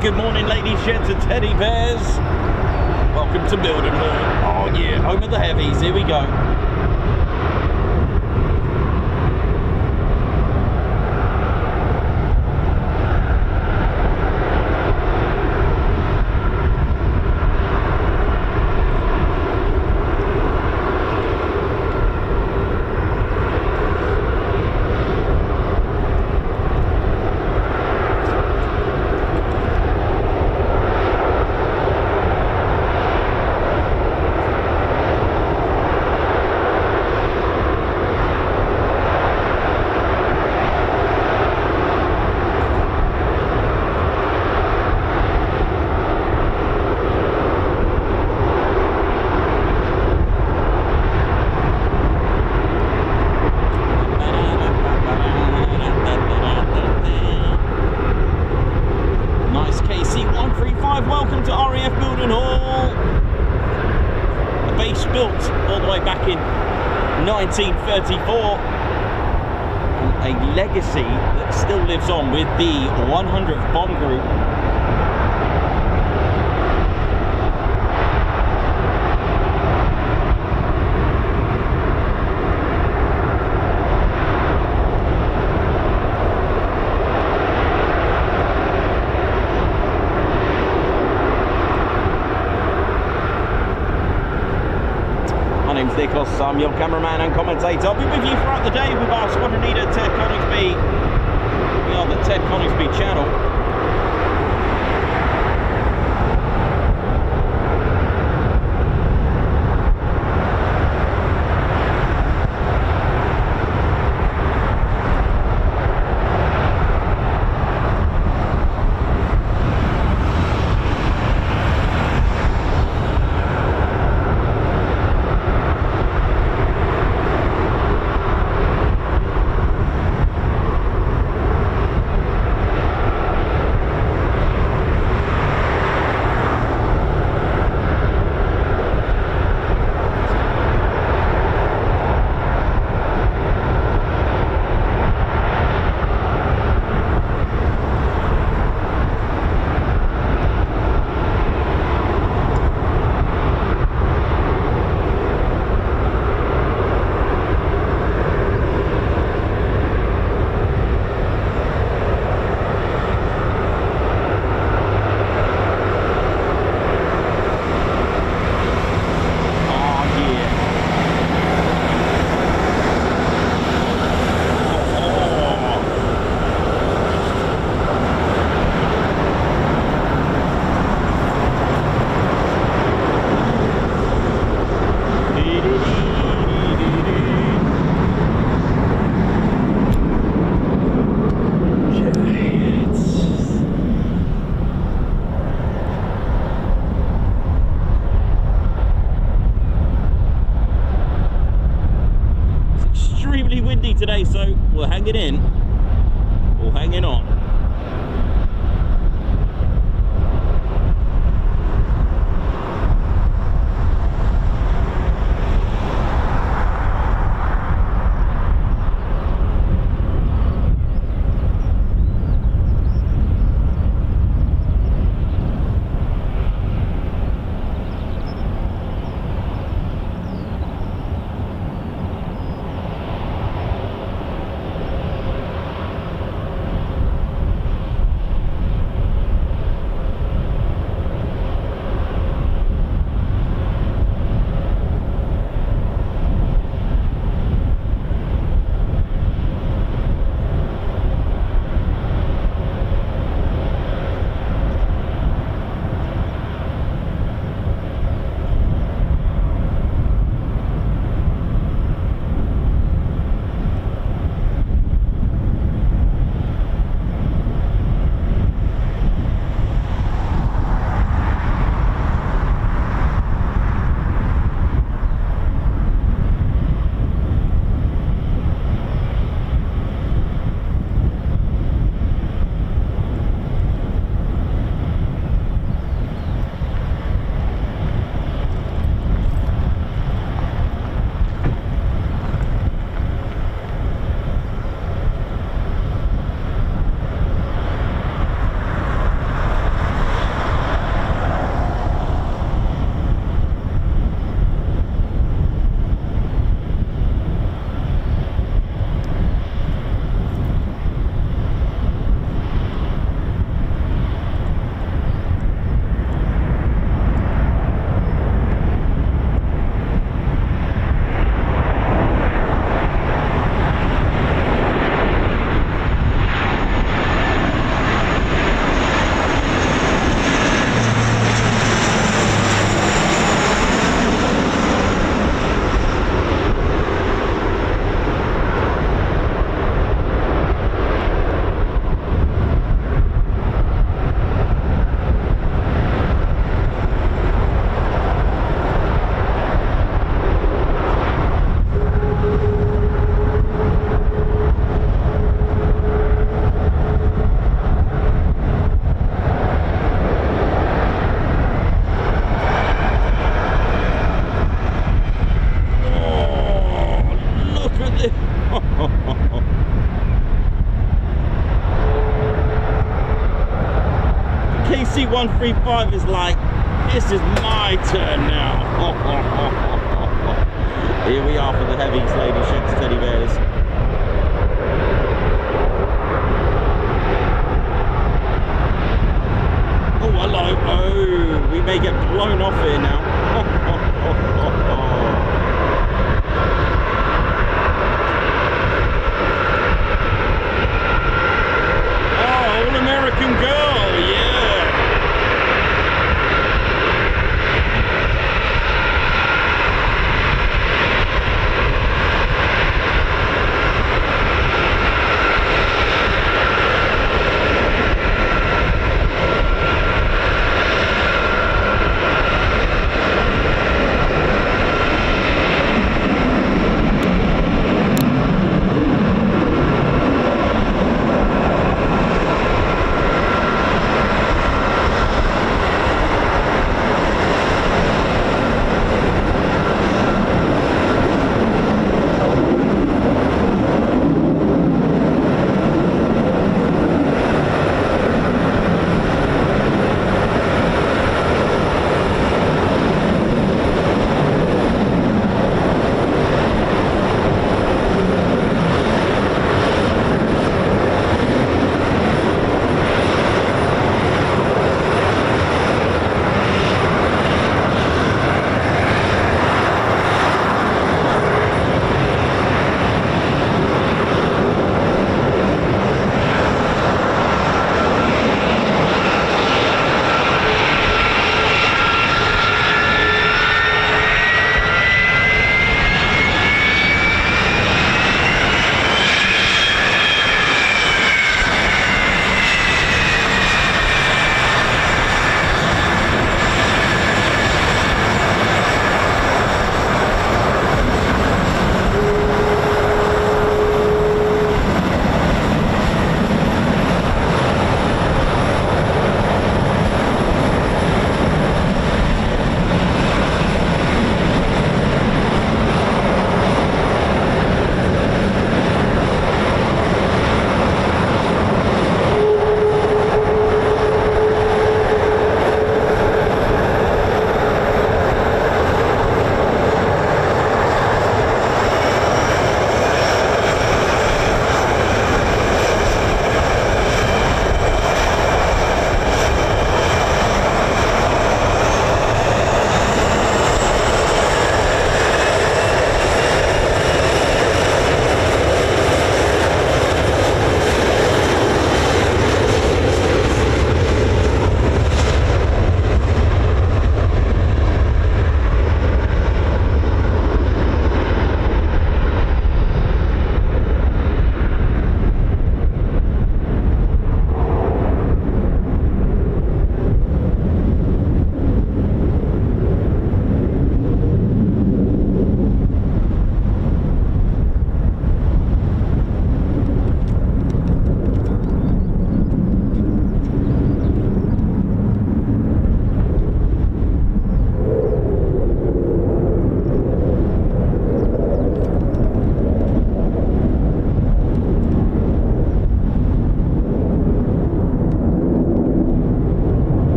good morning, ladies, gents, and teddy bears. Welcome to Mildenhall. Oh yeah, home of the heavies. Here we go. KC-135, welcome to RAF Mildenhall. A base built all the way back in 1934. And a legacy that still lives on with the 100th Bomb Group. I'm your cameraman and commentator. I'll be with you throughout the day with our squadron leader, Ted Coningsby. We are the Ted Coningsby channel. Today, so we're hanging in or hanging on. F-35 is like, this is my turn now. Here we are for the heavies, ladies, gents, teddy bears. Oh, hello. Oh, we may get blown off here now. All-American girl, yeah.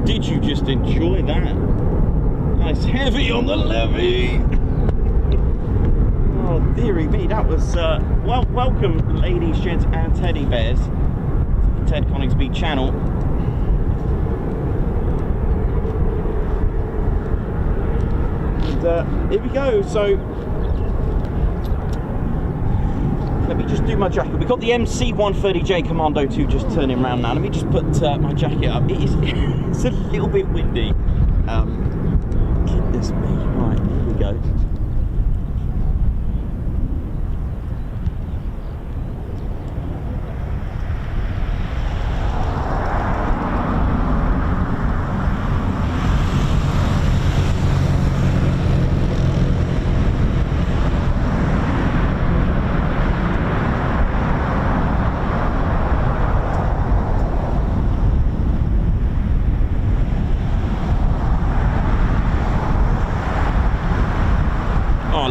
Did you just enjoy that? Nice heavy on the levy. Oh, dearie me, that was well, welcome, ladies, gents, and teddy bears, to the Ted Coningsby channel. And here we go. So let me just do my jacket. We've got the MC-130J Commando 2 just turning around now. Let me just put my jacket up. It's a little bit windy. Goodness me. Right, here we go.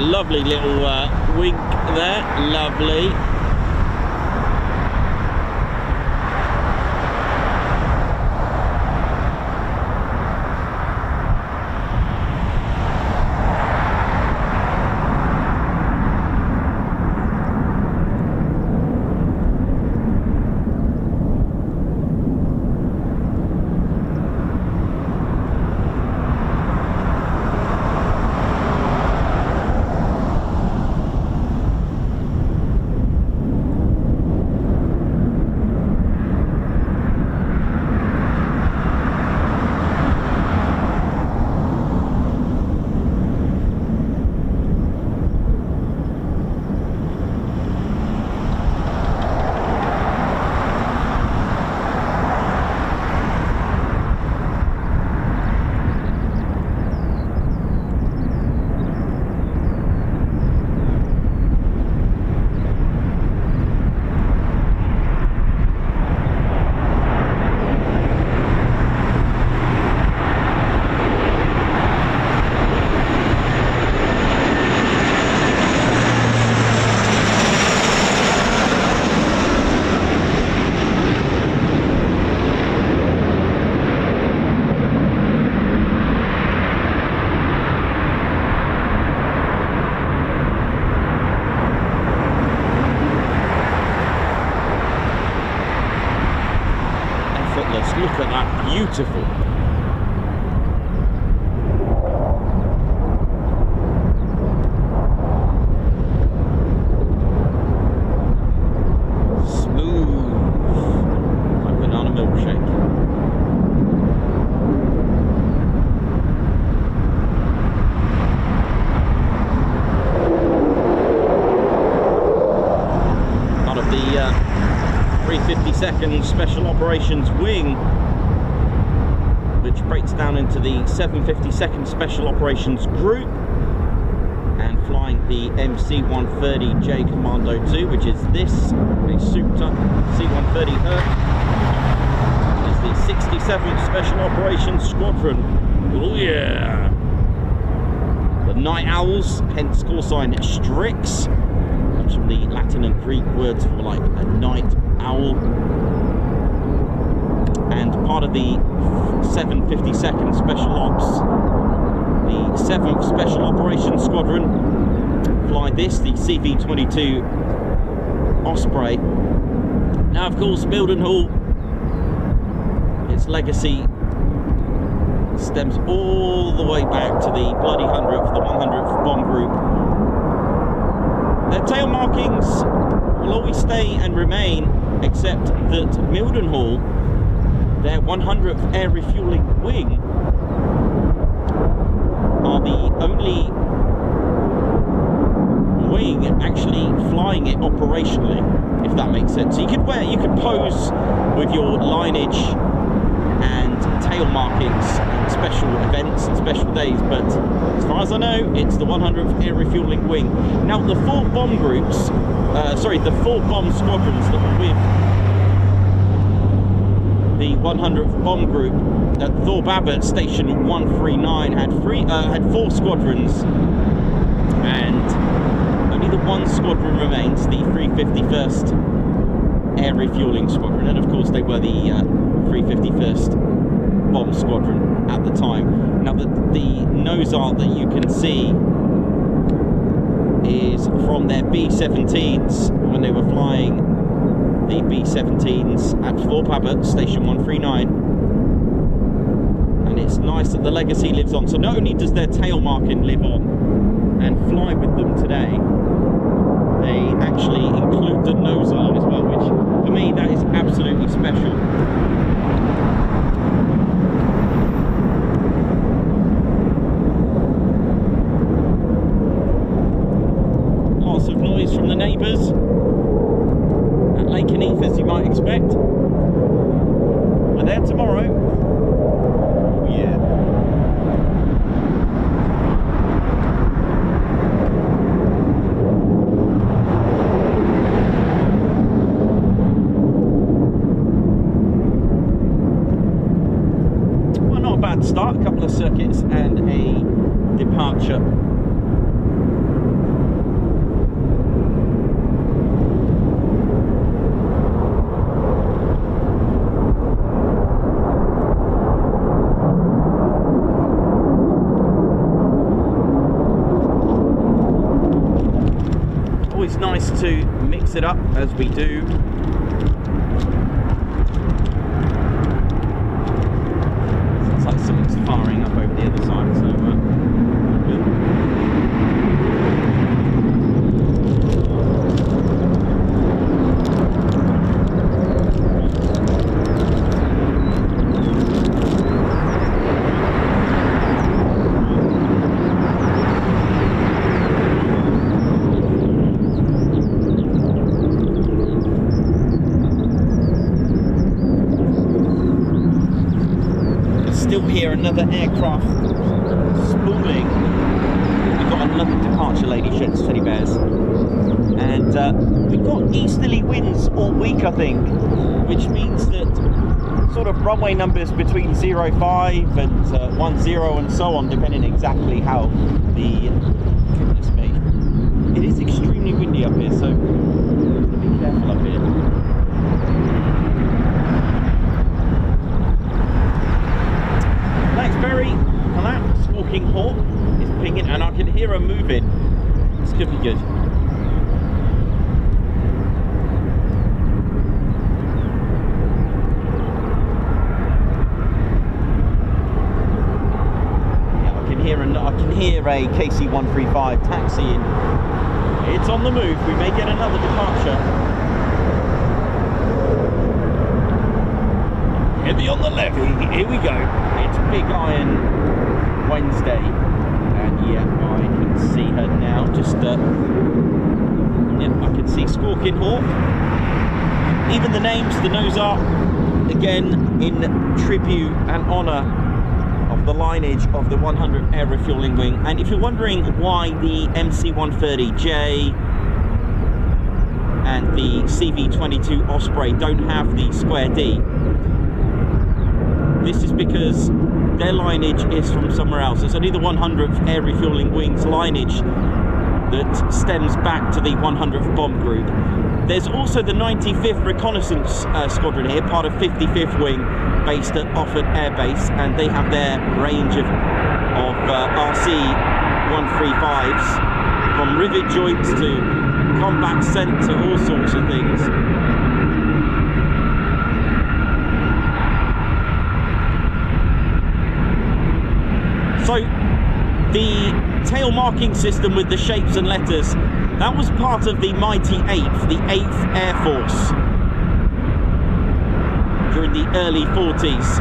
lovely little wink there, lovely. Look at that, beautiful. Smooth, like banana milkshake. Part of the 352nd Special Operations Wing, which breaks down into the 752nd Special Operations Group, and flying the MC-130J Commando 2, which is this, a souped-up C-130 Herc, is the 67th Special Operations Squadron. Oh yeah! The Night Owls, hence call sign Strix, comes from the Latin and Greek words for like a night owl, and part of the 752nd Special Ops, the 7th Special Operations Squadron, fly this, the CV-22 Osprey. Now, of course, Mildenhall, its legacy stems all the way back to the bloody 100th, the 100th Bomb Group. Their tail markings will always stay and remain, except that Mildenhall, their 100th Air Refeuling Wing, are the only wing actually flying it operationally, if that makes sense. So you could pose with your lineage and tail markings and special events and special days, but as far as I know, it's the 100th Air Refueling Wing. Now, the 4 bomb groups, the 4 bomb squadrons that were with the 100th Bomb Group at Thorpe Abbott Station 139 had 4 squadrons, and only the 1 squadron remains, the 351st Air Refueling Squadron, and of course they were the 351st Bomb Squadron at the time. Now, the nose art that you can see is from their B-17s when they were flying the B-17s at Thorpe Abbott Station 139, and it's nice that the legacy lives on. So not only does their tail marking live on and fly with them today, they actually include the nose art as well, which for me, that is absolutely special. Lots of noise from the neighbours at Lakenheath, as you might expect. We're there tomorrow. Oh yeah. Well, not a bad start. A couple of circuits and a departure. always nice to mix it up as we do. It's like something's firing up over the other side, so good. Here, another aircraft spooling. We've got another departure, lady sheds, teddy bears, and we've got easterly winds all week, I think, which means that sort of runway numbers between 05 and 10 and so on, depending exactly how the goodness me. It is extremely windy up here, so be careful up here. Collapse, Squawking Hawk is pinging, and I can hear her moving. This could be good. Yeah, I can hear a KC-135 taxiing. It's on the move. We may get another departure. Heavy on the levy. Here we go. It's Big Iron Wednesday, and yeah, I can see her now. Just yeah, I can see Squawking Hawk. Even the names, the nose art, again in tribute and honour of the lineage of the 100 Air Refueling Wing. And if you're wondering why the MC-130J and the CV-22 Osprey don't have the square D, this is because their lineage is from somewhere else. It's only the 100th Air Refueling Wing's lineage that stems back to the 100th Bomb Group. There's also the 95th Reconnaissance Squadron here, part of 55th Wing, based at Offord Air Base, and they have their range of RC-135s, from Rivet Joints to combat sent to all sorts of things. So the tail marking system with the shapes and letters, that was part of the mighty 8th, the 8th Air Force during the early 40s.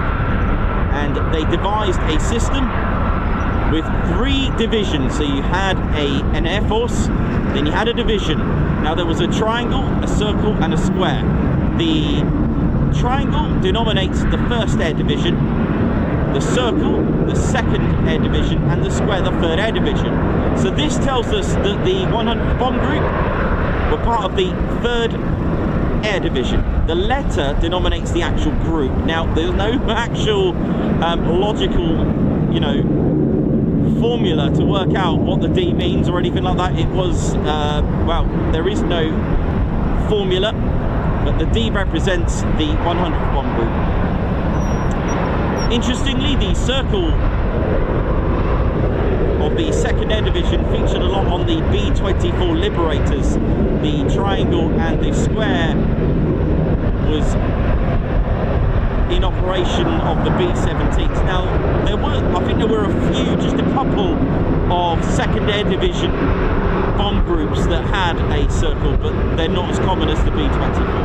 And they devised a system with 3 divisions. So you had an Air Force, then you had a division. Now there was a triangle, a circle and a square. The triangle denominates the 1st Air Division, the circle, the 2nd Air Division, and the square, the 3rd Air Division. So this tells us that the 100th Bomb Group were part of the 3rd Air Division. The letter denominates the actual group. Now, there's no actual logical, formula to work out what the D means or anything like that. It was, well, there is no formula, but the D represents the 100th Bomb Group. Interestingly, the circle of the 2nd Air Division featured a lot on the B-24 Liberators. The triangle and the square was in operation of the B-17s. Now, I think there were a few, just a couple of 2nd Air Division bomb groups that had a circle, but they're not as common as the B-24.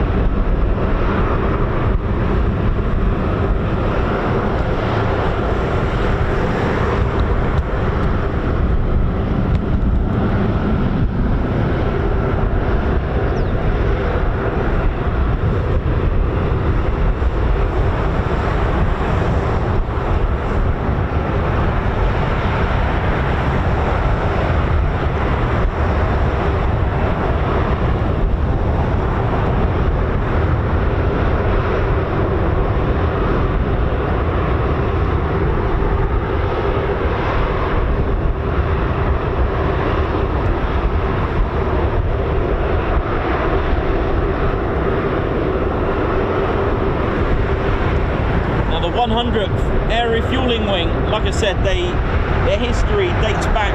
the 100th Air Refueling Wing, like I said, their history dates back,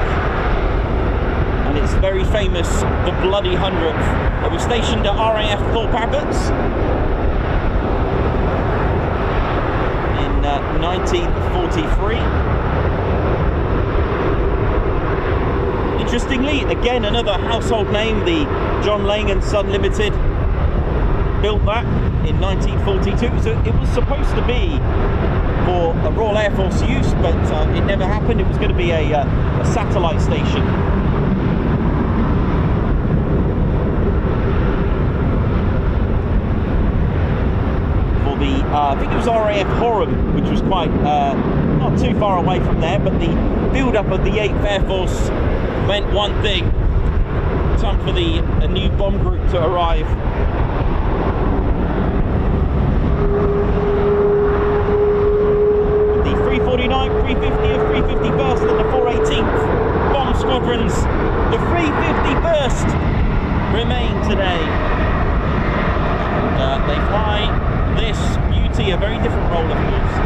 and it's very famous. famous the Bloody 100th. It was stationed at RAF Thorpe Abbots in 1943. Interestingly, again another household name, the John Lang and Son Limited built that in 1942. So it was supposed to be for a Royal Air Force use, but it never happened. It was going to be a satellite station. For the, I think it was RAF Horham, which was quite not too far away from there, but the build-up of the 8th Air Force meant one thing: time for a new bomb group to arrive. The 349, 350th, 351st and the 418th bomb squadrons, the 351st remain today. And they fly this beauty, a very different role of course.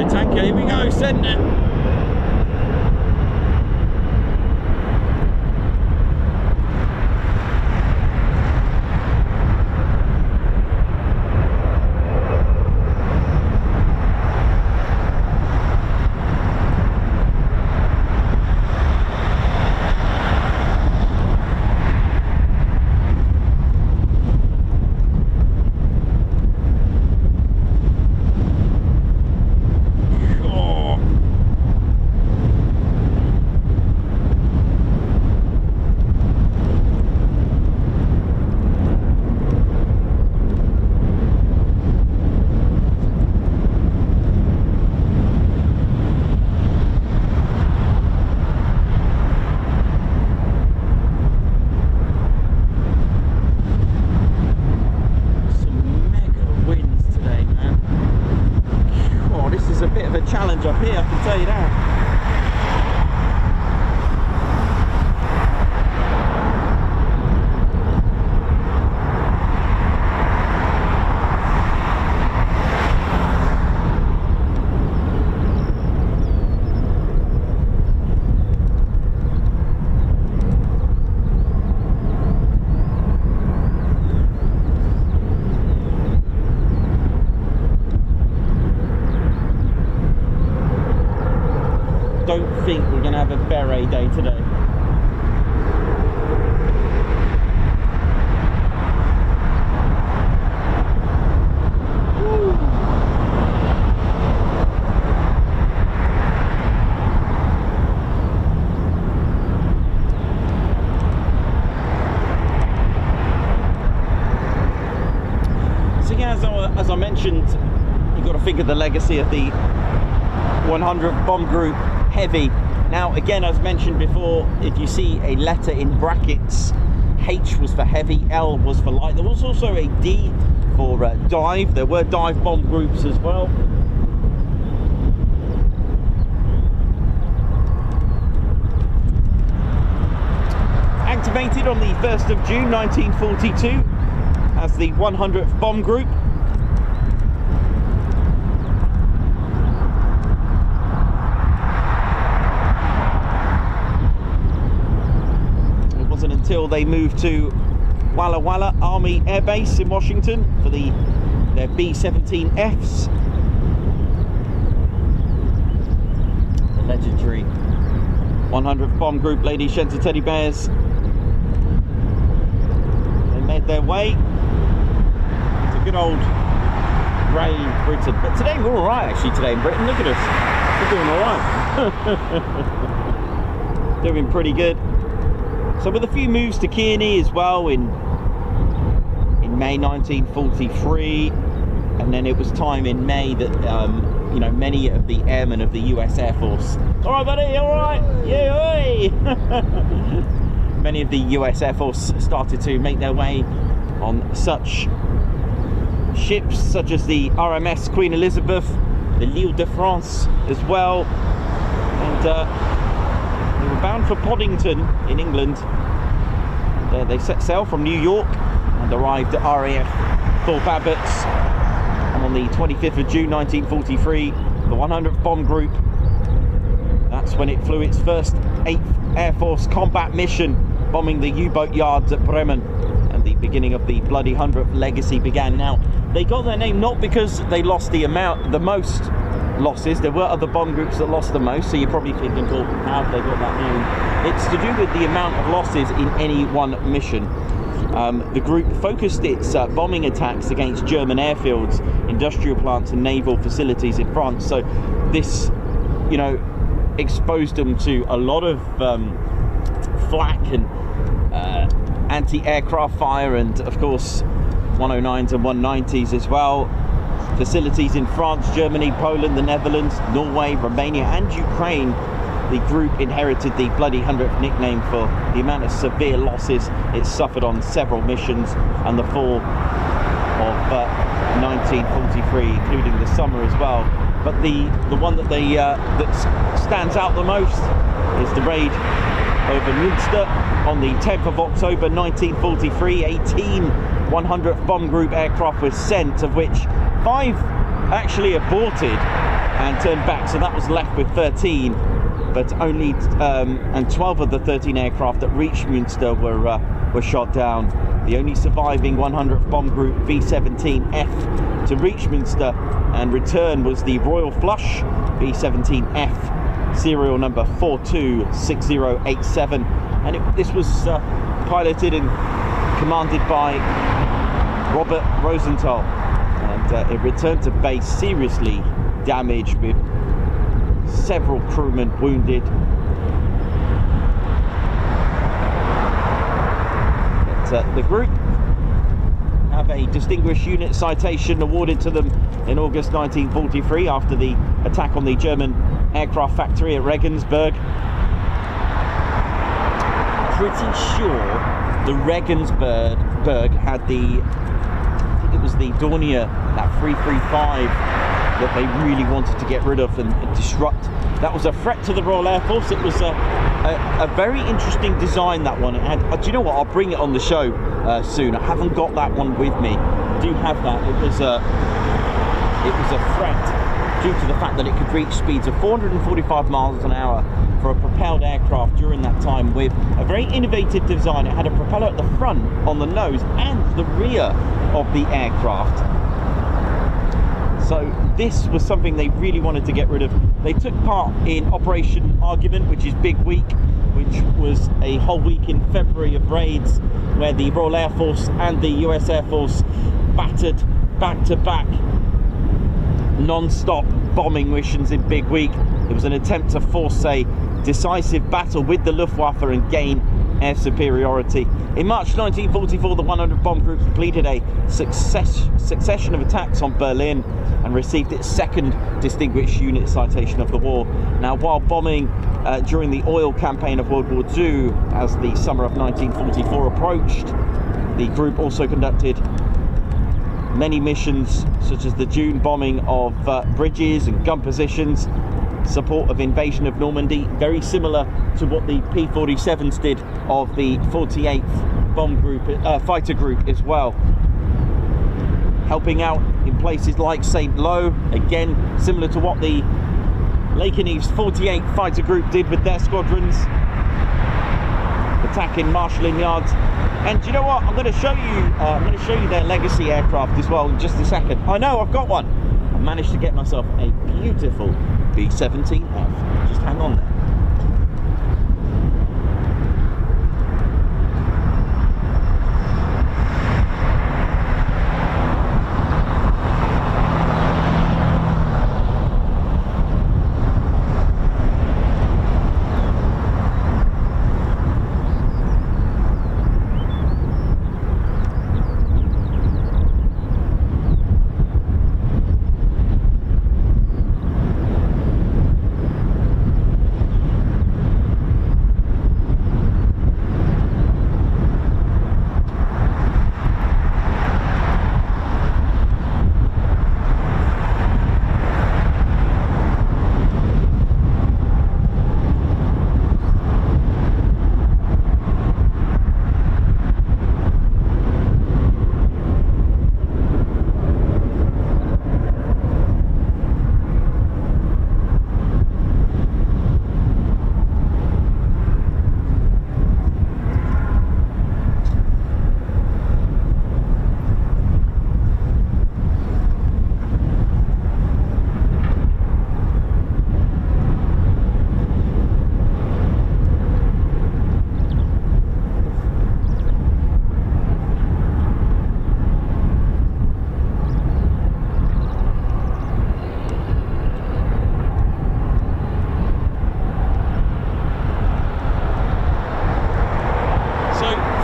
Tanker, here we go, sending it. Challenge up here, I can tell you that. Don't think we're going to have a beret day today. Woo. So yeah, as I mentioned, you've got to think of the legacy of the 100th Bomb Group Heavy. Now again, as mentioned before, if you see a letter in brackets, H was for heavy, L was for light. There was also a D for dive. There were dive bomb groups as well. Activated on the 1st of June 1942 as the 100th Bomb Group. Until they moved to Walla Walla Army Air Base in Washington for the their B-17Fs. The legendary 100th Bomb Group Lady Shenton Teddy Bears. They made their way to good old grey Britain. But today we're alright actually today in Britain. Look at us. We're doing alright. Doing pretty good. So with a few moves to Kearney as well in May 1943, and then it was time in May that you know, many of the airmen of the US Air Force. All right, buddy, all right, yeah, oi! Many of the US Air Force started to make their way on such ships such as the RMS Queen Elizabeth, the L'Île de France as well, and they were bound for Poddington in England. They set sail from New York and arrived at RAF Thorpe Abbotts, and on the 25th of June 1943, the 100th Bomb Group, that's when it flew its first 8th Air Force combat mission, bombing the U-boat yards at Bremen, and the beginning of the bloody 100th legacy began. Now, they got their name not because they lost the most losses. There were other bomb groups that lost the most, so you're probably thinking, well, how have they got that name? It's to do with the amount of losses in any one mission. The group focused its bombing attacks against German airfields, industrial plants and naval facilities in France. So this, you know, exposed them to a lot of flak and anti-aircraft fire, and of course 109s and 190s as well. Facilities in France, Germany, Poland, the Netherlands, Norway, Romania and Ukraine. The group inherited the bloody 100th nickname for the amount of severe losses it suffered on several missions and the fall of 1943, including the summer as well. But the one that that stands out the most is the raid over Münster on the 10th of October 1943. 18 100th Bomb Group aircraft were sent, of which 5 actually aborted and turned back, so that was left with 13. But only and 12 of the 13 aircraft that reached Münster were shot down. The only surviving 100th Bomb Group V-17F to reach Münster and return was the Royal Flush V-17F, serial number 426087, and this was piloted and commanded by Robert Rosenthal, and it returned to base seriously damaged with several crewmen wounded. But the group have a Distinguished Unit Citation awarded to them in August 1943 after the attack on the German aircraft factory at Regensburg. Pretty sure the Regensburg had the, I think it was the Dornier, that 335 that they really wanted to get rid of and disrupt. That was a threat to the Royal Air Force. It was a very interesting design, that one. It had, do you know what, I'll bring it on the show soon. I haven't got that one with me. I do have that. It was a threat due to the fact that it could reach speeds of 445 miles an hour for a propelled aircraft during that time, with a very innovative design. It had a propeller at the front, on the nose and the rear of the aircraft. So this was something they really wanted to get rid of. They took part in Operation Argument, which is Big Week, which was a whole week in February of raids where the Royal Air Force and the US Air Force battered back-to-back non-stop bombing missions in Big Week. It was an attempt to force a decisive battle with the Luftwaffe and gain air superiority. In March 1944, the 100th Bomb Group completed a succession of attacks on Berlin and received its second Distinguished Unit Citation of the war. Now, while bombing during the oil campaign of World War II as the summer of 1944 approached, the group also conducted many missions, such as the June bombing of bridges and gun positions, support of invasion of Normandy, very similar to what the P-47s did of the 48th Bomb Group, fighter group as well. Helping out in places like St. Lo, again similar to what the Lakenheath's 48th fighter group did with their squadrons. The attacking, marshalling yards. And do you know what? I'm going to show you their legacy aircraft as well in just a second. I know, I've got one. I managed to get myself a beautiful B-17F. Just hang on there.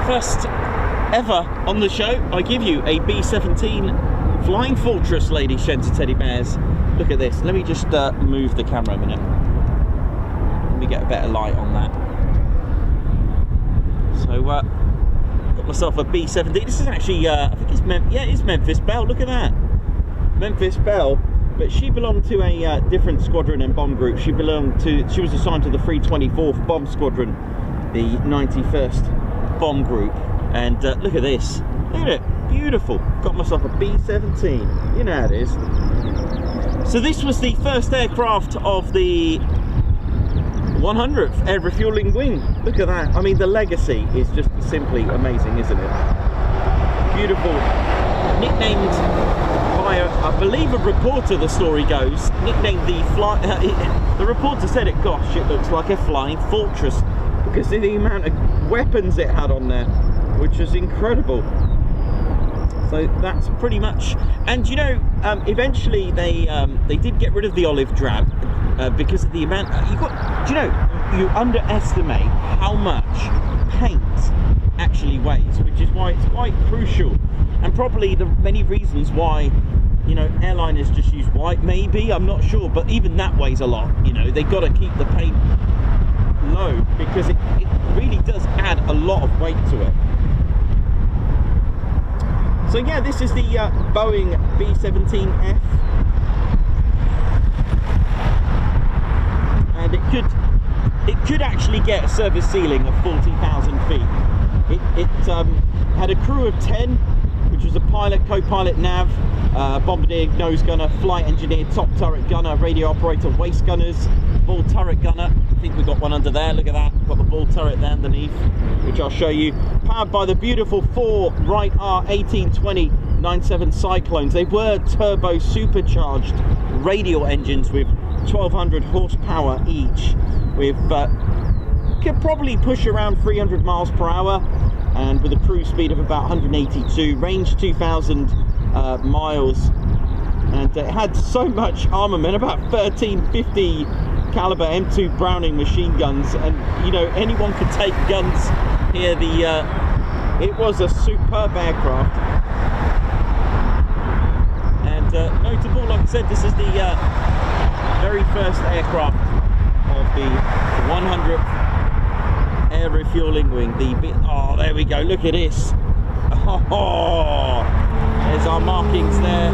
First ever on the show, I give you a B-17 Flying Fortress, ladies, gents and teddy bears. Look at this. Let me just move the camera a minute. Let me get a better light on that. So, got myself a B-17. This is actually, I think it's it's Memphis Belle. Look at that, Memphis Belle. But she belonged to a different squadron and bomb group. She was assigned to the 324th Bomb Squadron, the 91st Bomb Group. And look at this. Look at it. Beautiful. Got myself a B-17. You know how it is. So this was the first aircraft of the 100th Air Refueling Wing. Look at that. I mean, the legacy is just simply amazing, isn't it? Beautiful. Nicknamed by, I believe, a reporter, the story goes, nicknamed the reporter said it, gosh, it looks like a flying fortress because of the amount of weapons it had on there, which was incredible. So that's pretty much, and you know, eventually they did get rid of the olive drab because of the amount. You underestimate how much paint actually weighs, which is why it's quite crucial, and probably the many reasons why, you know, airliners just use white. Maybe, I'm not sure, but even that weighs a lot. You know, they've got to keep the paint low because it really does add a lot of weight to it. So yeah, this is the Boeing B-17F, and it could actually get a service ceiling of 40,000 feet. It had a crew of 10, which was a pilot, co-pilot, nav, bombardier, nose gunner, flight engineer, top turret gunner, radio operator, waist gunners, ball turret gunner. I think we've got one under there. Look at that. Got the ball turret there underneath, which I'll show you. Powered by the beautiful 4 Wright R1820-97 Cyclones. They were turbo supercharged radial engines with 1200 horsepower each, with could probably push around 300 miles per hour, and with a cruise speed of about 182, range 2,000 miles, and it had so much armament, about 1350 caliber M2 Browning machine guns, and you know, anyone could take guns here. It was a superb aircraft, and notable, like I said, this is the very first aircraft of the 100th Air Refueling Wing. Oh, there we go. Look at this. Oh, there's our markings there.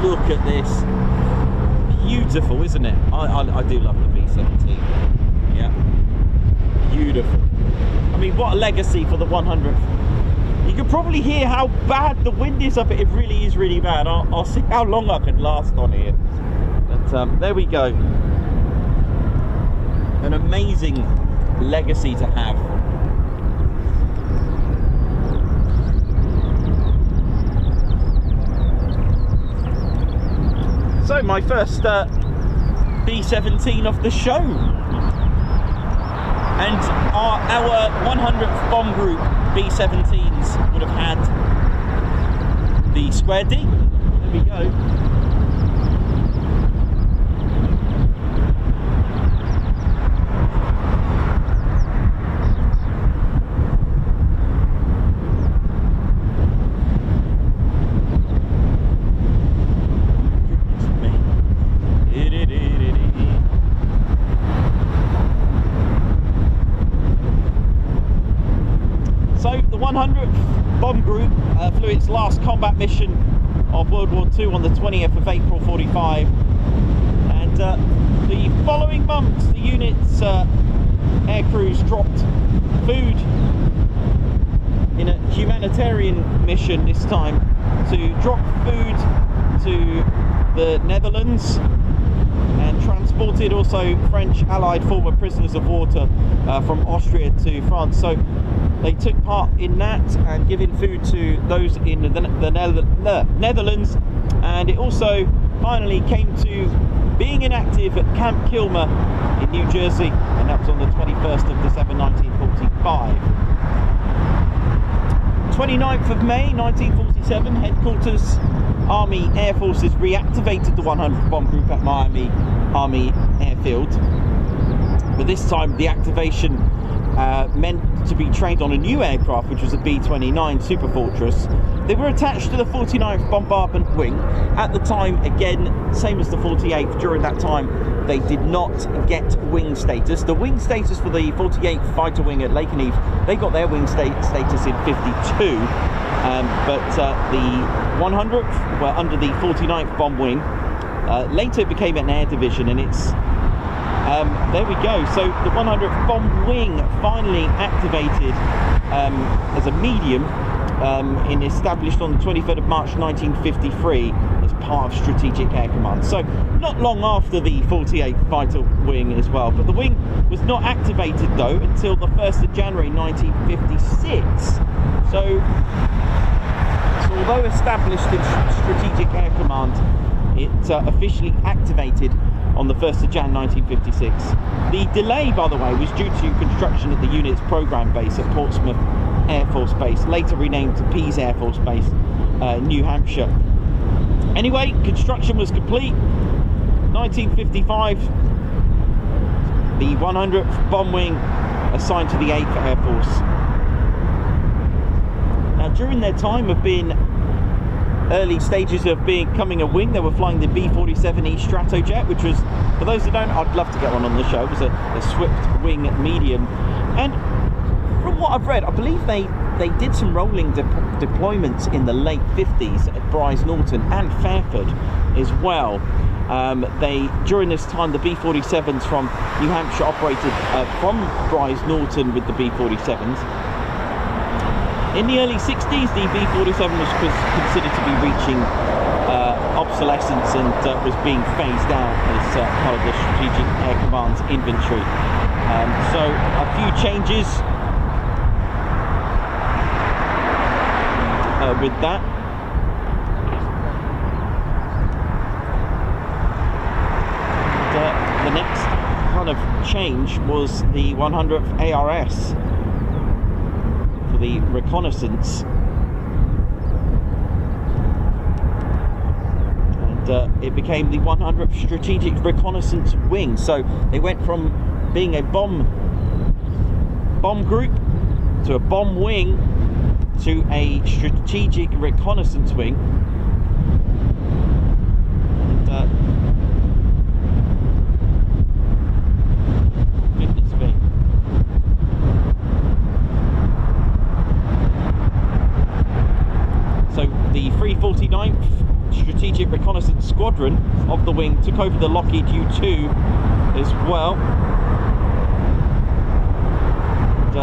Look at this. Beautiful, isn't it? I do love the B-17. Yeah, beautiful. I mean, what a legacy for the 100th. You can probably hear how bad the wind is up it. It really is really bad. I'll see how long I can last on here. But there we go. An amazing legacy to have. my first B-17 of the show. And our 100th bomb group B-17s would have had the Square D. There we go. Bomb group flew its last combat mission of World War II on the 20th of April 45, and the following months the unit's air crews dropped food in a humanitarian mission, this time to drop food to the Netherlands, and transported also French allied former prisoners of war from Austria to France. So they took part in that and giving food to those in the Netherlands, and it also finally came to being inactive at Camp Kilmer in New Jersey, and that was on the 21st of December 1945. 29th of May 1947, Headquarters Army Air Forces reactivated the 100th Bomb Group at Miami Army Airfield, but this time the activation meant to be trained on a new aircraft, which was a B-29 Super Fortress. They were attached to the 49th Bombardment Wing. At the time, again, same as the 48th, during that time, they did not get wing status. The wing status for the 48th Fighter Wing at Lakenheath, they got their wing status in 52. But the 100th were under the 49th Bomb Wing. Later it became an air division, and it's there we go. So the 100th Bomb Wing finally activated as a medium, and established on the 23rd of March 1953 as part of Strategic Air Command. So not long after the 48th Fighter Wing as well. But the wing was not activated though until the 1st of January 1956. So although established in Strategic Air Command, it officially activated on the 1st of Jan 1956. The delay, by the way, was due to construction at the unit's program base at Portsmouth Air Force Base, later renamed to Pease Air Force Base, New Hampshire. Anyway, construction was complete. 1955, the 100th Bomb Wing assigned to the 8th Air Force. Now, during their time of being early stages of becoming a wing, they were flying the B-47E Stratojet, which was, for those that don't, I'd love to get one on the show. It was a swift wing medium, and from what I've read, I believe they did some rolling deployments in the late 50s at Brize Norton and Fairford as well. During this time, the B-47s from New Hampshire operated from Brize Norton with the B-47s. In the early 60s, the B-47 was considered to be reaching obsolescence and was being phased out as part of the Strategic Air Command's inventory. So a few changes with that. The next kind of change was the 100th ARS for the Reconnaissance, and it became the 100th Strategic Reconnaissance Wing. So they went from being a bomb group to a bomb wing to a Strategic Reconnaissance Wing. And, goodness me. So the 349th Strategic Reconnaissance Squadron of the wing took over the Lockheed U-2 as well. And,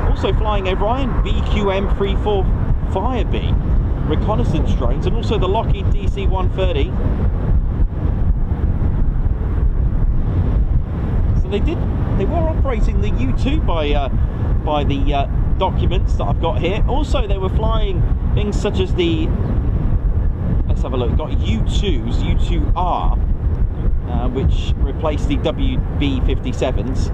also flying Orion BQM-34 Firebee reconnaissance drones, and also the Lockheed DC-130. So they were operating the U-2 by the documents that I've got here. Also, they were flying things such as the let's have a look. Got U2s, U2R, which replaced the WB-57s.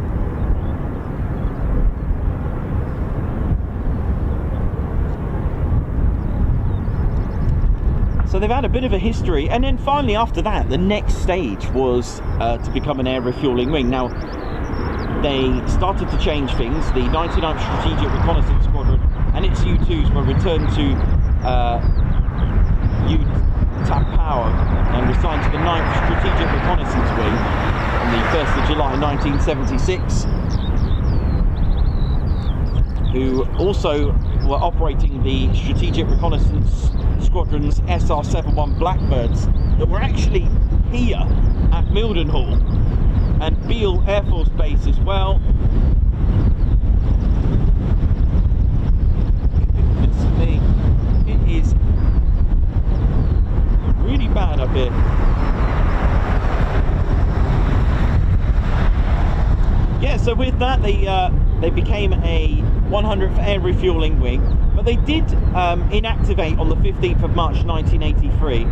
So they've had a bit of a history, and then finally after that, the next stage was to become an air refueling wing. Now, they started to change things. The 99th Strategic Reconnaissance Squadron and its U2s were returned to UTAP power and were assigned to the 9th Strategic Reconnaissance Wing on the 1st of July 1976, who also were operating the Strategic Reconnaissance Squadron's SR-71 Blackbirds that were actually here at Mildenhall and Beale Air Force Base as well. Goodness me, it is really bad up here. Yeah, so with that they became a 100th Air Refueling Wing, but they did inactivate on the 15th of March 1983.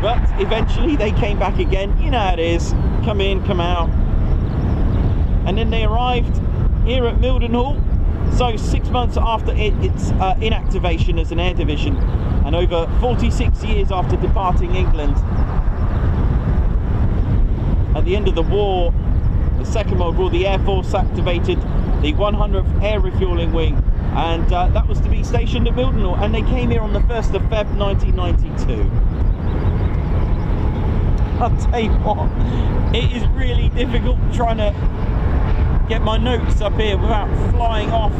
But eventually they came back again. You know how it is, come in, come out. And then they arrived here at Mildenhall. So 6 months after its inactivation as an air division, and over 46 years after departing England. At the end of the war, the Second World War, the Air Force activated the 100th Air Refueling Wing, and that was to be stationed at Mildenhall, and they came here on the 1st of Feb 1992. I'll tell you what, it is really difficult trying to get my notes up here without flying off.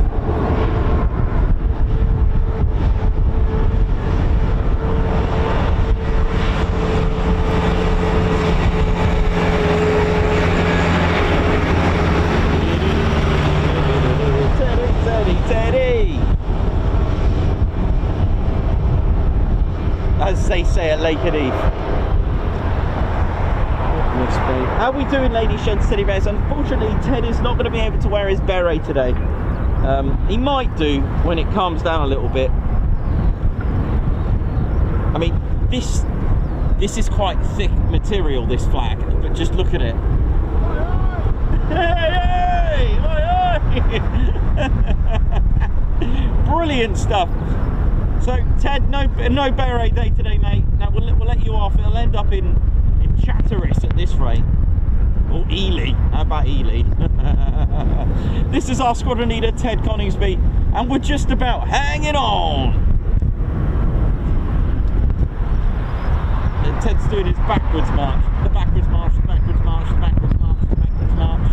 Teddy! As they say at Lakenheath. How are we doing, ladies, gents, teddy bears? Unfortunately, Ted is not going to be able to wear his beret today. He might do when it calms down a little bit. I mean, this is quite thick material, this flag, but just look at it. Hey, hey, brilliant stuff. So, Ted, no beret day today, mate. Now we'll let you off. It'll end up in Chatteris at this rate. Or Ely. How about Ely? This is our squadron leader, Ted Coningsby, and we're just about hanging on. And Ted's doing his backwards march. The backwards march, the backwards march, the backwards march, the backwards march.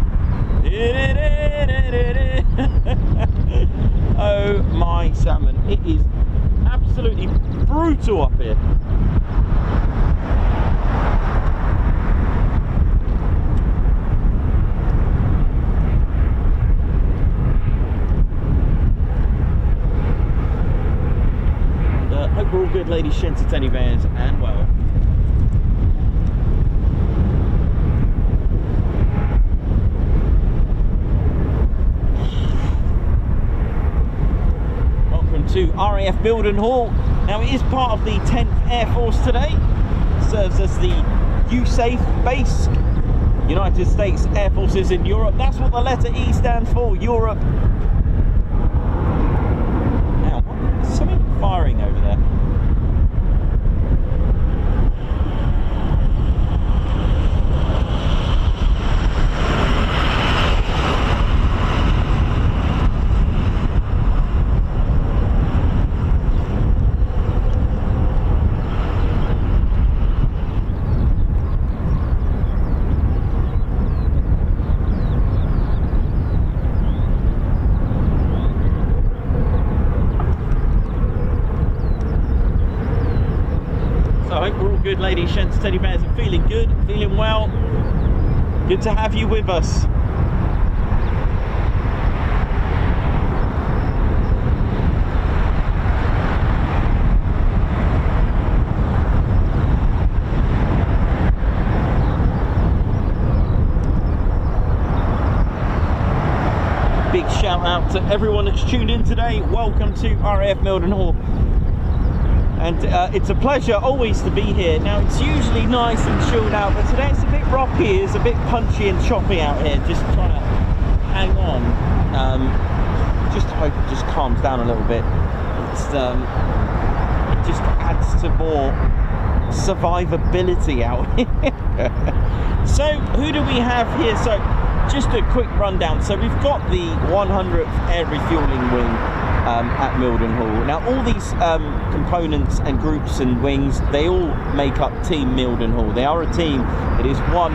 Oh my salmon. It is absolutely brutal up here. Hope we're all good, ladies, gents, and teddy bears, and well. Welcome to RAF Mildenhall. Now, it is part of the 10th Air Force today. It serves as the Usaf base, United States Air Forces in Europe. That's what the letter E stands for, Europe. Now, there's something firing over there. Good, ladies, gents, teddy bears, and feeling good, feeling well. Good to have you with us. Big shout out to everyone that's tuned in today. Welcome to RAF Mildenhall. And it's a pleasure always to be here. Now, it's usually nice and chilled out, but today it's a bit rocky, it's a bit punchy and choppy out here, just trying to hang on. Just hope it just calms down a little bit. It's, it just adds to more survivability out here. So, who do we have here? So, just a quick rundown. So, we've got the 100th Air Refueling Wing at Mildenhall. Now, all these components and groups and wings, they all make up Team Mildenhall. They are a team. It is one,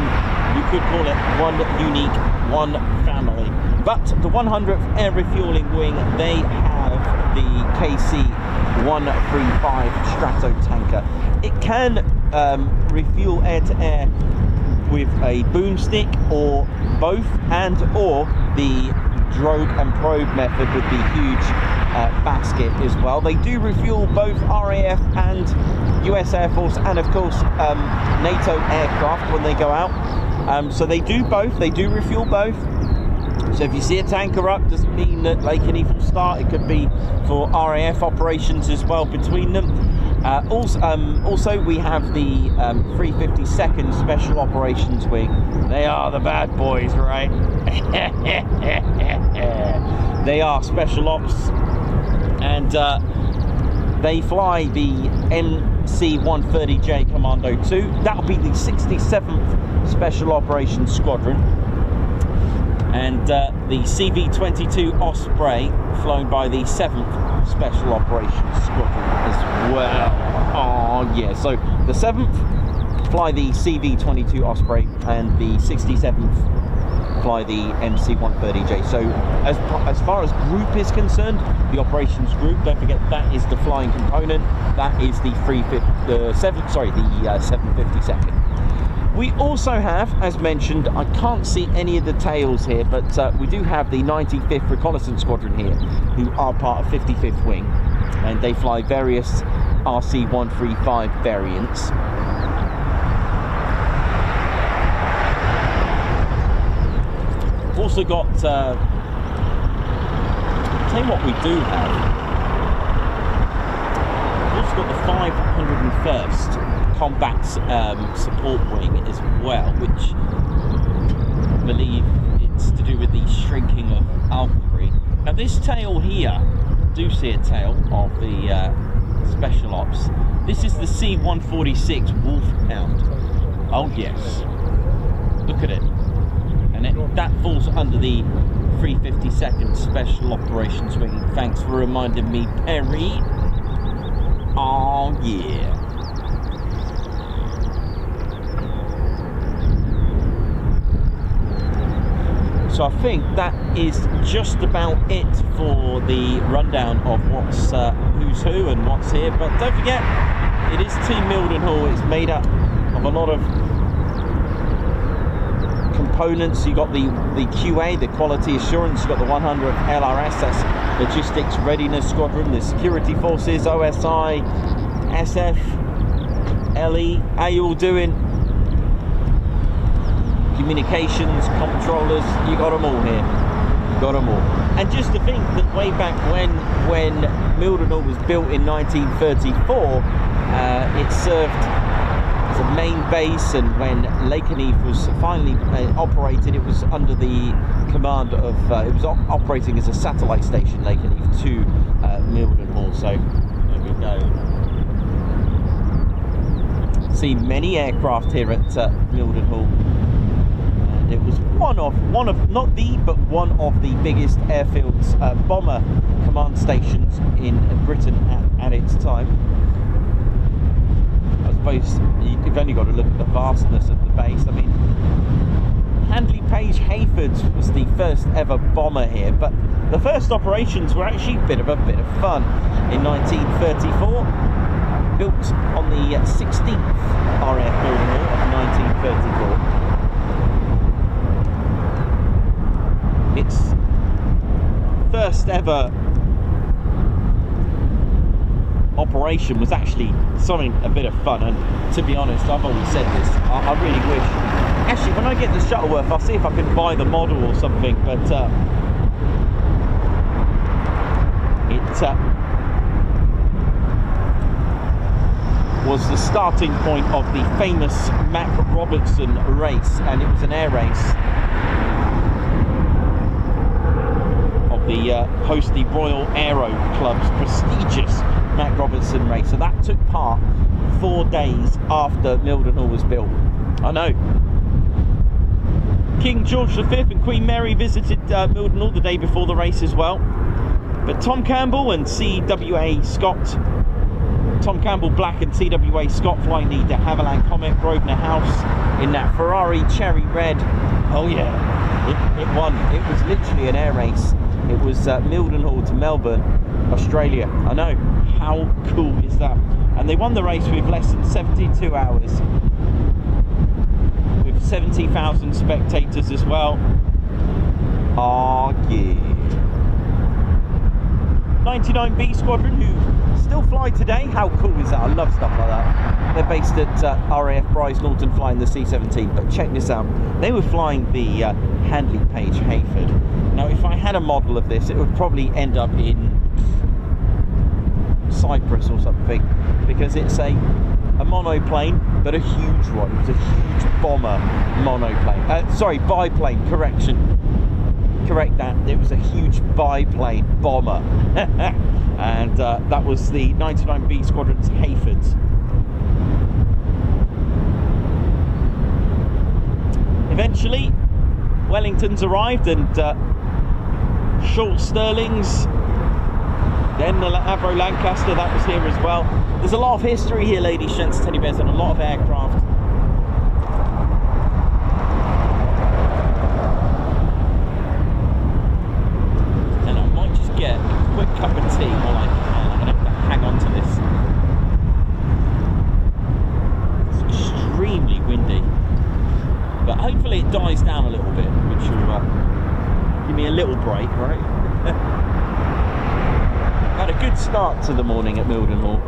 you could call it one unique, one family. But the 100th Air Refueling Wing, they have the KC-135 Stratotanker. It can refuel air-to-air with a boomstick or both, and or the drogue and probe method with the huge basket as well. They do refuel both RAF and US Air Force and of course NATO aircraft when they go out. So they do both, they do refuel both. So if you see a tanker up, doesn't mean that Lakenheath will start. It could be for RAF operations as well between them. Also we have the 352nd Special Operations Wing. They are the bad boys, right? They are special ops, and they fly the MC-130J Commando 2. That'll be the 67th Special Operations Squadron. And the CV-22 Osprey, flown by the 7th Special Operations Squadron as well. Oh yeah, so the 7th fly the CV-22 Osprey, and the 67th fly the MC-130J. So as far as group is concerned, the operations group, don't forget that is the flying component. That is the 752nd. We also have, as mentioned, I can't see any of the tails here, but we do have the 95th Reconnaissance Squadron here, who are part of 55th Wing, and they fly various RC-135 variants. Also got, tell you what we do have. We've also got the 501st Combat Support Wing as well, which I believe it's to do with the shrinking of Albury. Now this tail here, do see a tail of the Special Ops. This is the C-146 Wolfhound. Oh yes, look at it. And that falls under the 352nd Special Operations Wing. Thanks for reminding me, Perry. Oh yeah. So I think that is just about it for the rundown of what's who's who and what's here. But don't forget, it is Team Mildenhall. It's made up of a lot of components. You got the QA, the quality assurance. You got the 100th LRS, that's Logistics Readiness Squadron. The Security Forces, OSI, SF, LE. How you all doing? Communications, controllers, you got them all here. You got them all. And just to think that way back when Mildenhall was built in 1934, it served as a main base, and when Lakenheath was finally operated, it was under the command of, it was operating as a satellite station, Lakenheath, to Mildenhall. So there we go. Seen many aircraft here at Mildenhall. It was one of not the, but one of the biggest airfields, bomber command stations in Britain at its time. I suppose you've only got to look at the vastness of the base. I mean, Handley Page Hayford's was the first ever bomber here, but the first operations were actually a bit of fun. In 1934, built on the 16th RAF Mildenhall of 1934. Its first ever operation was actually something a bit of fun, and to be honest, I've always said this, I really wish, actually when I get the Shuttleworth, I'll see if I can buy the model or something, but was the starting point of the famous Mac Robertson race, and it was an air race of the host the Royal Aero Club's prestigious Mac Robertson race. So that took part 4 days after Mildenhall was built. I know. King George V and Queen Mary visited Mildenhall the day before the race as well. But Tom Campbell and CWA Scott, Tom Campbell Black and CWA Scott flying the de Havilland Comet Grosvenor House in that Ferrari Cherry Red. Oh yeah, it won. It was literally an air race. It was Mildenhall to Melbourne, Australia. I know. How cool is that? And they won the race with less than 72 hours. With 70,000 spectators as well. Oh yeah. 99B Squadron, who still fly today. How cool is that? I love stuff like that. They're based at RAF Brize Norton, flying the C-17. But check this out. They were flying the Handley Page Hayford. Now, if I had a model of this, it would probably end up in Cyprus or something, because it's a monoplane, but a huge one. It's a huge bomber monoplane. Sorry, biplane, correction. Correct that. It was a huge biplane bomber. And that was the 99B Squadron's Hayfords. Eventually, Wellington's arrived, and Short Stirling's, then the Avro Lancaster, that was here as well. There's a lot of history here, ladies, gents, teddy bears, and a lot of aircraft. And I might just get a quick cup of tea while I can. I'm going to have to hang on to this. It's extremely windy. But hopefully it dies down a little bit, which will give me a little break, right? Had a good start to the morning at Mildenhall.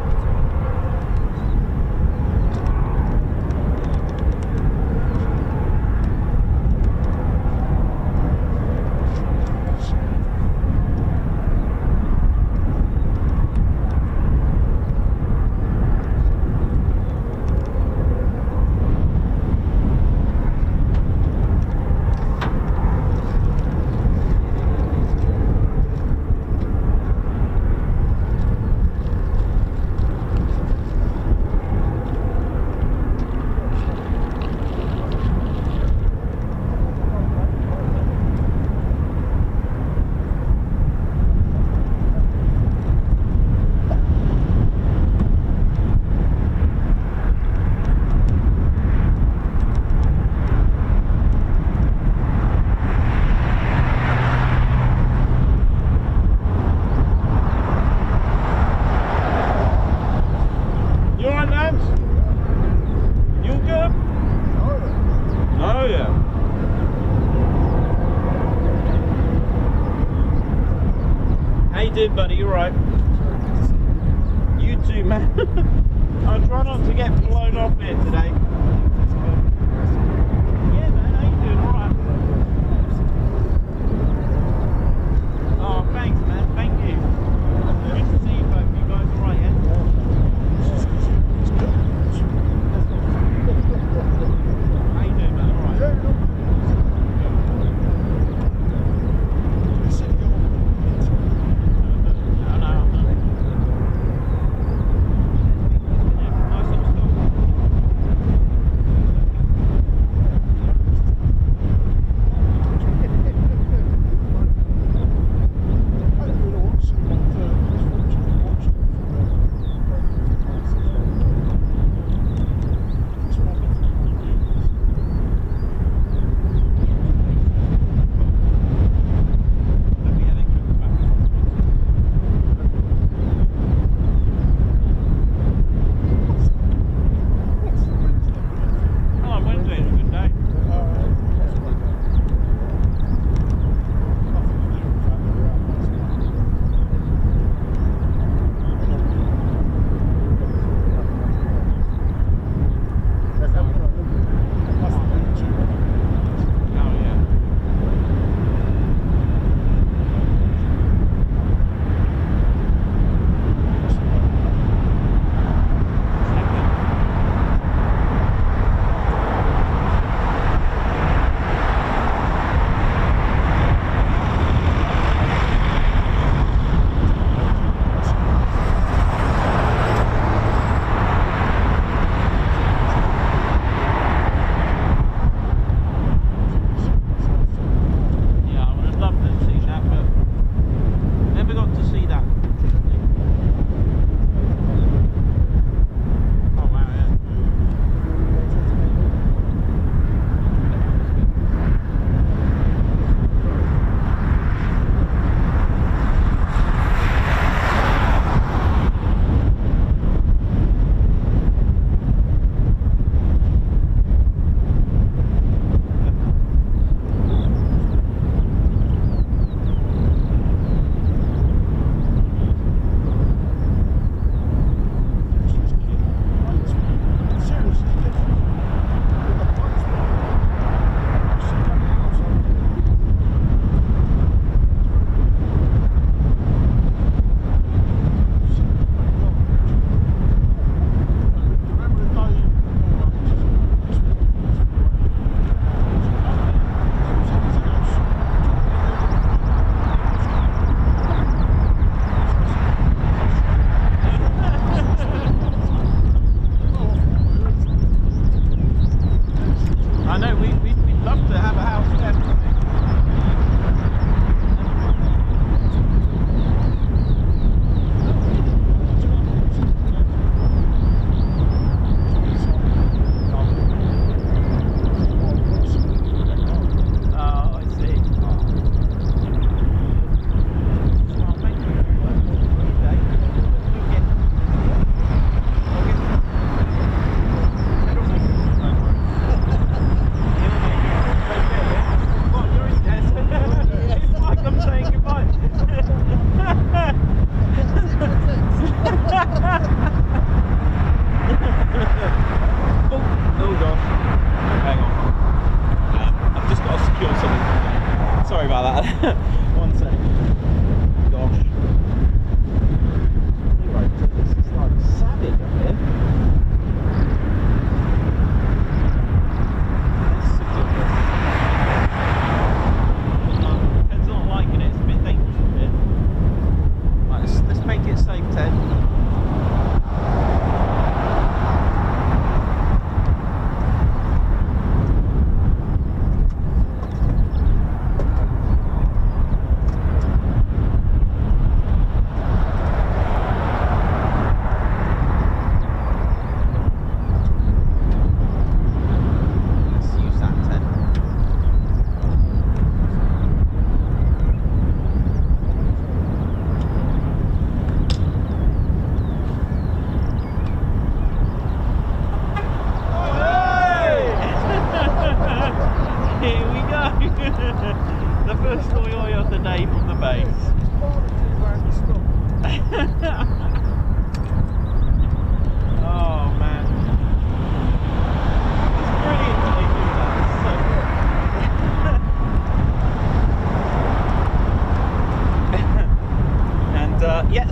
Buddy, you're right. You too, man. I'll try not to get blown off here today. Yeah, man, how you doing? All right. Oh, thanks, man. Thank you. Good to see you both. You guys all right, yeah? How you doing, man? All right.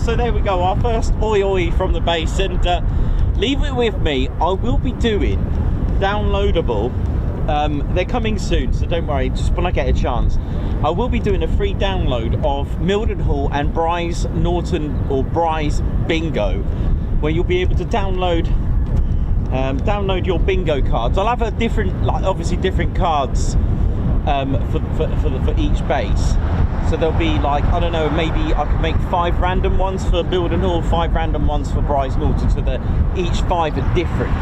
so there we go, our first oi oi from the base, and leave it with me. I will be doing downloadable, they're coming soon, so don't worry, just when I get a chance. I will be doing a free download of Mildenhall and Brize Norton, or Brize Bingo, where you'll be able to download your bingo cards. I'll have a different, like obviously different cards for each base. So there'll be like, I don't know, maybe I could make 5 random ones for Mildenhall, 5 random ones for Brize Norton, so that each 5 are different.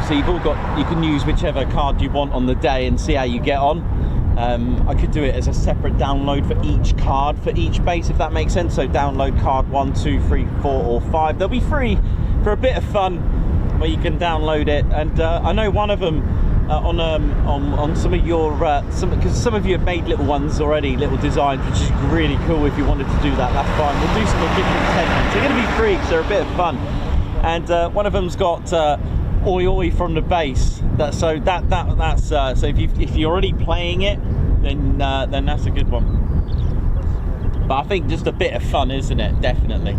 So you've all got, you can use whichever card you want on the day and see how you get on. I could do it as a separate download for each card for each base, if that makes sense. So download card 1, 2, 3, 4 or 5. They'll be free for a bit of fun where you can download it. And I know one of them on some of your because some of you have made little ones already, little designs, which is really cool. If you wanted to do that, that's fine. We'll do some different techniques. They're going to be free, so they're a bit of fun. And one of them's got oi oi from the base. That's so if you're already playing it, then that's a good one. But I think just a bit of fun, isn't it? Definitely.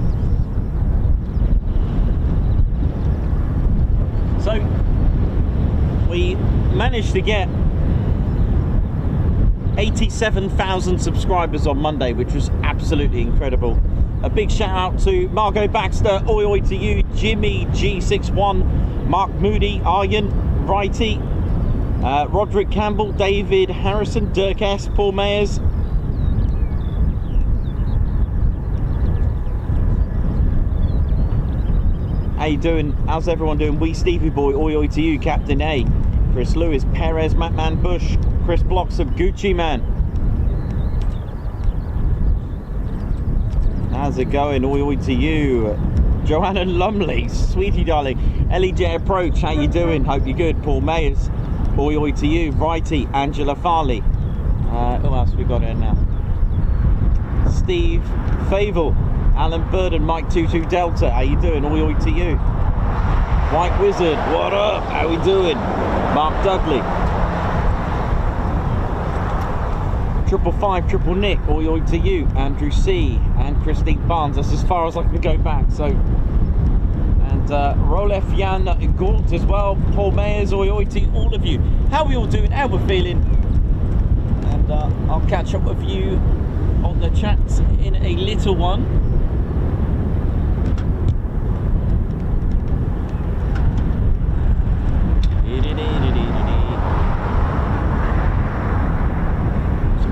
So we managed to get 87,000 subscribers on Monday, which was absolutely incredible. A big shout out to Margot Baxter, oi oi to you, Jimmy G61, Mark Moody, Aryan, Righty, Roderick Campbell, David Harrison, Dirk S, Paul Mayers. How you doing? How's everyone doing? Wee Stevie Boy, oi oi to you, Captain A, Chris Lewis, Perez, Matman Bush, Chris Blocks of Gucci Man. How's it going? Oi oi to you, Joanna Lumley, sweetie darling, LEJ Approach, how you doing? Hope you're good. Paul Mayers, oi oi to you, Righty, Angela Farley. Who else we got in now? Steve Favel, Alan Burden, Mike 22 Delta, how you doing? Oi oi to you. White Wizard, what up? How we doing? Mark Dudley. 555 Triple Nick, oi oi to you. Andrew C and Christine Barnes. That's as far as I can go back. So, and Rolef Jan Gaunt as well. Paul Mayers, oi oi to all of you. How are we all doing? How we're feeling? And I'll catch up with you on the chat in a little one.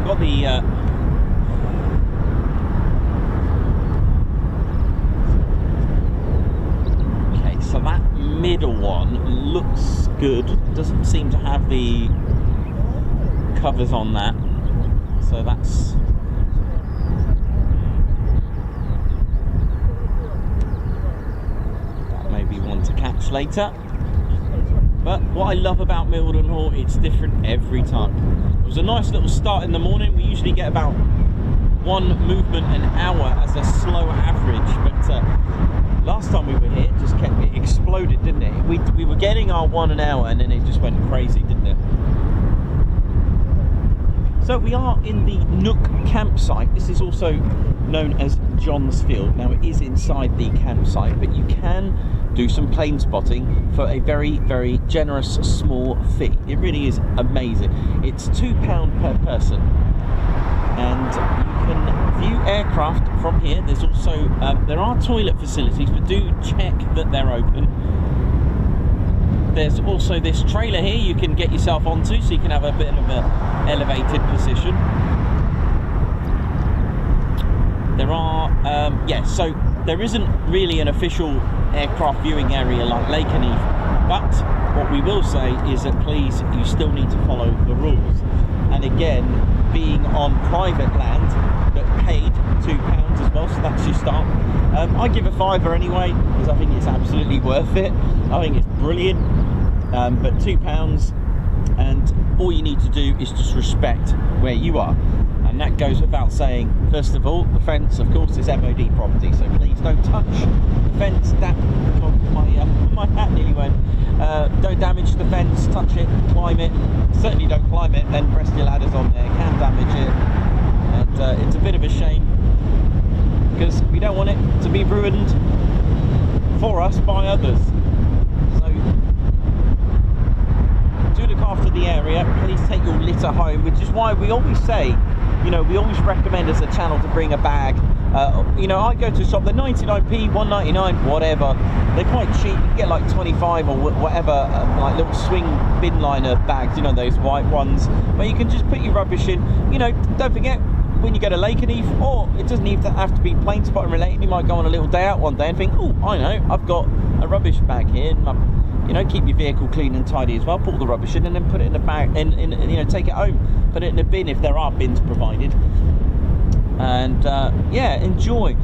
Got the okay, so that middle one looks good. Doesn't seem to have the covers on that, so that's that may be one to catch later. But what I love about Mildenhall, it's different every time. It was a nice little start in the morning. We usually get about 1 movement an hour as a slow average, but last time we were here, it just it exploded, didn't it? We were getting our 1 an hour, and then it just went crazy, didn't it? So we are in the Nook campsite. This is also known as John's Field. Now it is inside the campsite, but you can do some plane spotting for a very, very generous small fee. It really is amazing. It's £2 per person, and you can view aircraft from here. There's also there are toilet facilities, but do check that they're open. There's also this trailer here you can get yourself onto, so you can have a bit of an elevated position. There are so there isn't really an official aircraft viewing area like Lakenheath, but what we will say is that please, you still need to follow the rules. And again, being on private land, but paid £2 as well, so that's your start. I give a £5 anyway, because I think it's absolutely worth it. I think it's brilliant, but £2, and all you need to do is just respect where you are. And that goes without saying. First of all, the fence, of course, is MOD property, so please don't touch the fence. My hat nearly went. Don't damage the fence, touch it, climb it. Certainly don't climb it, then press your ladders on there. Can damage it. And it's a bit of a shame because we don't want it to be ruined for us by others. So do look after the area. Please take your litter home, which is why we always say, you know, we always recommend as a channel to bring a bag. You know, I go to a shop, they're 99p, 1.99, whatever. They're quite cheap. You can get like 25 or whatever, like little swing bin liner bags, you know, those white ones, where you can just put your rubbish in. You know, don't forget, when you go to Lakenheath, or it doesn't even have to be plane spotting related, you might go on a little day out one day and think, oh, I know, I've got a rubbish bag here. You know, keep your vehicle clean and tidy as well. Put all the rubbish in and then put it in a bag, and you know, take it home. Put it in a bin if there are bins provided. And yeah, enjoy.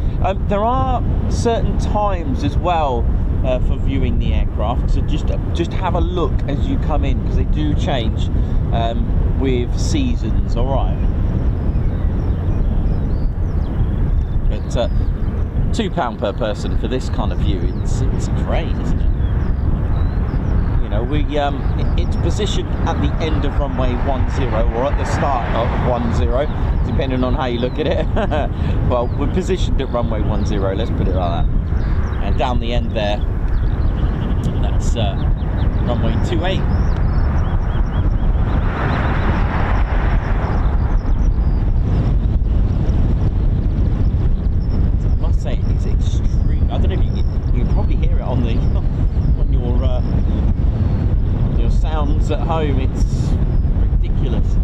There are certain times as well for viewing the aircraft, so just have a look as you come in, because they do change with seasons. All right, but £2 per person for this kind of view. It's great, isn't it? You know, it's positioned at the end of runway 10 or at the start of 10, depending on how you look at it. Well, we're positioned at runway 10, let's put it like that. And down the end there, that's runway 28. I must say, it's extreme. I don't know if you can probably hear it on the on your sounds at home. It's ridiculous.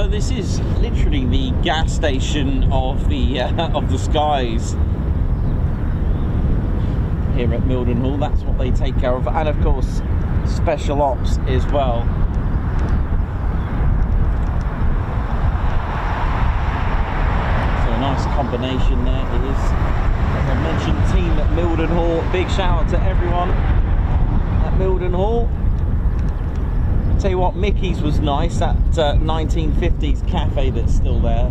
This is literally the gas station of the skies here at Mildenhall. That's what they take care of, and of course special ops as well. So a nice combination there it is. As I mentioned, team at Mildenhall, big shout out to everyone at Mildenhall. Tell you what, Mickey's was nice, that 1950s cafe that's still there.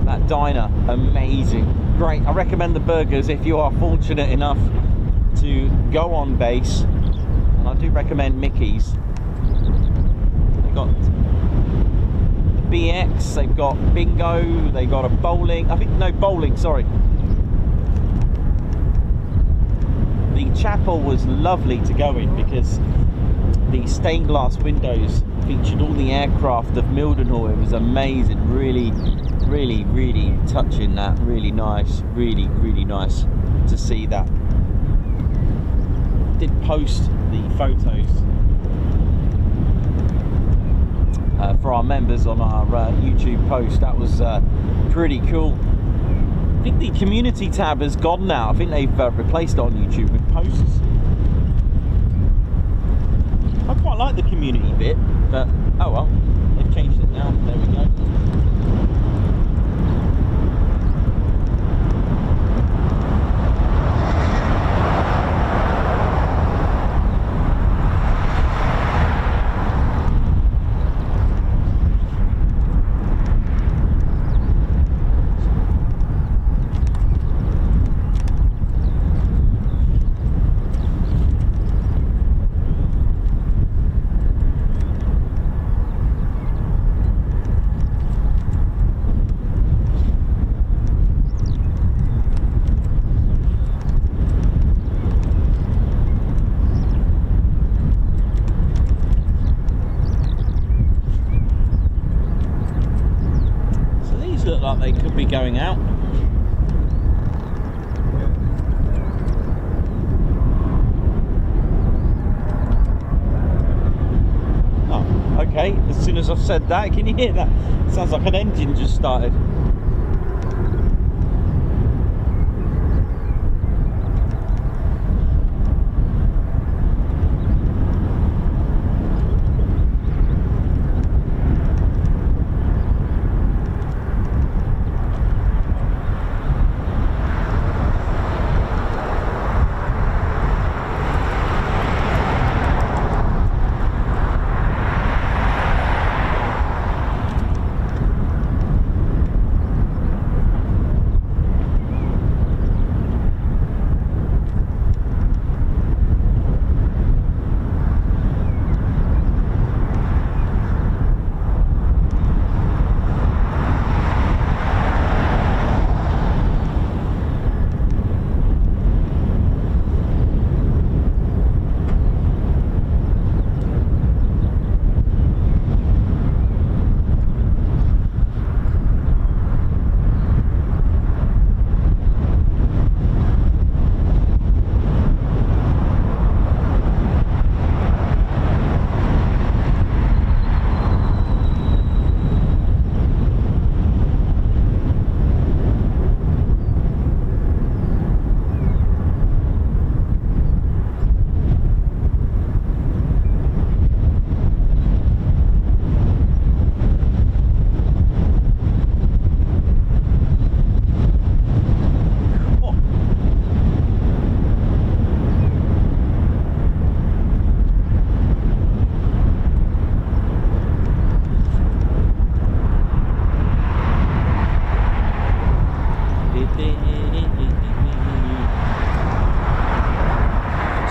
That diner, amazing, great. I recommend the burgers if you are fortunate enough to go on base, and I do recommend Mickey's. They've got the BX, they've got bingo, they've got a bowling, sorry. The chapel was lovely to go in because the stained glass windows featured all the aircraft of Mildenhall. It was amazing, really touching. That really nice, really nice to see that. Did post the photos for our members on our YouTube post. That was pretty cool. I think the community tab has gone now. I think they've replaced it on YouTube with posts. I quite like the community bit, but oh well, they've changed it now. There we go. going out. Oh, okay, as soon as I've said that, can you hear that? Sounds like an engine just started.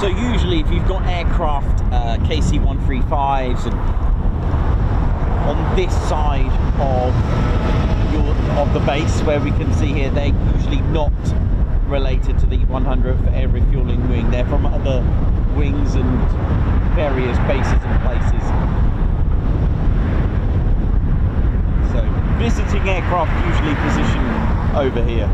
So usually if you've got aircraft, KC-135s, and on this side of the base where we can see here, they're usually not related to the 100th Air Refueling wing. They're from other wings and various bases and places. So visiting aircraft usually positioned over here.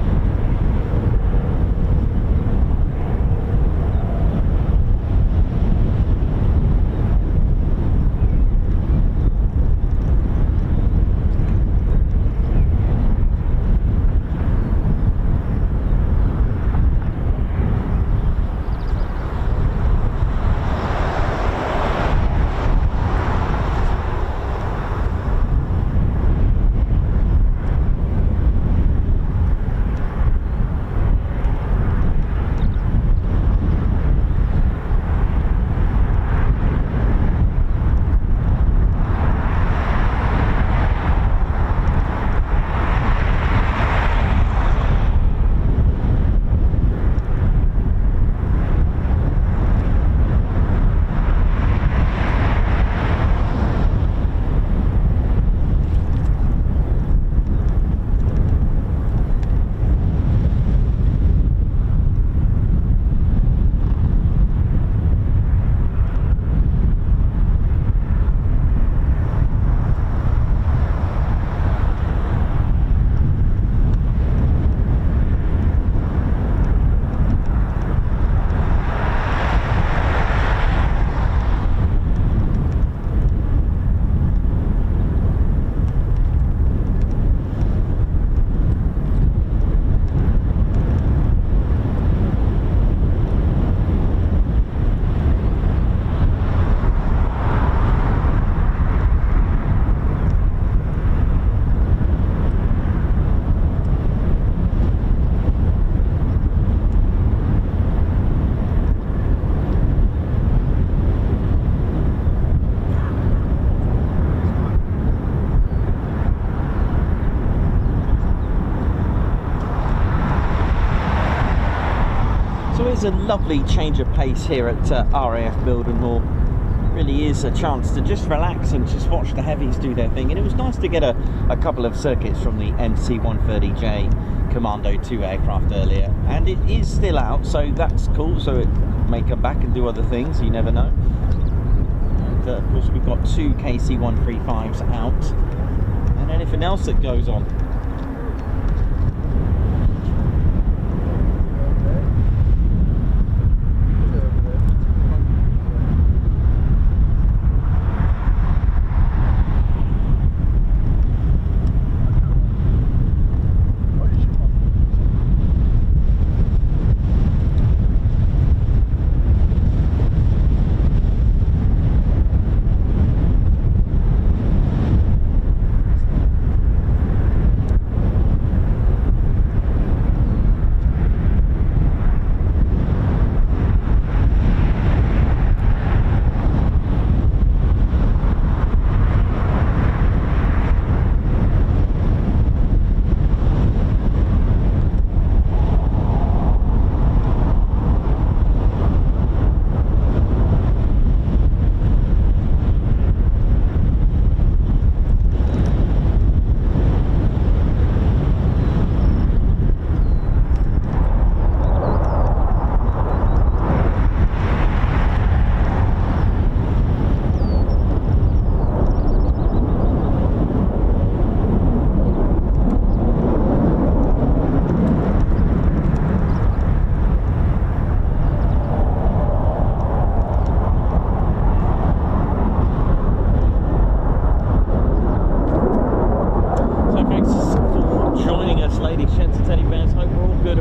It's a lovely change of pace here at RAF Mildenhall. Really is a chance to just relax and just watch the heavies do their thing. And it was nice to get a couple of circuits from the MC-130J Commando 2 aircraft earlier, and it is still out, so that's cool. So it may come back and do other things, you never know. And of course we've got 2 KC-135s out and anything else that goes on.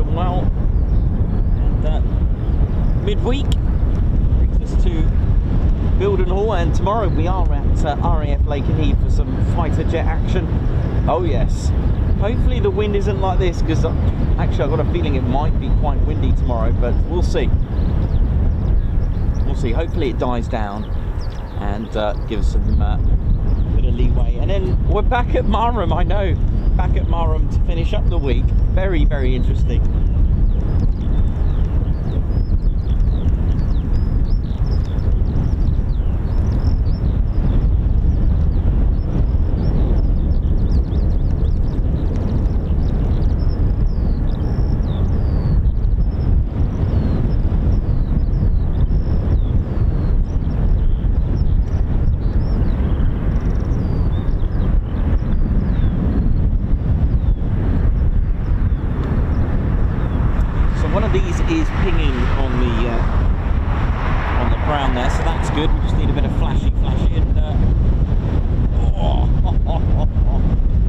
going well. And midweek brings us to Mildenhall, and tomorrow we are at RAF Lakenheath for some fighter jet action. Oh yes. Hopefully the wind isn't like this, because actually I've got a feeling it might be quite windy tomorrow, but we'll see. We'll see. Hopefully it dies down and gives some bit of leeway. And then we're back at Marham, I know. Back at Marham to finish up the week. Very, very interesting. Is pinging on the ground there, so that's good. We just need a bit of flashy, and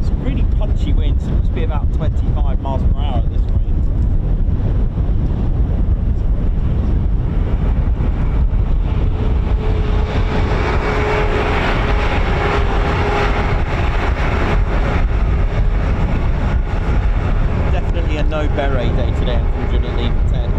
it's a really punchy wind, so it must be about 25 miles per hour at this rate. Definitely a no beret day today, unfortunately, for Ted.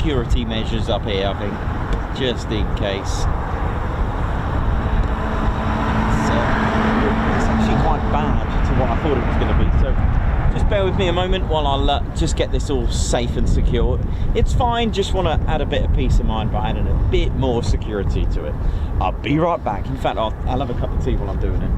security measures up here, I think, just in case. It's actually quite bad to what I thought it was going to be, so just bear with me a moment while I'll just get this all safe and secure. It's fine, just want to add a bit of peace of mind by adding a bit more security to it. I'll be right back. In fact, I'll have a cup of tea while I'm doing it.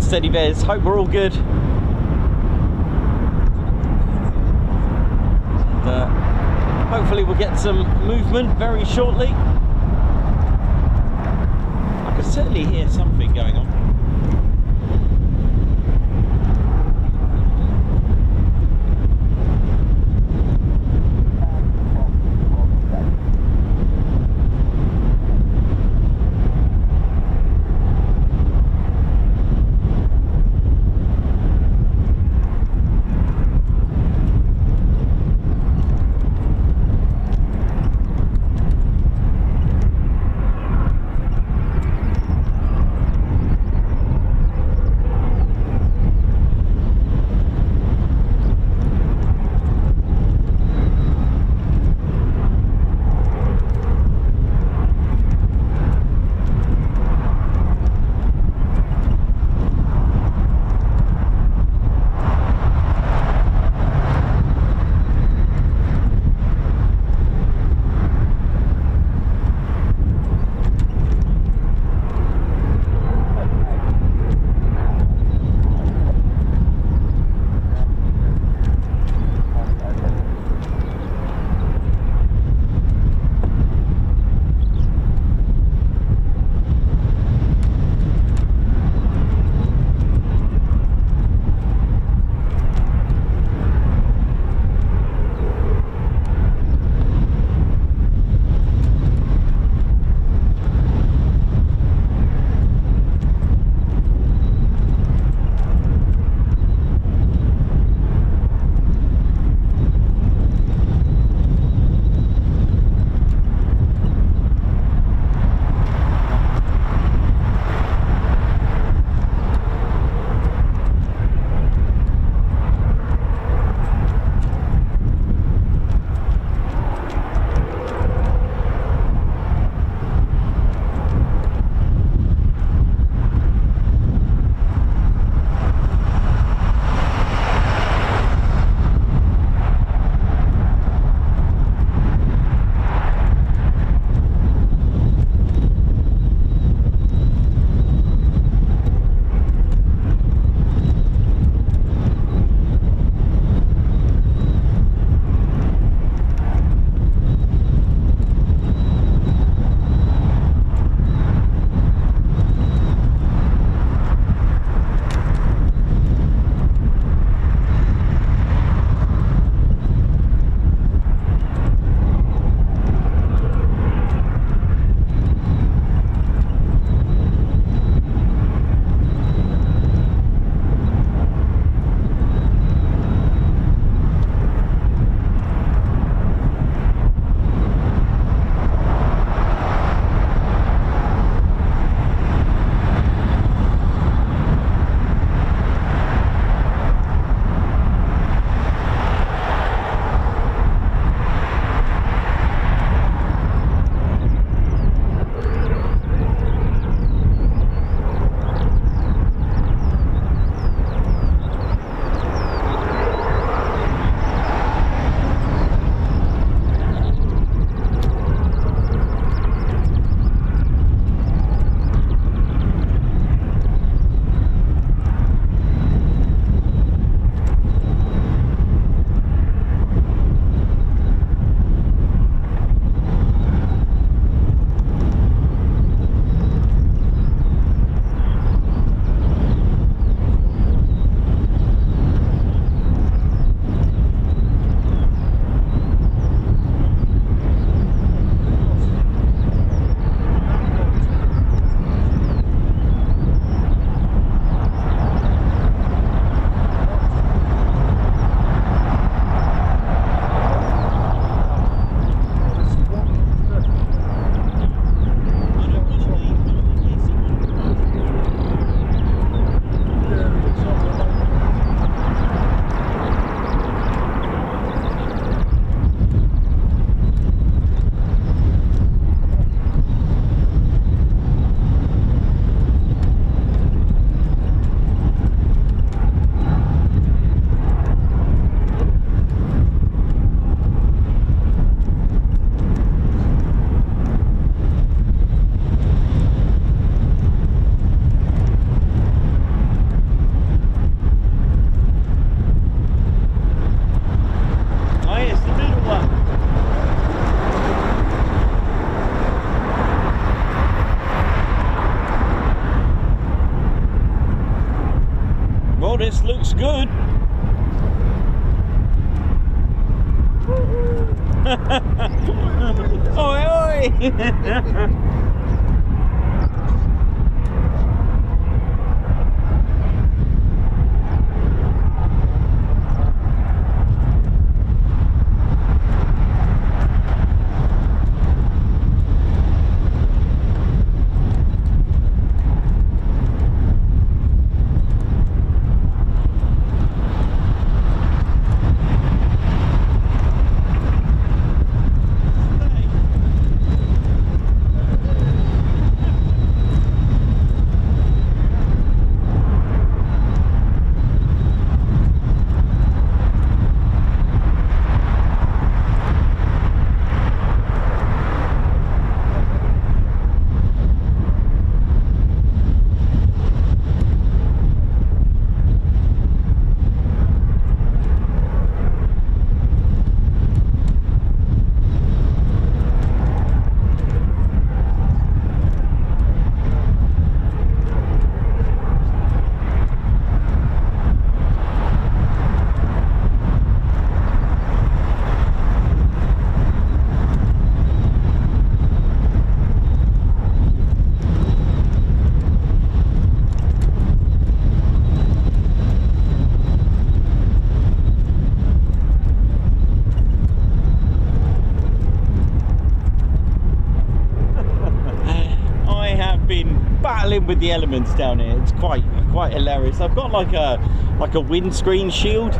Steady bears, hope we're all good. And, hopefully we'll get some movement very shortly. I can certainly hear something going on. this looks good. Oi, oi! With the elements down here, it's quite hilarious. I've got like a windscreen shield,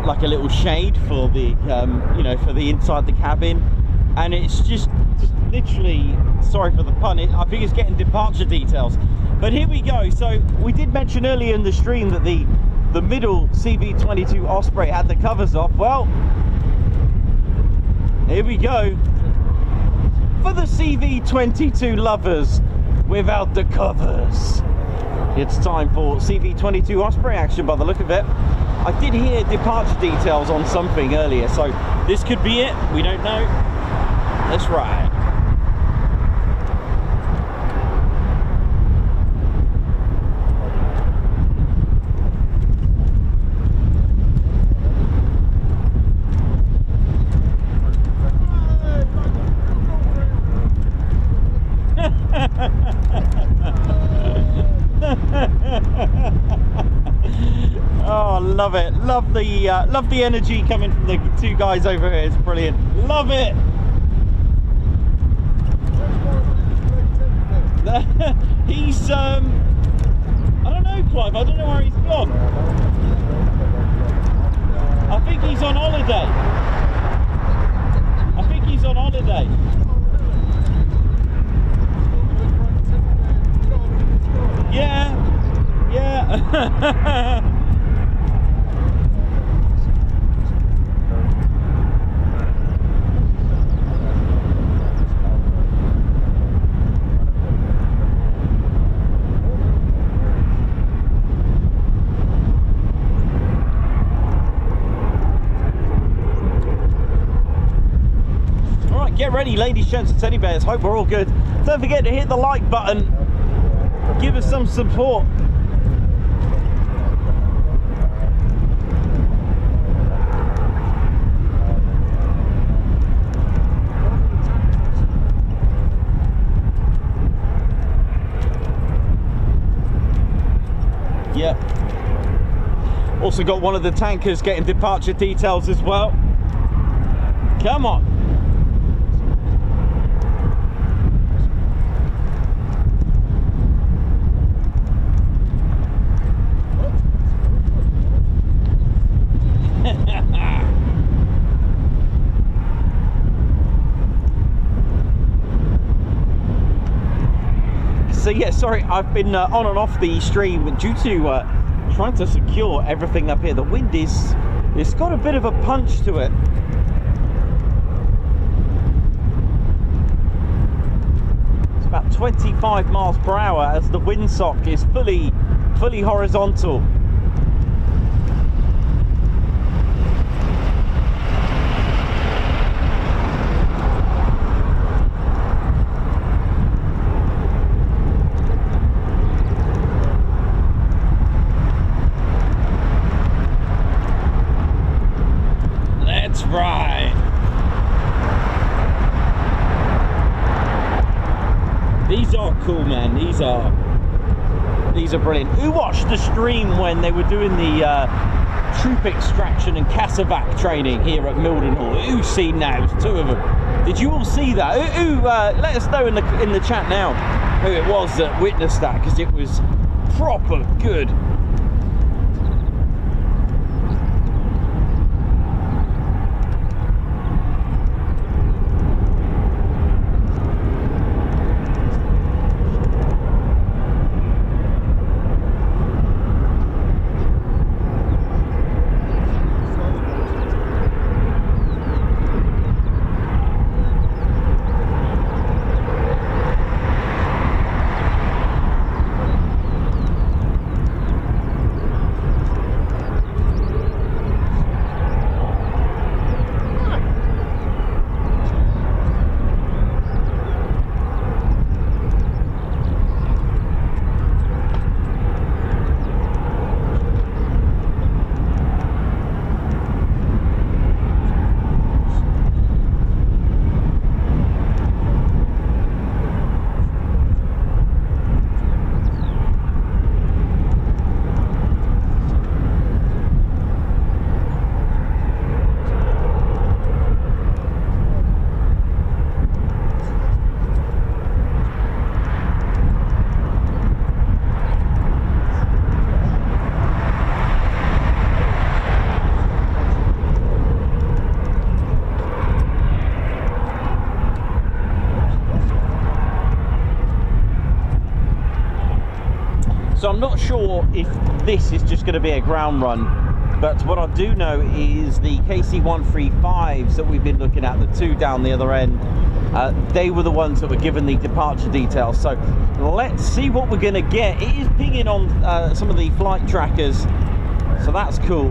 like a little shade for the you know, for the inside the cabin, and it's just literally, sorry for the pun, I think it's getting departure details. But here we go. So we did mention earlier in the stream that the middle CV-22 Osprey had the covers off. Well, here we go for the CV-22 lovers without the covers. It's time for CV-22 Osprey action by the look of it. I did hear departure details on something earlier, so this could be it. We don't know. Let's ride. Oh, love it. Love the energy coming from the two guys over here. It's brilliant. Love it. He's I don't know, Clive, I don't know where he's gone. I think he's on holiday. I think he's on holiday. Yeah, yeah. Get ready, ladies, gents and teddy bears. Hope we're all good. Don't forget to hit the like button. Give us some support. Yep. Also got one of the tankers getting departure details as well. Come on. So yeah, sorry, I've been on and off the stream due to trying to secure everything up here. The wind it's got a bit of a punch to it. It's about 25 miles per hour as the windsock is fully horizontal. These are cool, man. These are brilliant. Who watched the stream when they were doing the troop extraction and CASEVAC training here at Mildenhall? Who's seen that? It was 2 of them. Did you all see that? Who let us know in the chat now who it was that witnessed that, because it was proper good. So I'm not sure if this is just going to be a ground run, but what I do know is the KC-135s that we've been looking at, the 2 down the other end, they were the ones that were given the departure details. So let's see what we're going to get. It is pinging on some of the flight trackers, so that's cool.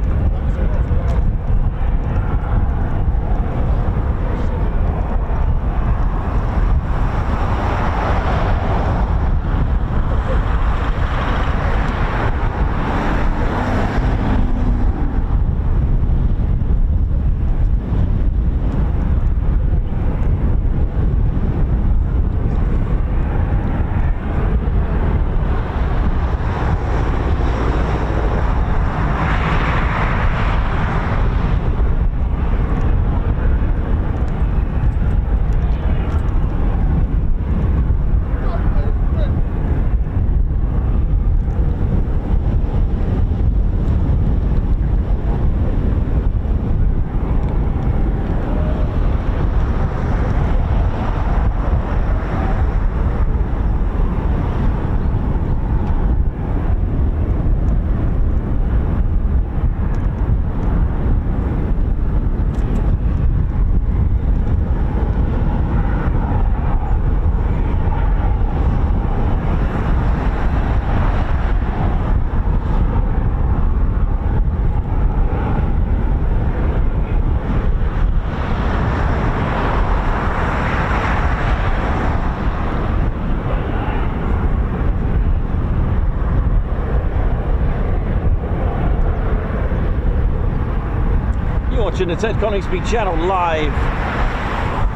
Watching the Ted Coningsby channel live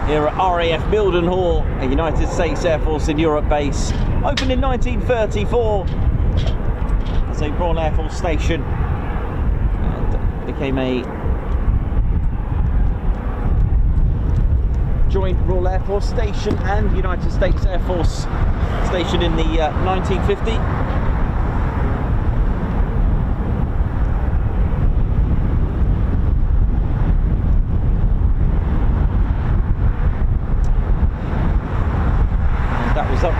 here at RAF Mildenhall, a United States Air Force in Europe base, opened in 1934 as a Royal Air Force station and became a joint Royal Air Force station and United States Air Force station in the 1950s.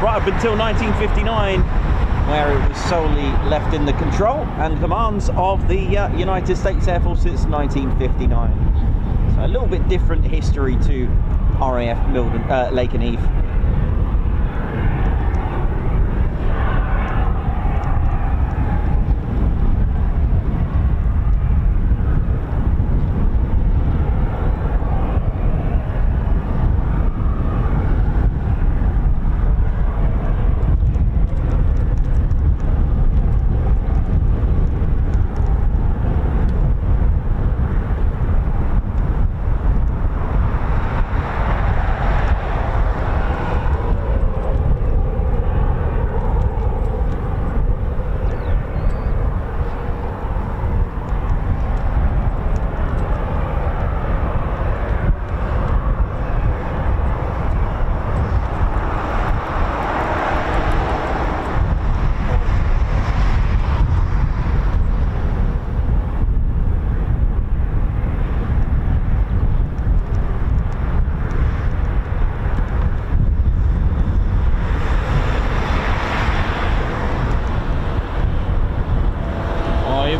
Right up until 1959, where it was solely left in the control and commands of the United States Air Force since 1959. So a little bit different history to RAF Lakenheath.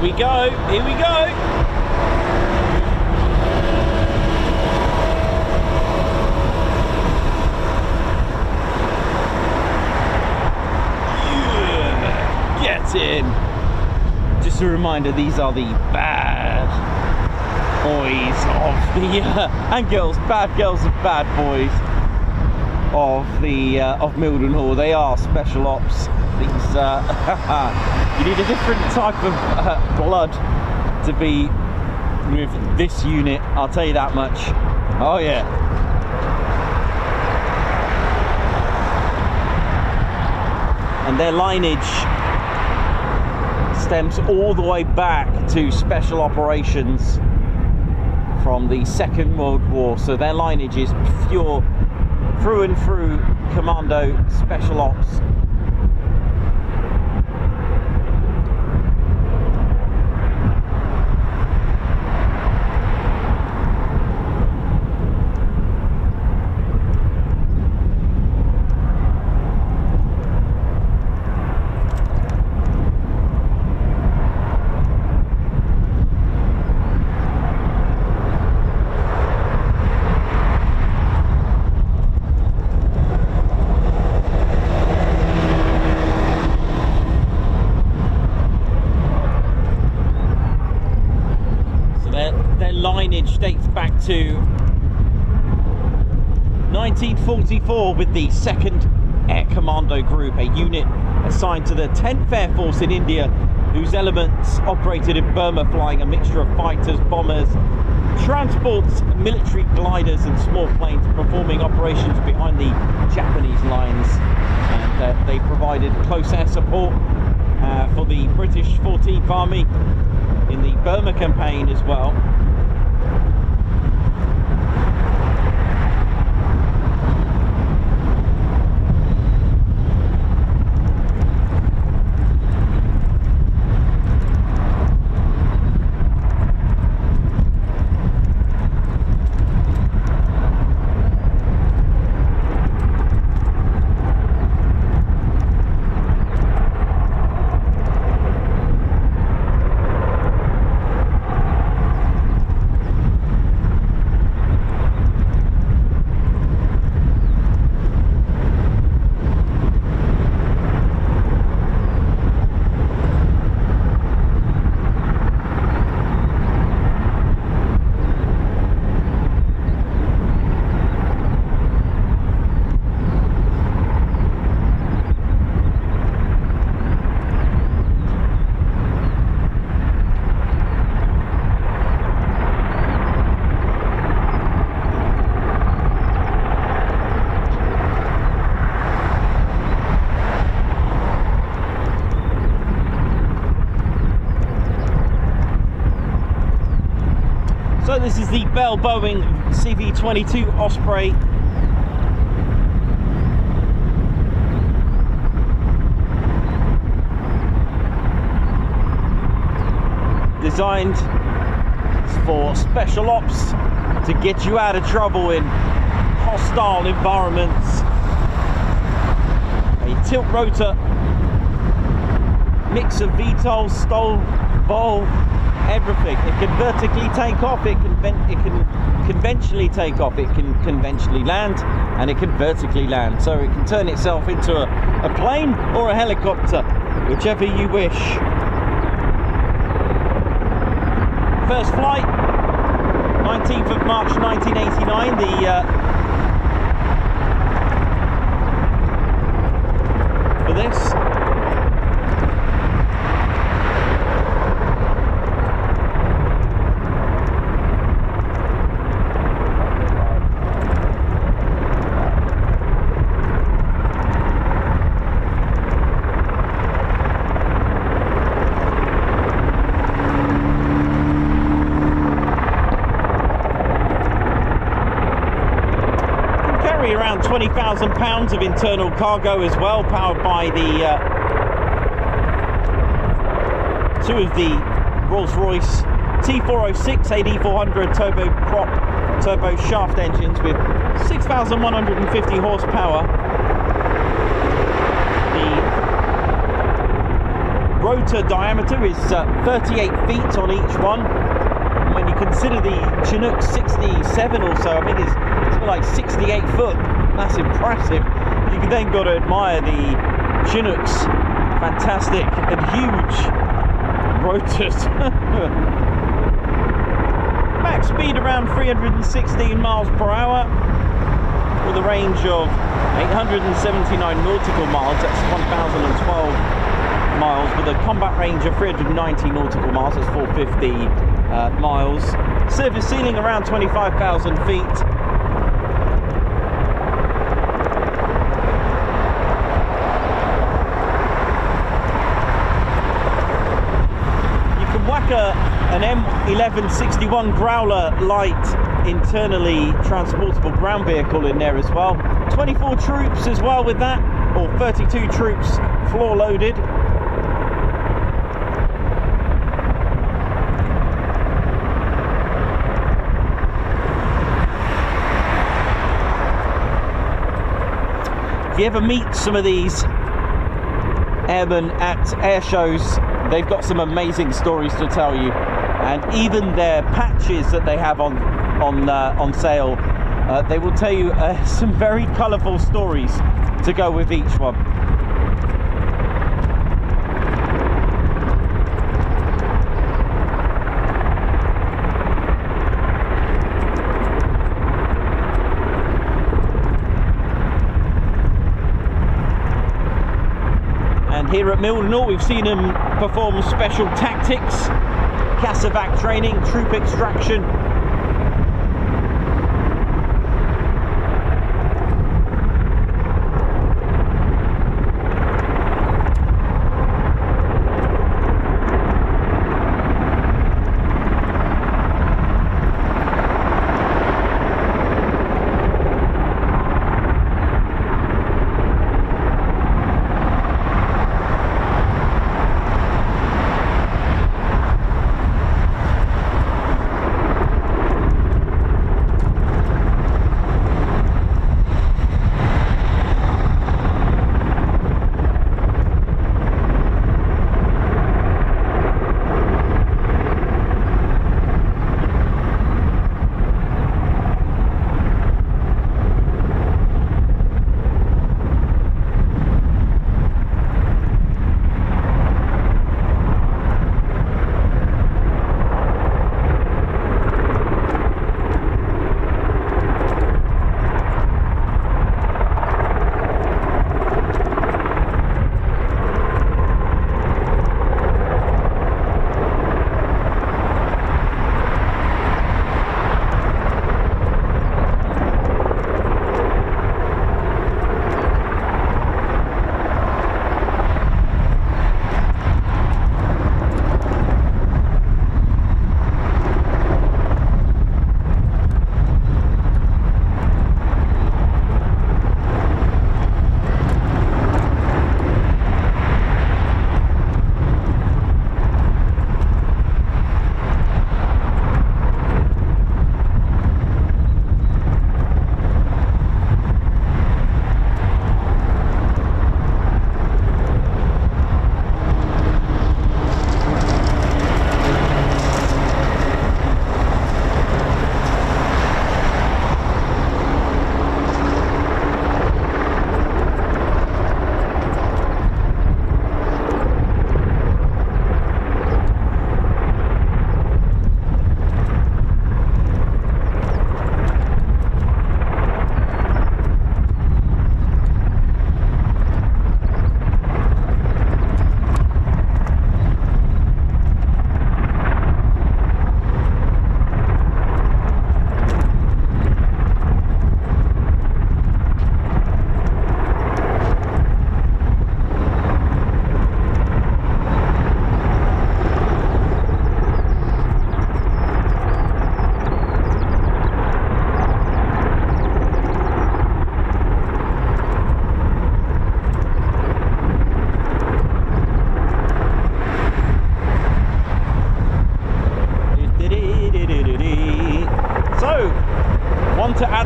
we go, here we go. Get in. Just a reminder, these are the bad boys of the and girls, bad girls and bad boys of the of Mildenhall. They are special ops. These you need a different type of blood to be with this unit, I'll tell you that much. Oh yeah. And their lineage stems all the way back to special operations from the Second World War. So their lineage is pure, through and through, commando special ops. Lineage dates back to 1944 with the 2nd Air Commando Group, a unit assigned to the 10th Air Force in India, whose elements operated in Burma, flying a mixture of fighters, bombers, transports, military gliders and small planes, performing operations behind the Japanese lines. And they provided close air support for the British 14th Army in the Burma campaign as well. So this is the Bell Boeing CV-22 Osprey. Designed for special ops to get you out of trouble in hostile environments. A tilt rotor, mix of VTOL, STOL, vol, everything. It can vertically take off, it can conventionally take off, it can conventionally land, and it can vertically land. So it can turn itself into a plane or a helicopter, whichever you wish. First flight, 19th of March 1989, for this. Around 20,000 pounds of internal cargo as well, powered by the two of the Rolls-Royce T406 AD400 turbo shaft engines with 6,150 horsepower. The rotor diameter is 38 feet on each one. And when you consider the Chinook 67 or so, I think it's something like 68 foot. That's impressive. You can then got to admire the Chinook's fantastic and huge rotors. Max speed around 316 miles per hour with a range of 879 nautical miles. That's 1,012 miles with a combat range of 390 nautical miles. That's 450 miles. Surface ceiling around 25,000 feet. An M1161 Growler light internally transportable ground vehicle in there as well. 24 troops as well with that, or 32 troops floor loaded. If you ever meet some of these airmen at air shows, they've got some amazing stories to tell you, and even their patches that they have on sale, they will tell you some very colourful stories to go with each one. Here at Mildenhall, we've seen them perform special tactics, CASEVAC training, troop extraction.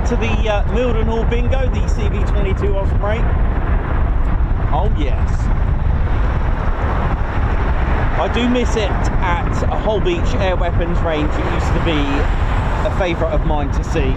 to the Mildenhall bingo, the CV-22 Osprey. Oh yes. do miss it at Hull Beach Air Weapons Range. It used to be a favourite of mine to see.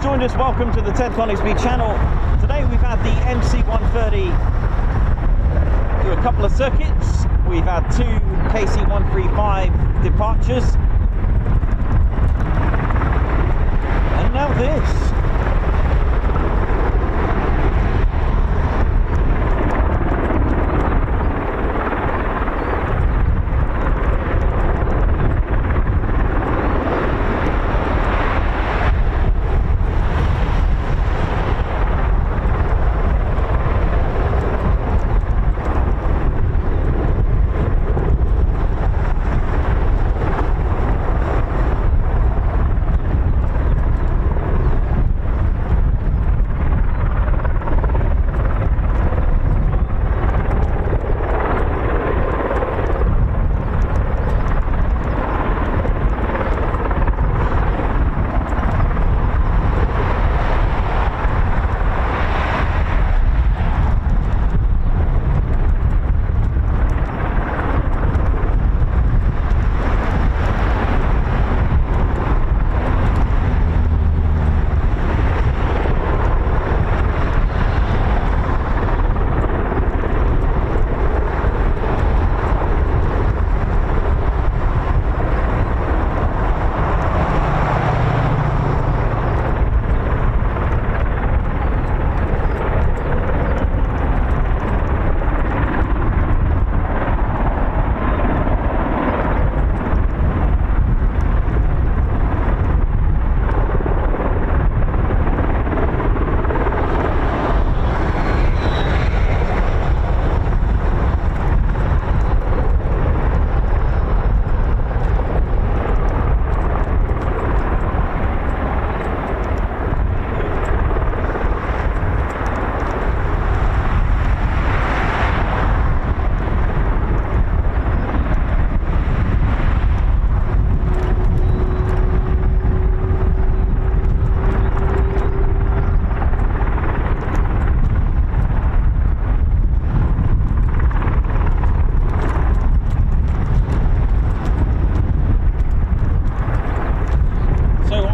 Joined us, welcome to the Ted Conisbee channel. Today we've had the MC-130 do a couple of circuits. We've had 2 KC-135 departures, and now this.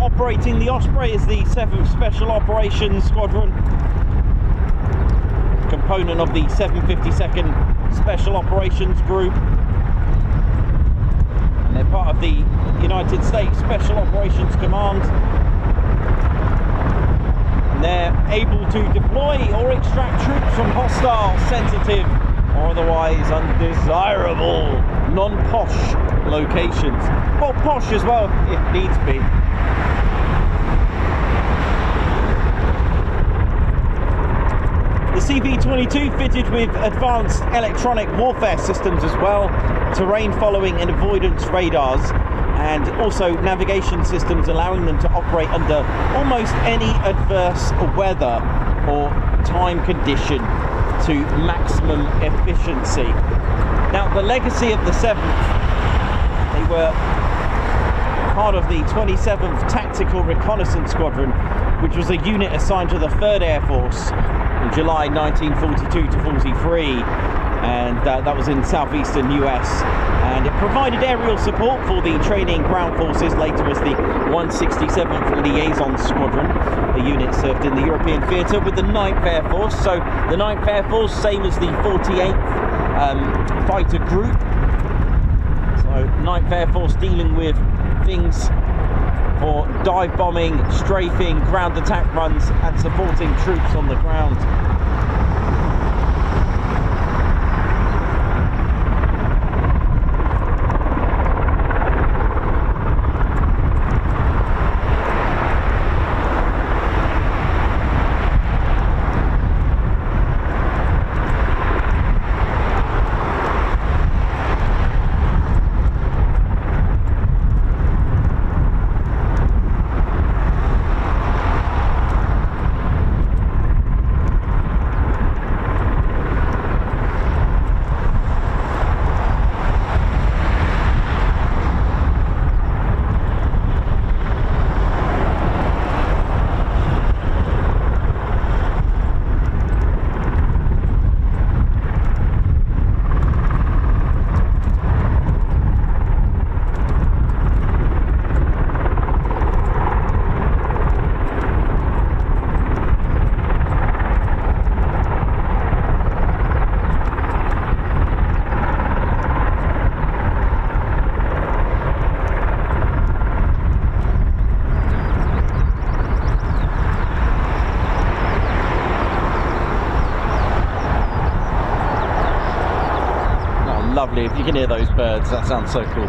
Operating the Osprey is the 7th Special Operations Squadron, component of the 752nd Special Operations Group, and they're part of the United States Special Operations Command, and they're able to deploy or extract troops from hostile, sensitive or otherwise undesirable, non-posh locations. Well, posh as well if needs be. The CV-22 fitted with advanced electronic warfare systems as well, terrain following and avoidance radars, and also navigation systems allowing them to operate under almost any adverse weather or time condition to maximum efficiency. Now, the legacy of the 7th, they were part of the 27th Tactical Reconnaissance Squadron, which was a unit assigned to the 3rd Air Force in July 1942 to 43, and that was in southeastern US, and it provided aerial support for the training ground forces later as the 167th Liaison Squadron. The unit served in the European theatre with the 9th Air Force, so the 9th Air Force, same as the 48th fighter group. So 9th Air Force dealing with things for dive bombing, strafing, ground attack runs and supporting troops on the ground. lovely. If you can hear those birds, that sounds so cool.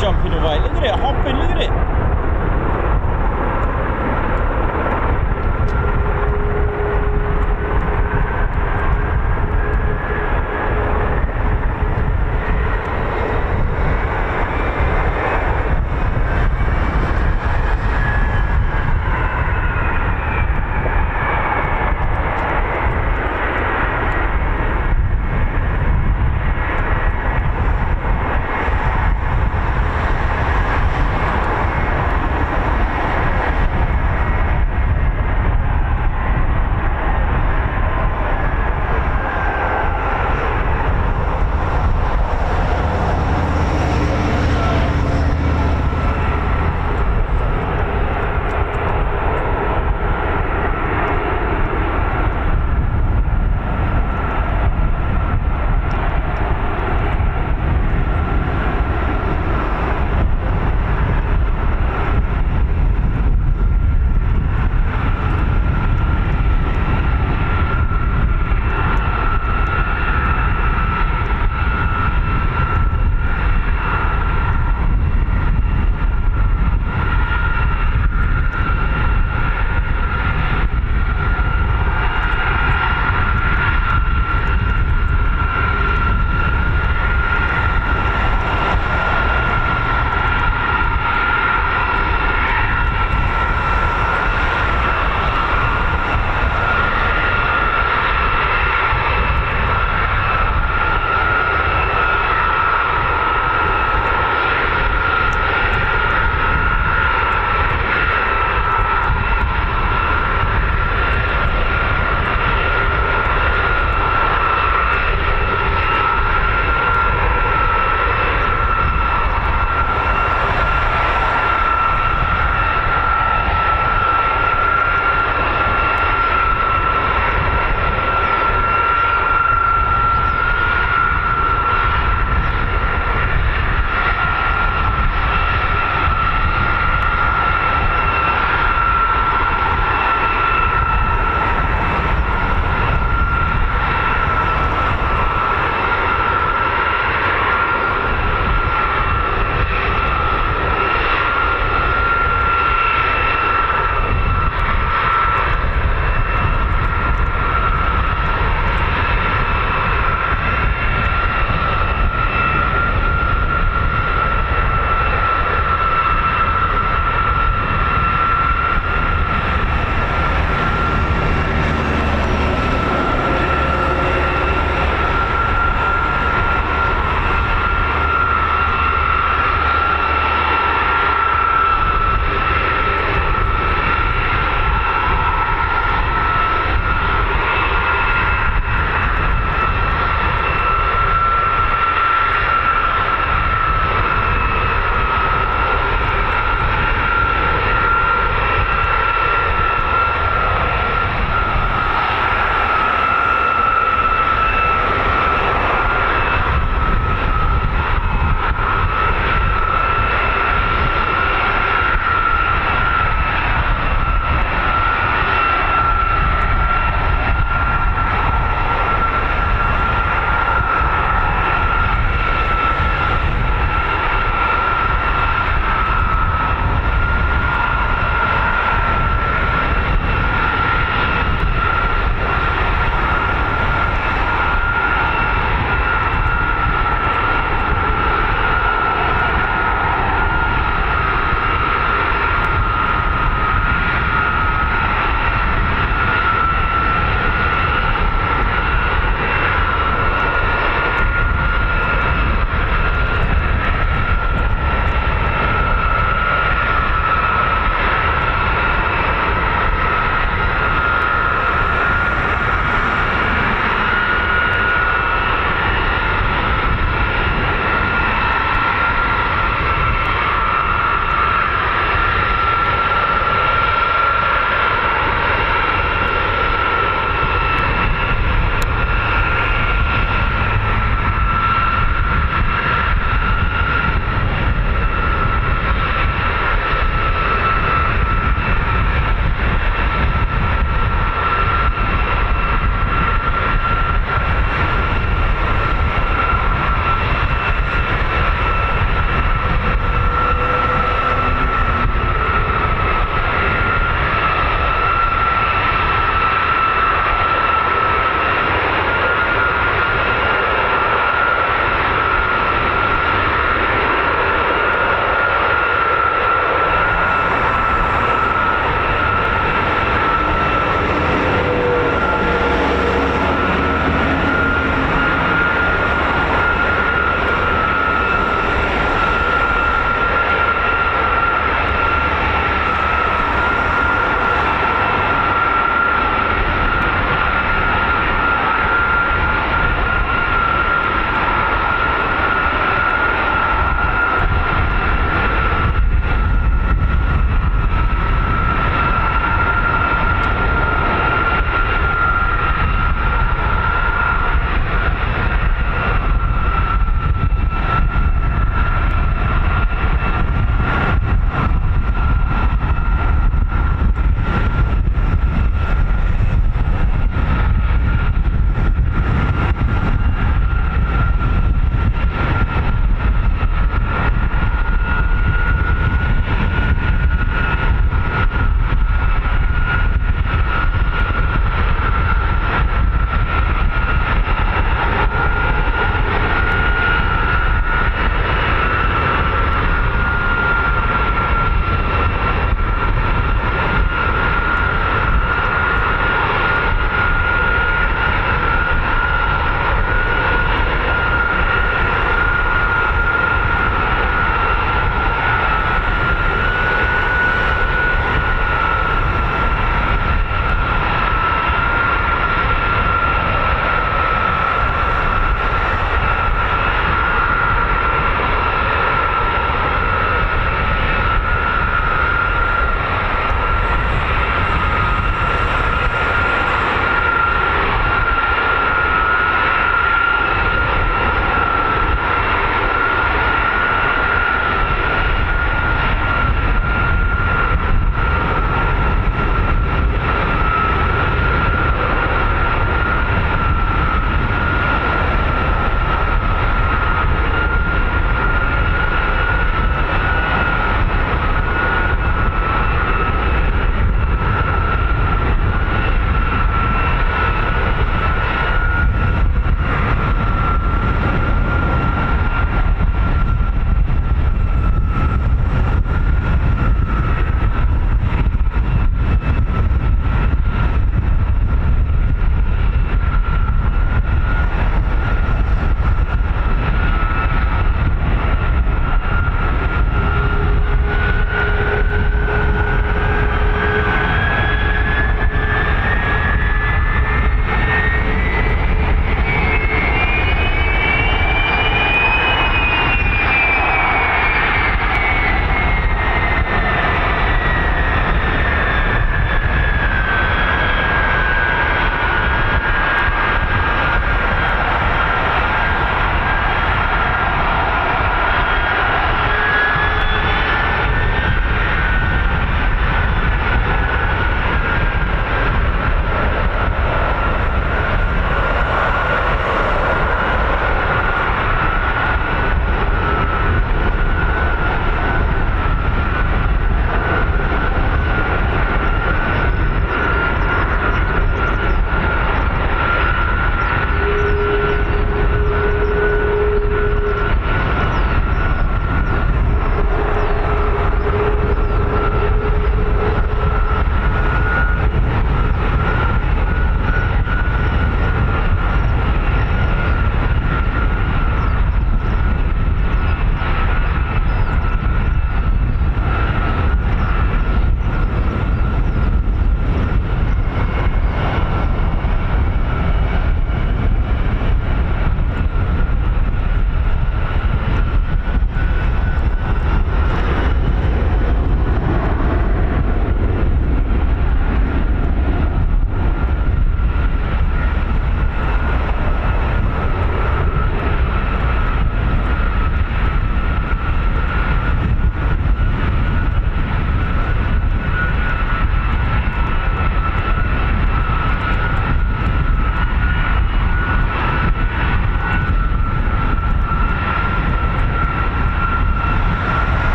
jumping away. Look at it, hopping, look at it.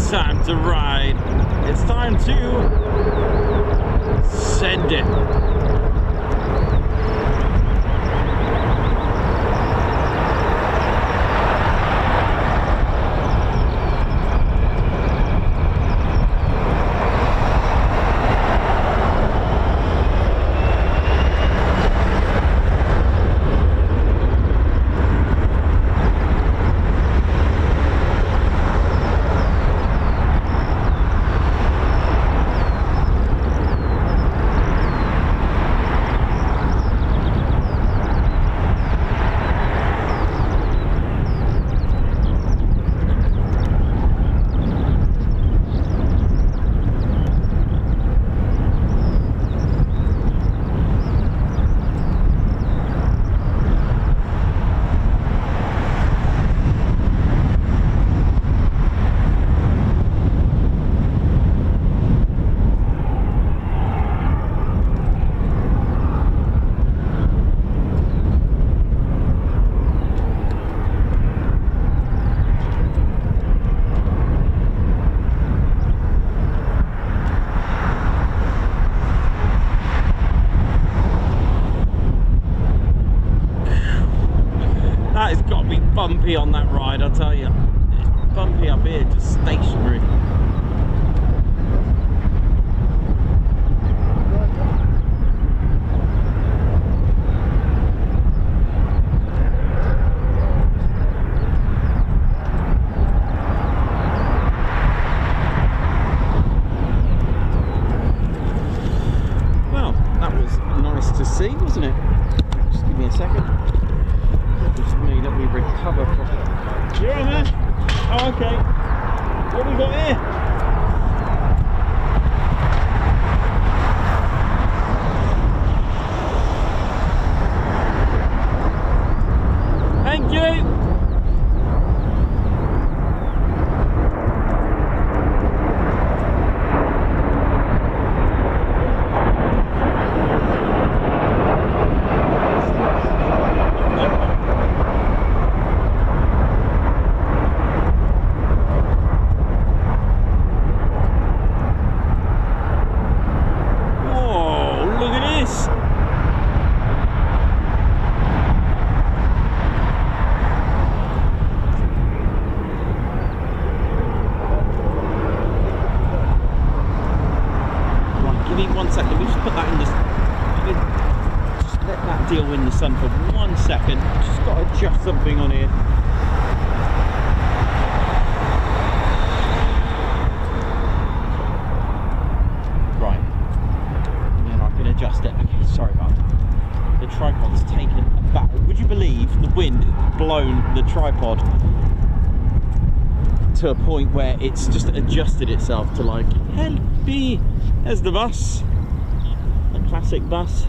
It's time to ride. It's time to send it. That has got to be bumpy on that ride, I tell you. It's bumpy up here, just stationary. Well, that was nice to see, wasn't it? Just give me a second. Just me that we recover from. You alright, man? Oh, okay. What have we got here? Thank you. Deal in the sun for 1 second. Just got to adjust something on here. Right, and then I can adjust it. Okay, sorry about that. The tripod's taken a back. Would you believe the wind has blown the tripod to a point where it's just adjusted itself to like, help me. There's the bus, a classic bus.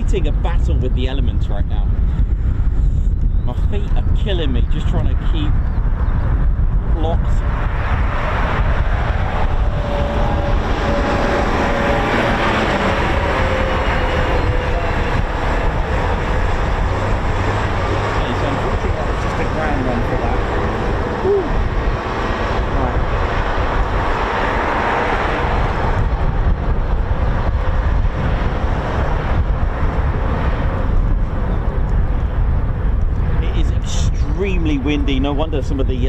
fighting a battle with the elements right now. My feet are killing me, just trying to keep locked. Windy, no wonder some of the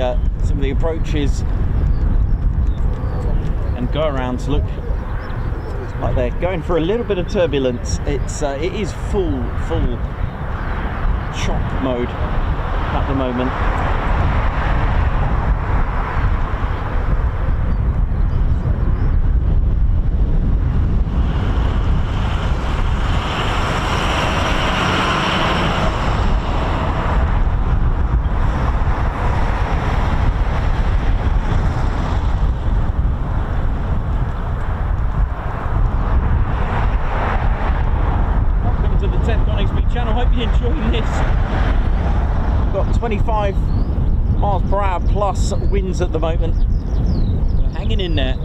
approaches and go arounds look like they're going for a little bit of turbulence. It is full chop mode at the moment. Enjoying this. We've got 25 miles per hour plus winds at the moment. We're hanging in there.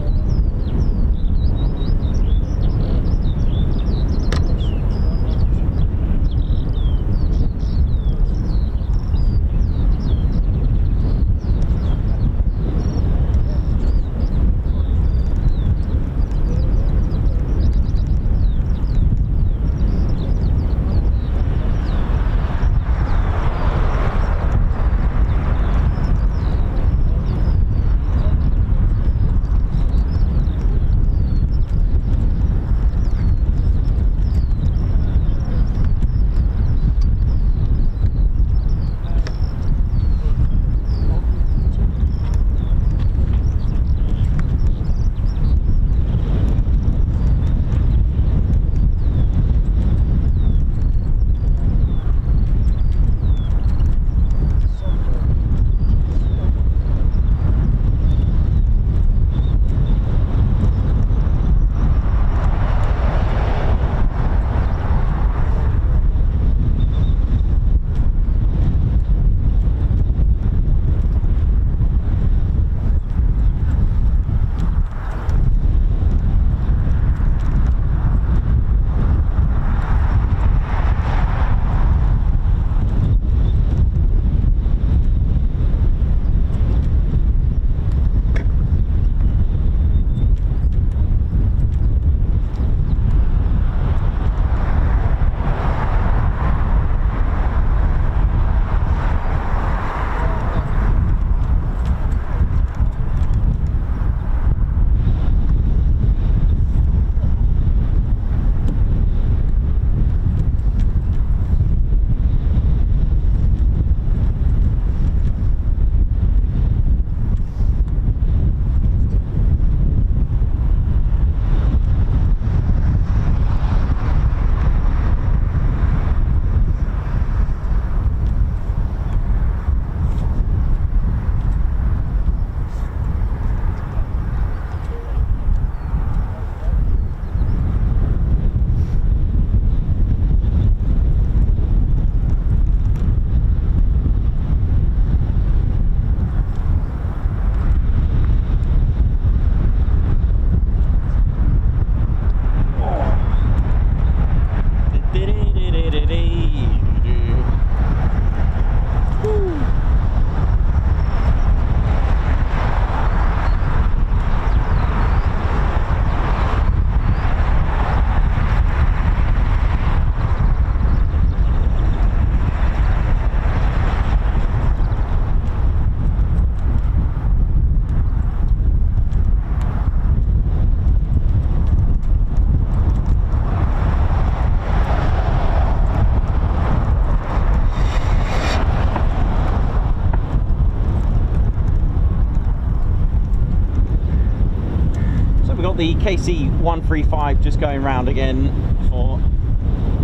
The KC-135 just going round again for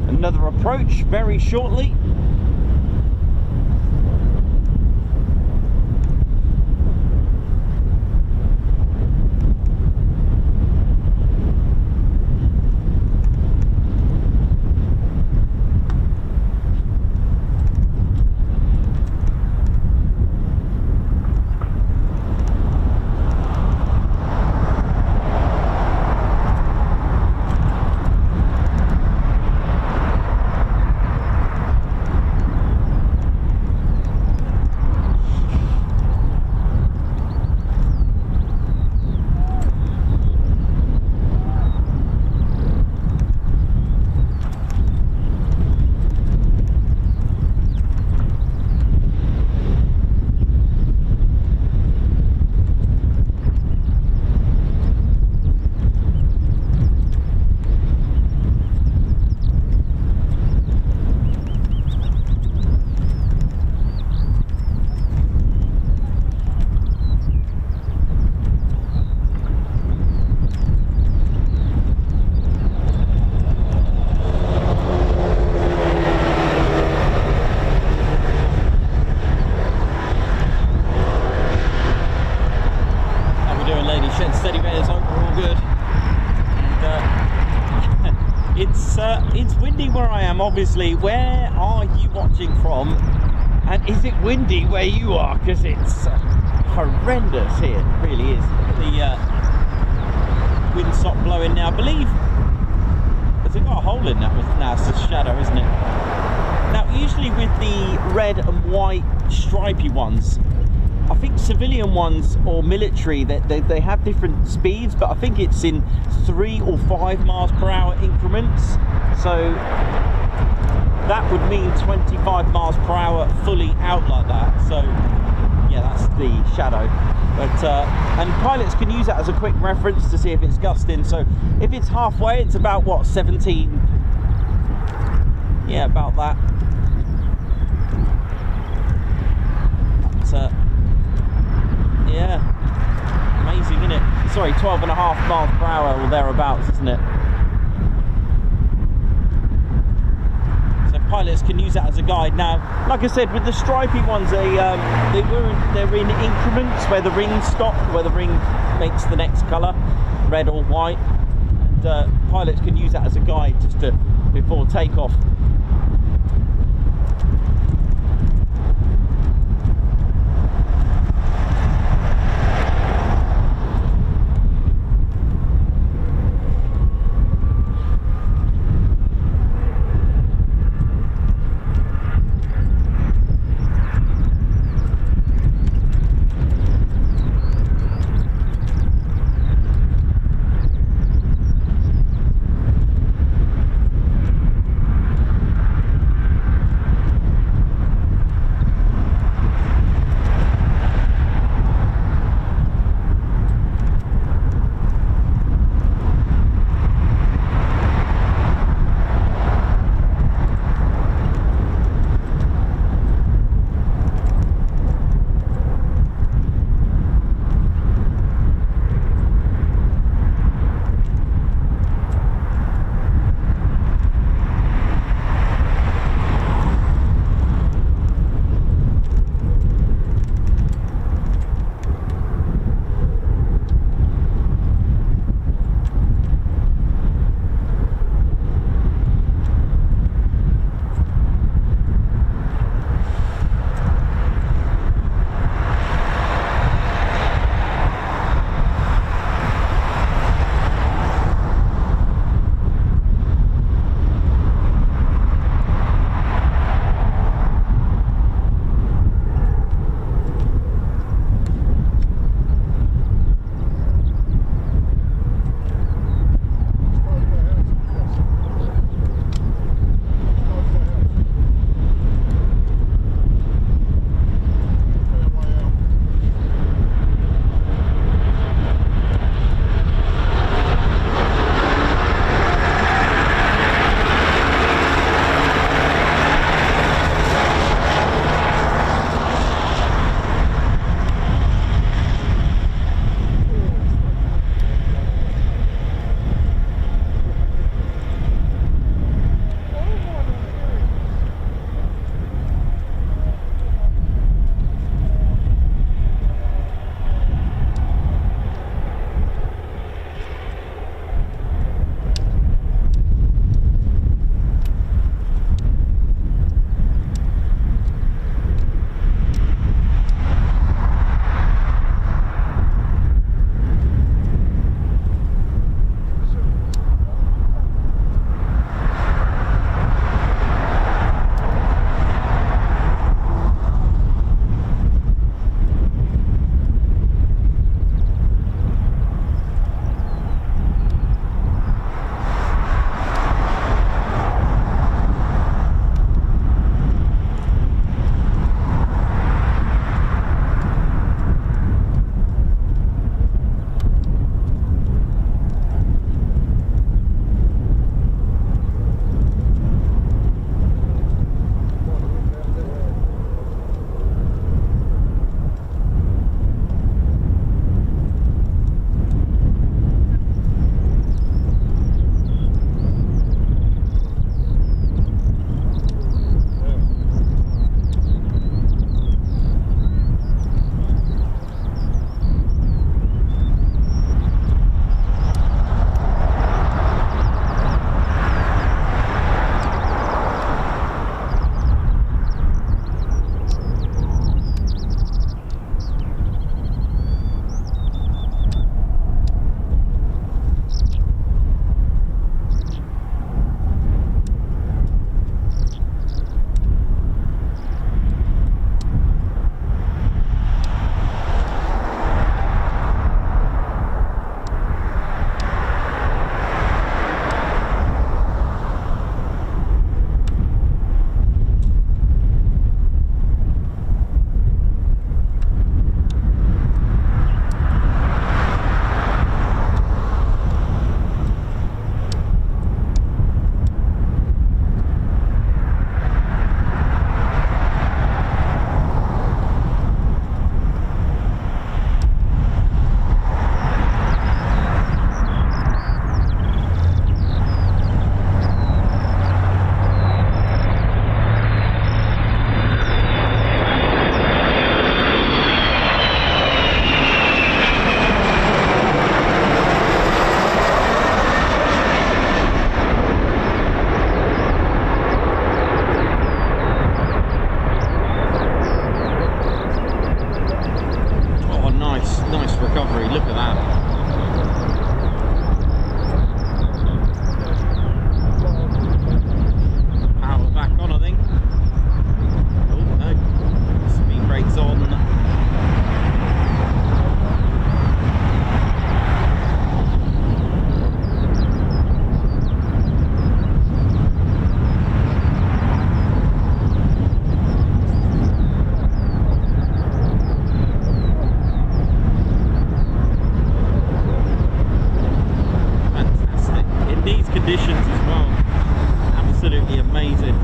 another approach very shortly. It's windy where I am, obviously. Where are you watching from? And is it windy where you are? Because it's horrendous here, it really is. The wind stopped blowing now. I believe there's got a hole in that. Now it's a shadow, isn't it? Now, usually with the red and white stripy ones, I think civilian ones or military, they have different speeds, but I think it's in 3 or 5 miles per hour increments. So that would mean 25 miles per hour fully out like that. So yeah, that's the shadow. But and pilots can use that as a quick reference to see if it's gusting. So if it's halfway, it's about what, 17? Yeah, about that. But, yeah, amazing, isn't it? Sorry, 12.5 miles per hour or thereabouts, isn't it? So pilots can use that as a guide. Now, like I said, with the stripy ones, they're in increments where the rings stop, where the ring makes the next colour, red or white. And pilots can use that as a guide just to before takeoff. conditions as well. Absolutely amazing.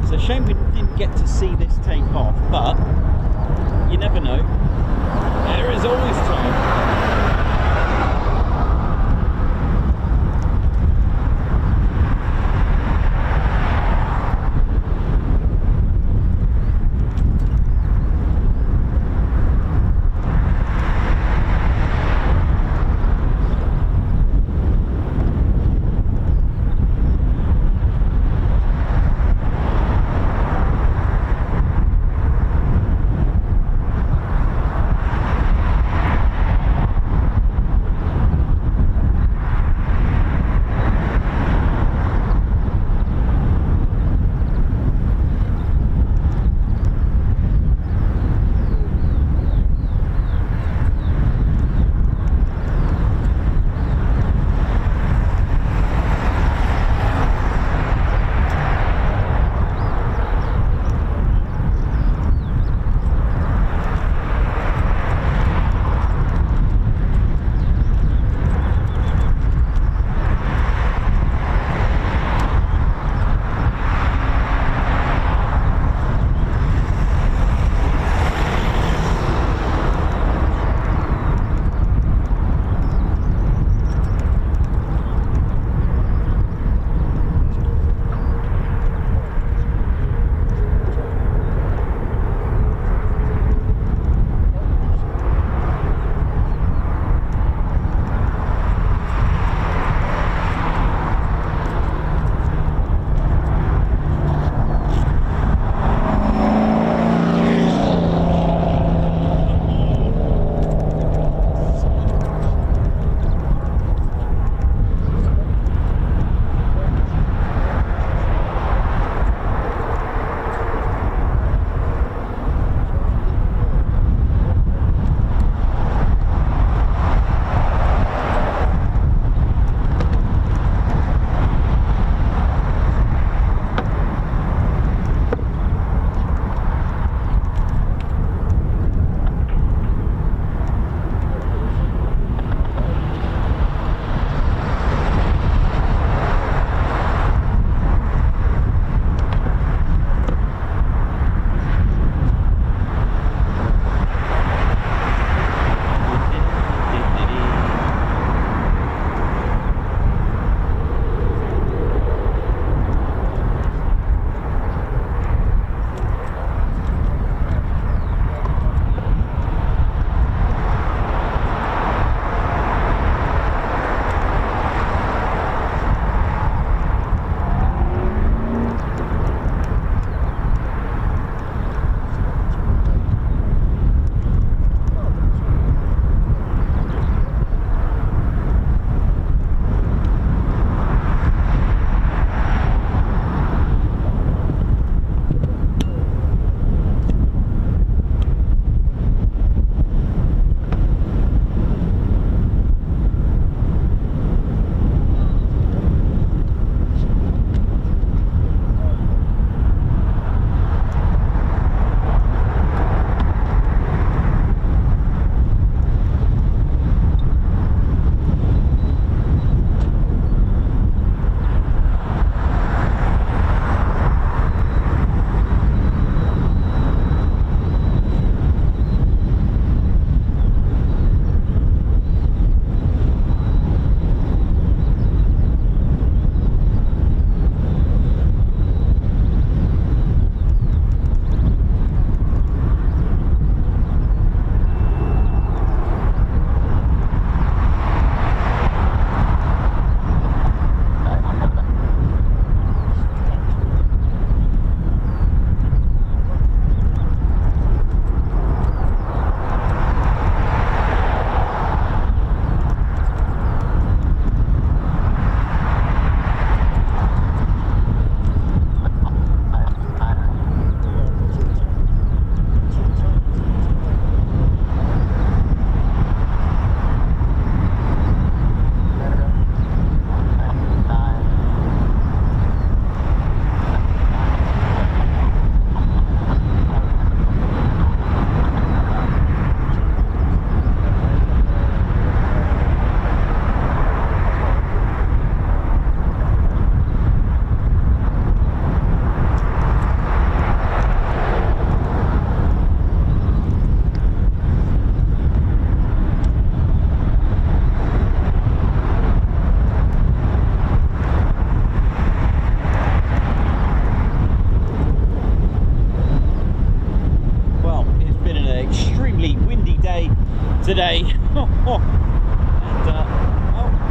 It's a shame we didn't get to see this take off, but you never know. There is always time.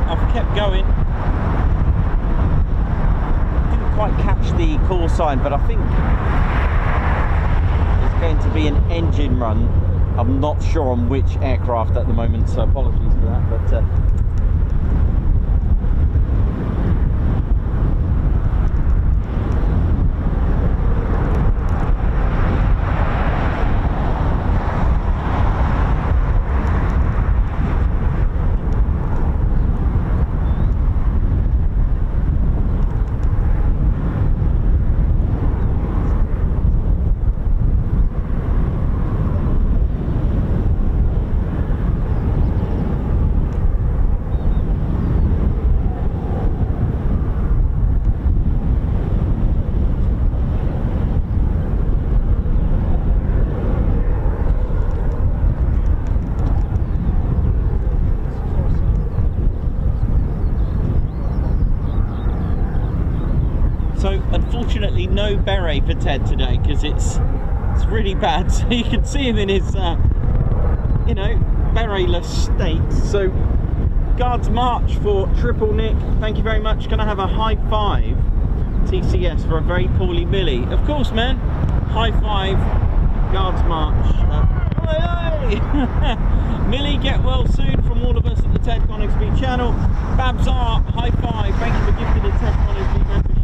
I've kept going. Didn't quite catch the call sign, but I think it's going to be an engine run. I'm not sure on which aircraft at the moment, so apologies for that, but unfortunately no beret for Ted today because it's really bad. So you can see him in his you know, beretless state. So guards march for Triple Nick. Thank you very much. Can I have a high five TCS for a very poorly Millie? Of course, man. High five guards march. Millie, get well soon from all of us at the Ted Coningsby channel. Babsar, high five. Thank you for gifting the Ted Coningsby membership.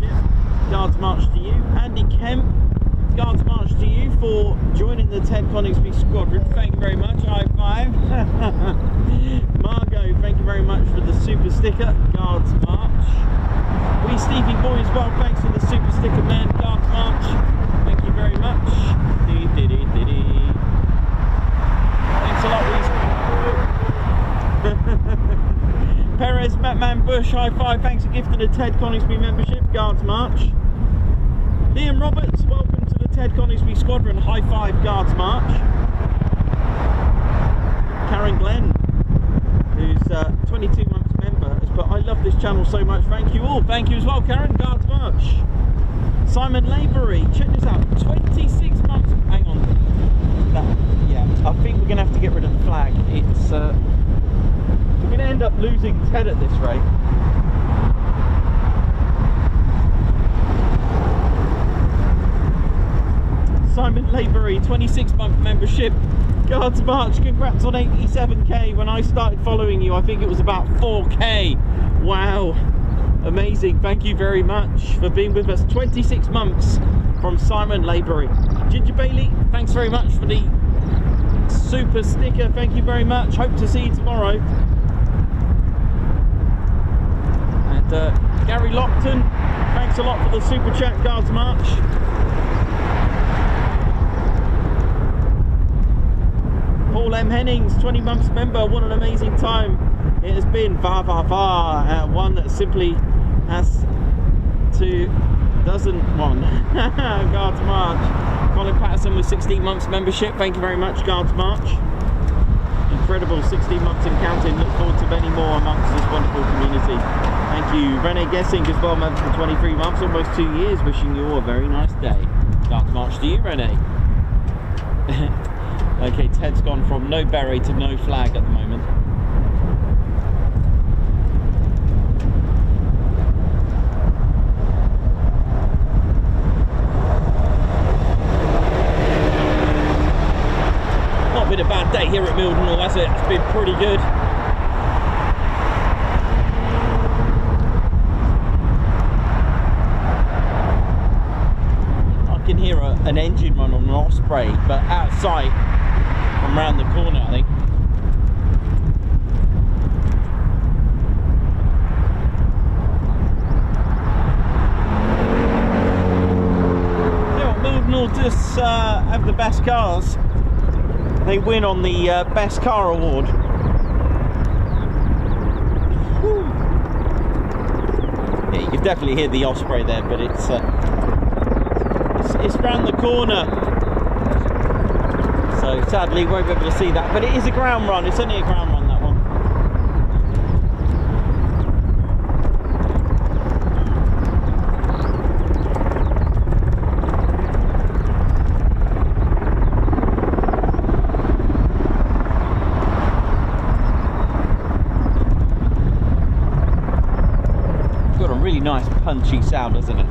Guards march to you. Andy Kemp, guards march to you for joining the Ted Coningsby squadron. Thank you very much. High five. Margot, thank you very much for the super sticker. Guards march. We Stevie Boy as well. Thanks for the super sticker, man. Guards march. Thank you very much. Thanks a lot, Perez, Batman Bush, high five. Thanks for gifting the Ted Coningsby membership. Guards march. Liam Roberts, welcome to the Ted Coningsby squadron. High five, guards march. Karen Glenn, who's 22 months member, has put, I love this channel so much. Thank you all. Thank you as well, Karen. Guards march. Simon Lavery, check this out. 26 months. Hang on. Yeah, I think we're going to have to get rid of the flag. It's we're going to end up losing Ted at this rate. Simon Lavery, 26-month membership. Guards march. Congrats on 87k. When I started following you, I think it was about 4k. Wow. Amazing. Thank you very much for being with us. 26 months from Simon Lavery. Ginger Bailey, thanks very much for the super sticker. Thank you very much. Hope to see you tomorrow. And Gary Lockton, thanks a lot for the super chat. Guards march. Paul M. Hennings, 20 months member. What an amazing time it has been. One that simply has to doesn't want. Guards march. Colin Patterson with 16 months membership. Thank you very much, Guards march. Incredible 16 months and counting. Look forward to many more amongst this wonderful community. Thank you. Renee Gessing as well, member for 23 months, almost 2 years. Wishing you all a very nice day. Guards march to you, Renee. Okay, Ted's gone from no beret to no flag at the moment. Not been a bad day here at Mildenhall, has it? It's been pretty good. I can hear an engine run on an Osprey, but out of sight. I'm round the corner, I think. Yeah, Mildenhall just have the best cars. They win on the best car award. Whew. Yeah, you can definitely hear the Osprey there, but it's round the corner. So sadly won't be able to see that, but it is a ground run. It's only a ground run, that one. really nice punchy sound, doesn't it?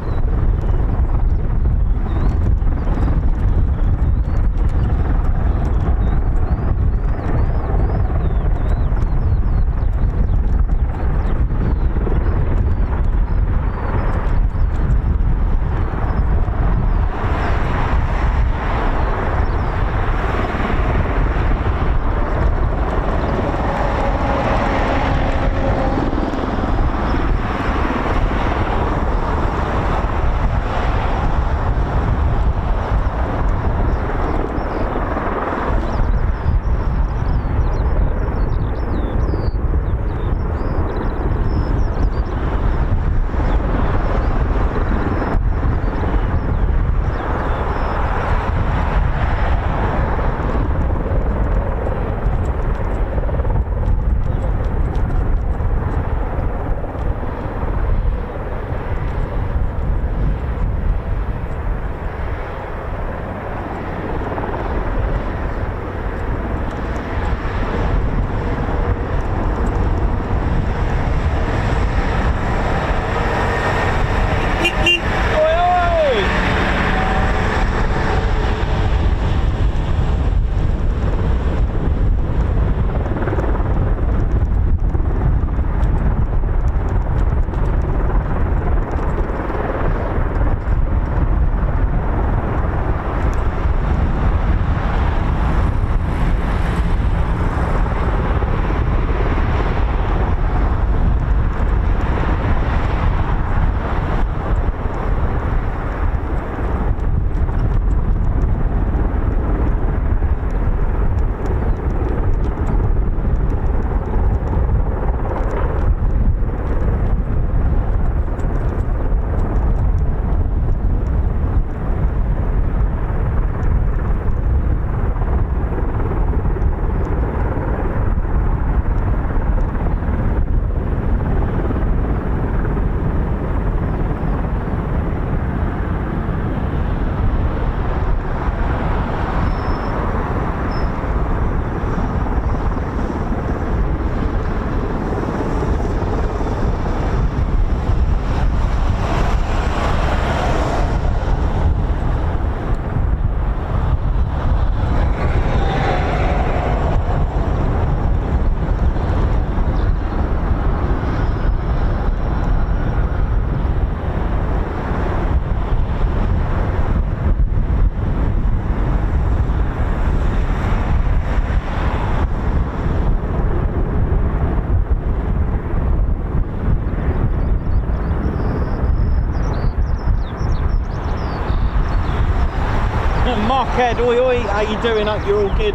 Ted, oi oi, how you doing? Hope you're all good.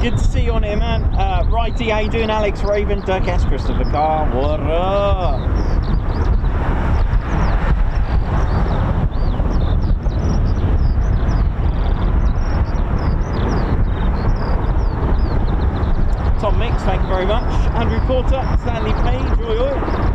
Good to see you on here, man. Righty, how you doing? Alex Raven, Dirk S, Christopher Carr, what up? Tom Mix, thank you very much. Andrew Porter, Stanley Page, oi oi.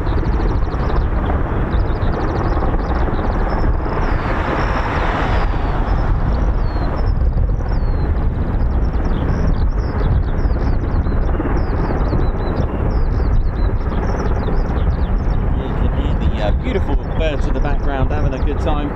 Beautiful birds in the background having a good time.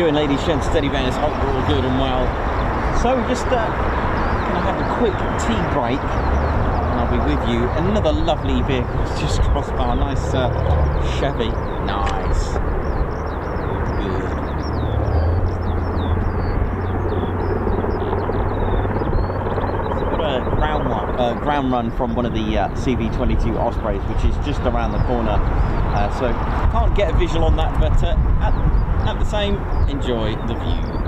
doing, ladies, gents, steady banners? Hope you're all good and well. So just gonna have a quick tea break, and I'll be with you. Another lovely vehicle just crossed by, a nice Chevy. Nice. Good. Got a ground run from one of the CV-22 Ospreys, which is just around the corner. So can't get a visual on that, but at the same, enjoy the view.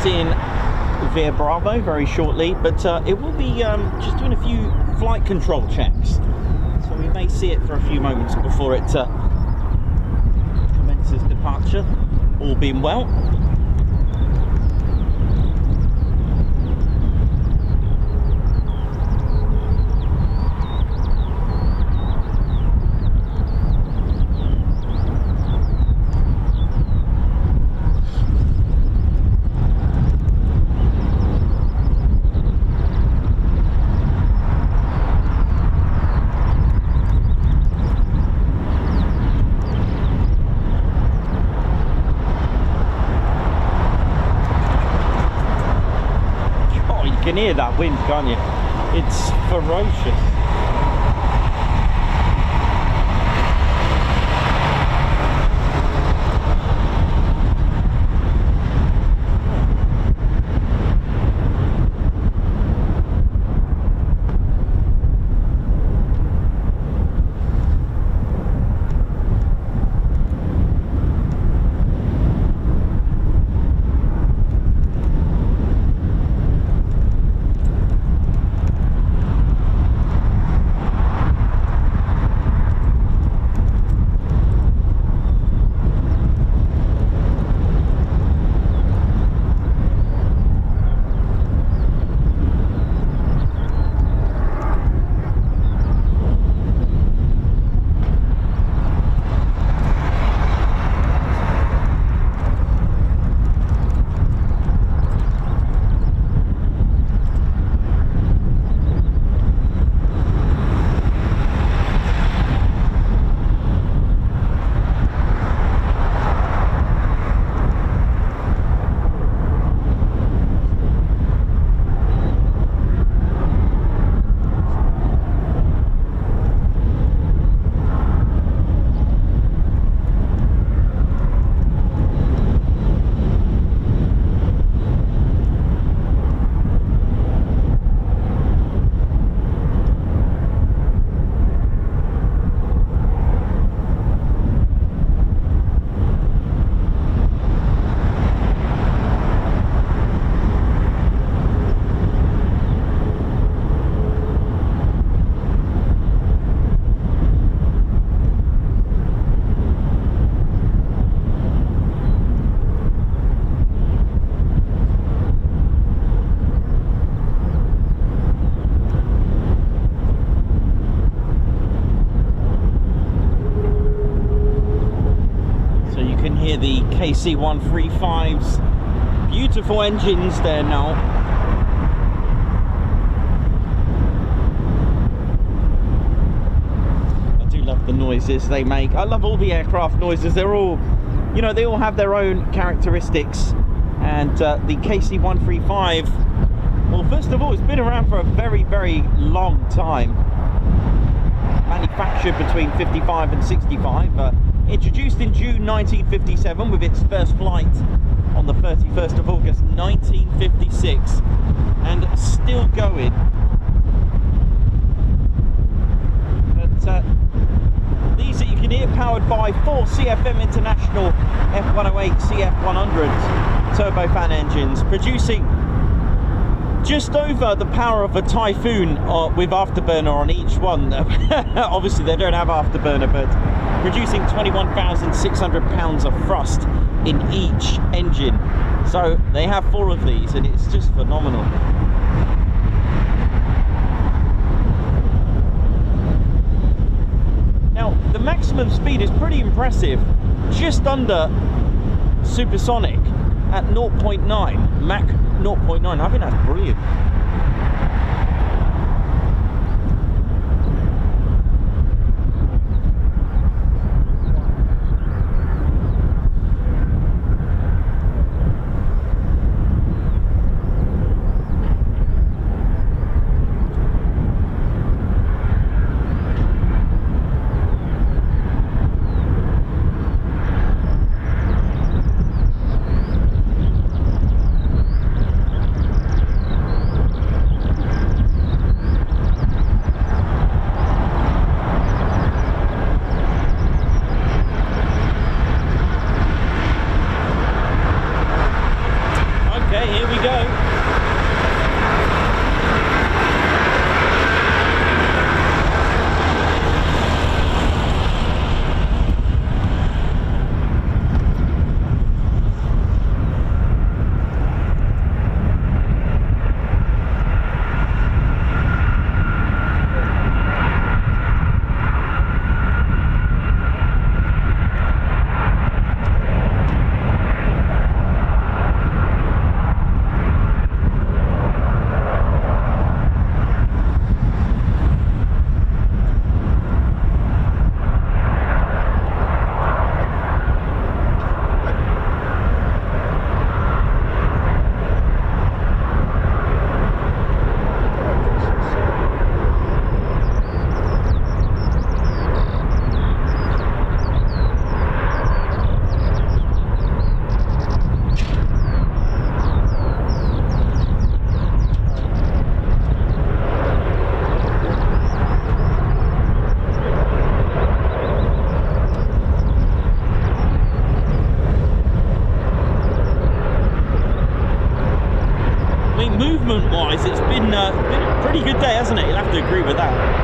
in via Bravo very shortly, but it will be just doing a few flight control checks. So we may see it for a few moments before it commences departure, all being well. You can hear that wind, can't you? It's ferocious. The KC-135's beautiful engines there now. I do love the noises they make. I love all the aircraft noises. They're all, you know, they all have their own characteristics. And the KC-135, well, first of all, it's been around for a very, very long time. Manufactured between 55 and 65. Introduced in June 1957 with its first flight on the 31st of August 1956, and still going. But these that you can hear powered by 4 CFM International F-108 CF100 turbofan engines, producing just over the power of a Typhoon with afterburner on each one. Obviously they don't have afterburner, but producing 21,600 pounds of thrust in each engine. So they have 4 of these, and it's just phenomenal. Now the maximum speed is pretty impressive, just under supersonic at 0.9, Mach 0.9. I think that's brilliant. movement-wise, it's been a pretty good day, hasn't it? You'll have to agree with that.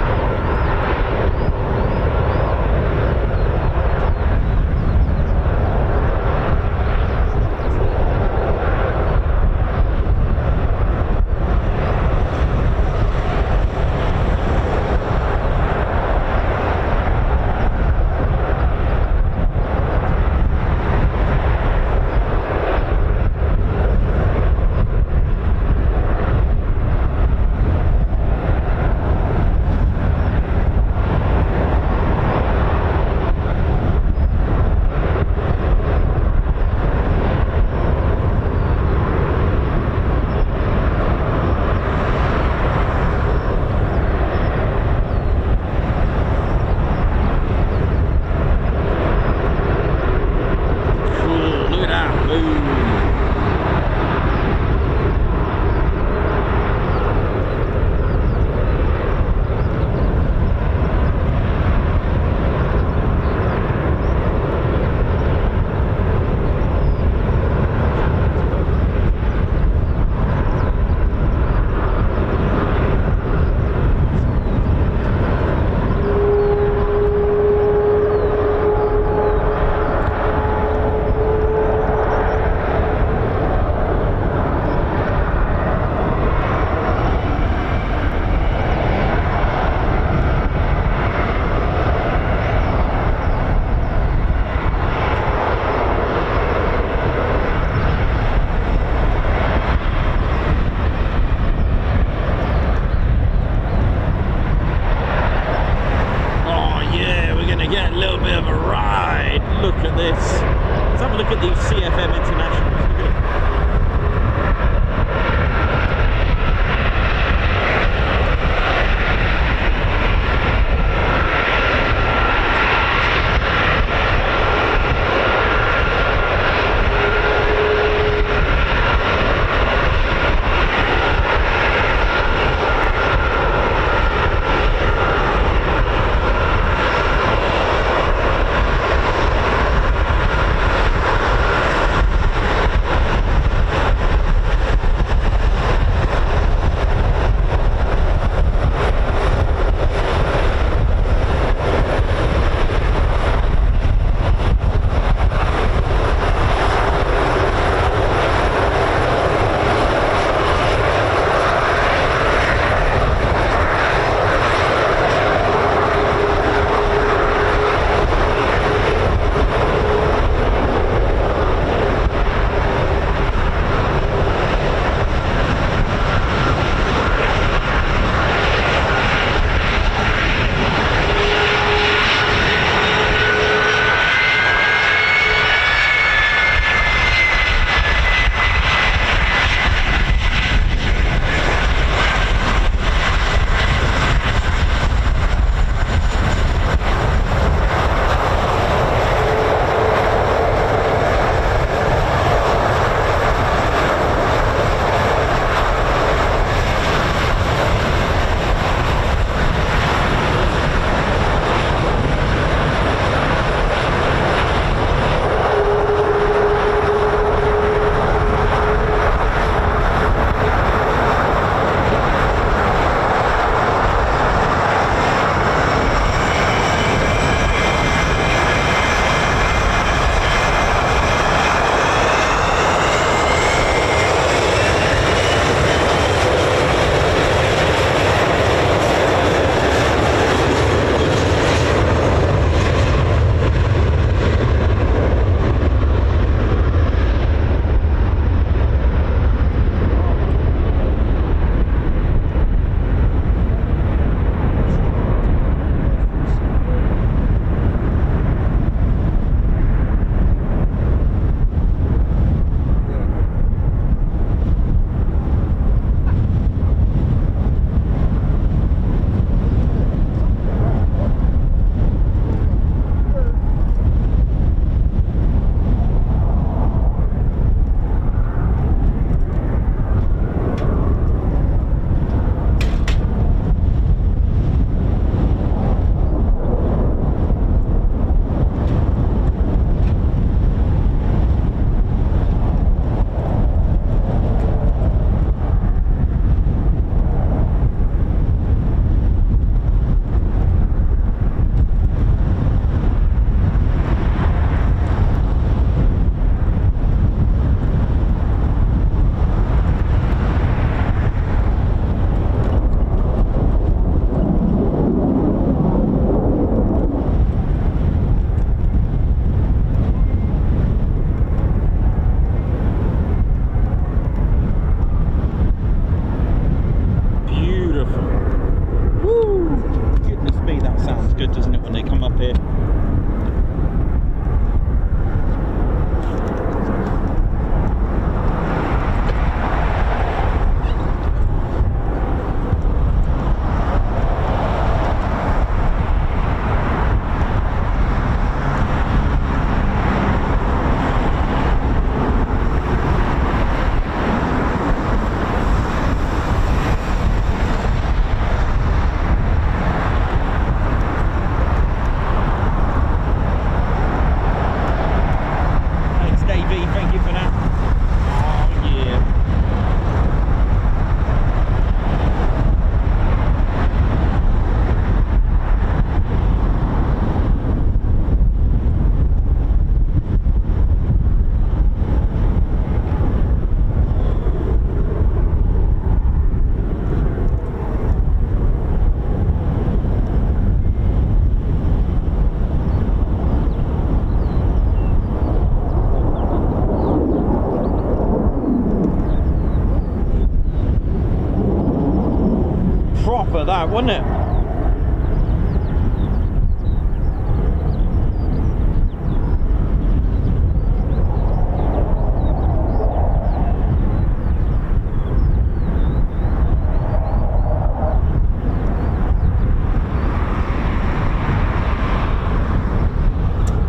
proper, that, wasn't it?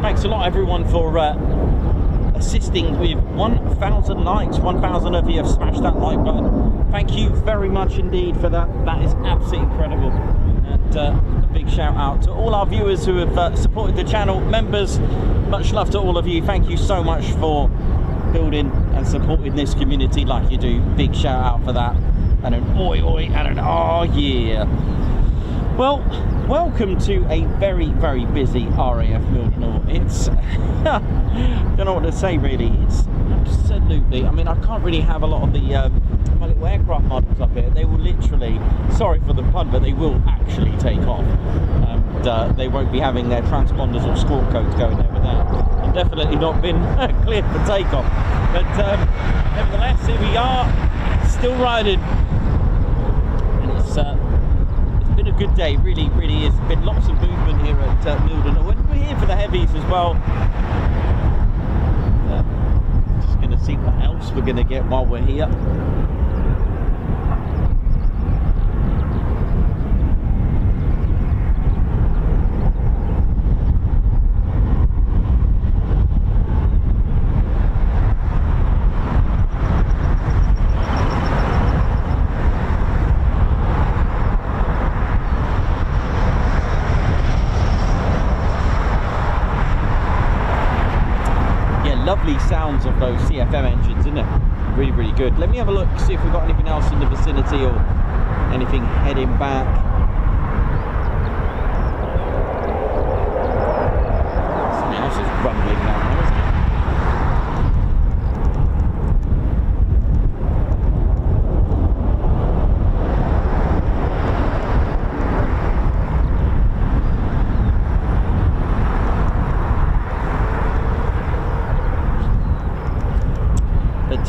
Thanks a lot, everyone, for assisting with 1,000 likes. 1,000 of you have smashed that like button. Thank you very much indeed for that. That is absolutely incredible. And a big shout out to all our viewers who have supported the channel. Members, much love to all of you. Thank you so much for building and supporting this community like you do. Big shout out for that. And an oi oi and an oh yeah. Well, welcome to a very, very busy RAF Mildenhall. It's, don't know what to say really. It's absolutely, I mean, I can't really have a lot of the my little aircraft models up here. They will literally, sorry for the pun, but they will actually take off. And they won't be having their transponders or squawk codes going over there. And definitely not been cleared for takeoff. But nevertheless, here we are, still riding. And it's been a good day, really, really is. Been lots of movement here at Mildenhall, and we're here for the heavies as well. Just going to see what else we're going to get while we're here. Lovely sounds of those CFM engines, isn't it? Really, really good. Let me have a look, see if we've got anything else in the vicinity or anything heading back. Something else is rumbling down there, isn't it?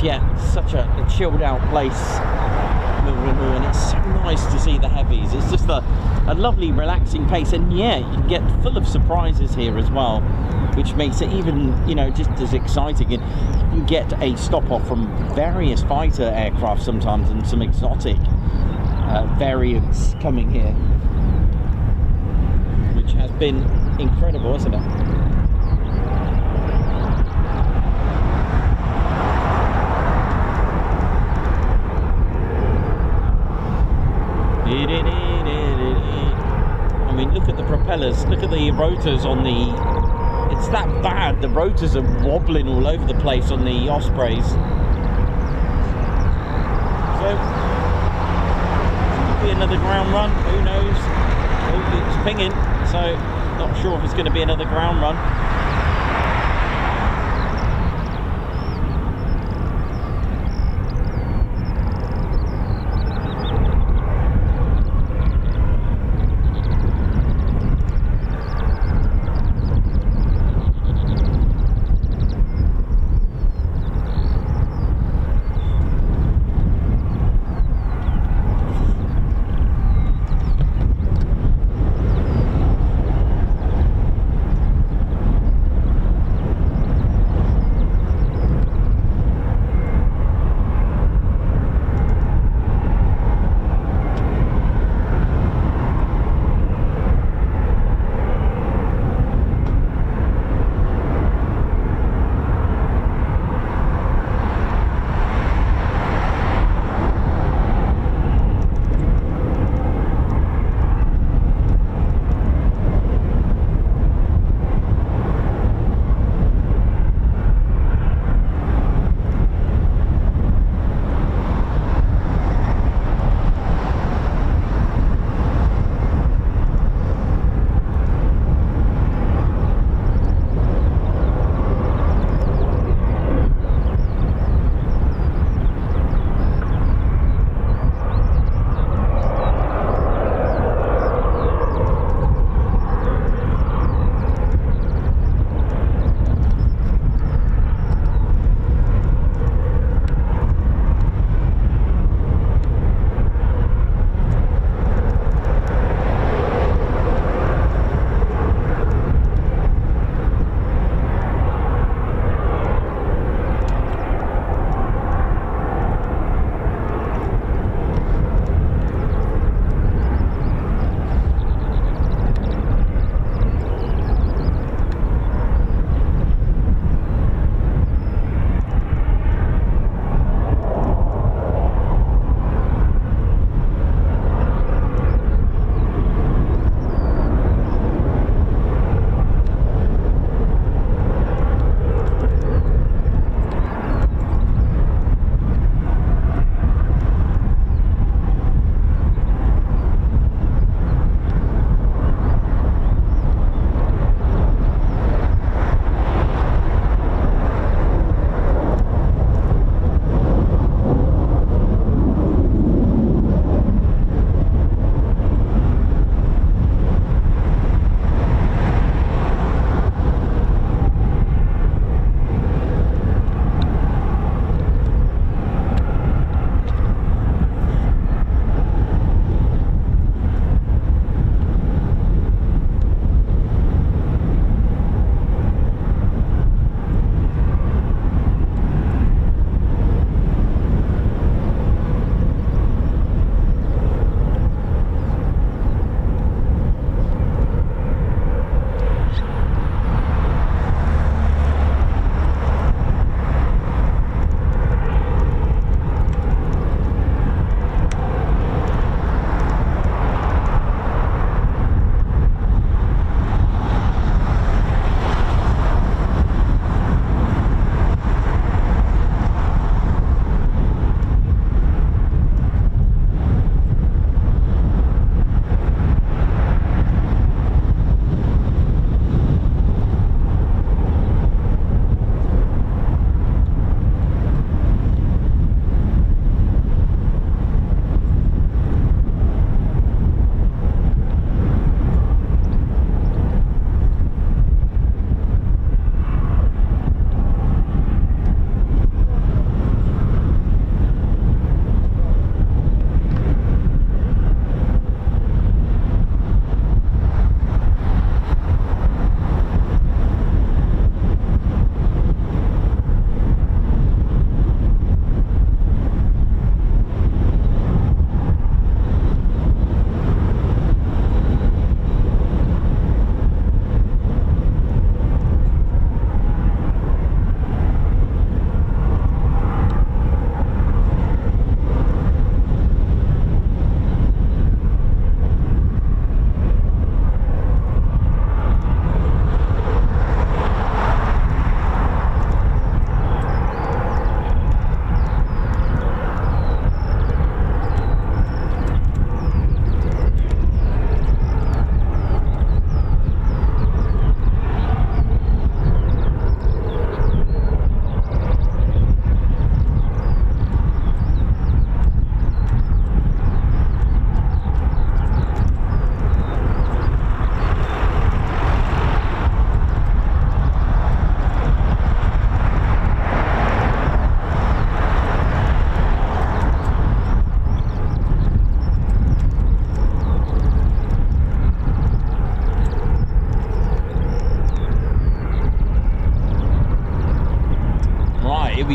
Yeah, such a chilled out place, Mildenhall, and it's so nice to see the heavies. It's just a lovely relaxing pace, and yeah, you can get full of surprises here as well, which makes it even, you know, just as exciting. And you can get a stop off from various fighter aircraft sometimes, and some exotic variants coming here, which has been incredible, isn't it? I mean, look at the propellers, look at the rotors on the, it's that bad, the rotors are wobbling all over the place on the Ospreys. So, could be another ground run, who knows? Oh, it's pinging, so not sure if it's going to be another ground run.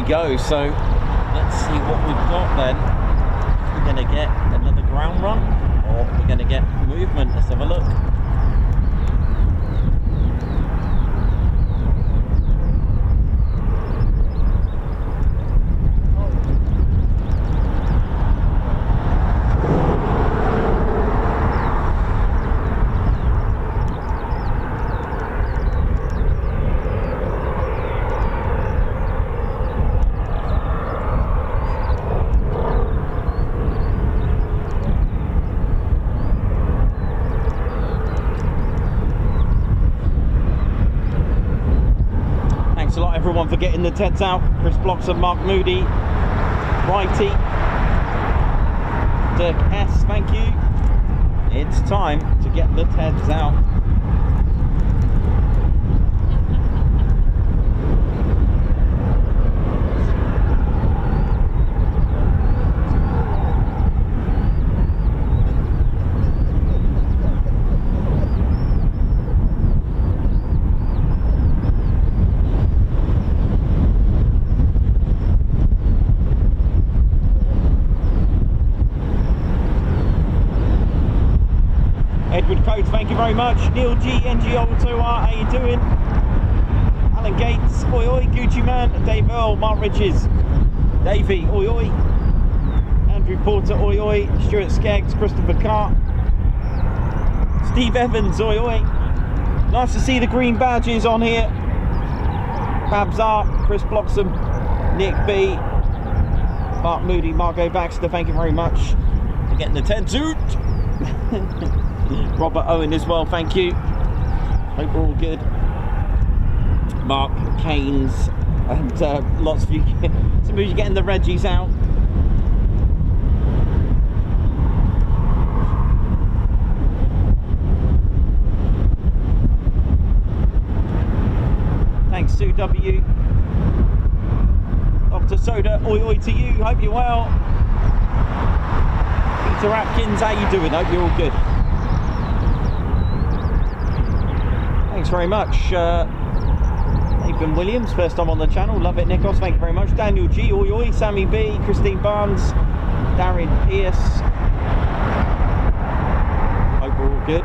go. So let's see what we've got then. We're going to get another ground run, or we're going to get movement. Let's have a look. Everyone for getting the Teds out. Chris Bloxham, Mark Moody, Righty, Dirk S, thank you. It's time to get the Teds out. Thank you very much. Neil G, NG Auto R, how you doing? Alan Gates, oi oi, Gucci Man, Dave Earl, Mark Riches, Davey, oi oi, Andrew Porter, oi oi, Stuart Skeggs, Christopher Carr, Steve Evans, oi oi. Nice to see the green badges on here. Babs Art, Chris Bloxham, Nick B, Mark Moody, Margot Baxter, thank you very much for getting the Ted suit. Robert Owen as well, thank you. Hope we're all good. Mark Keynes and lots of you. Some of you getting the Reggies out. Thanks Sue W. Dr. Soda, oi oi to you, hope you're well. Peter Atkins, how you doing? Hope you're all good. Thanks very much. Nathan Williams, first time on the channel, love it. Nikos, thank you very much. Daniel G, oi oi, Sammy B, Christine Barnes, Darren Pierce. Hope we're all good.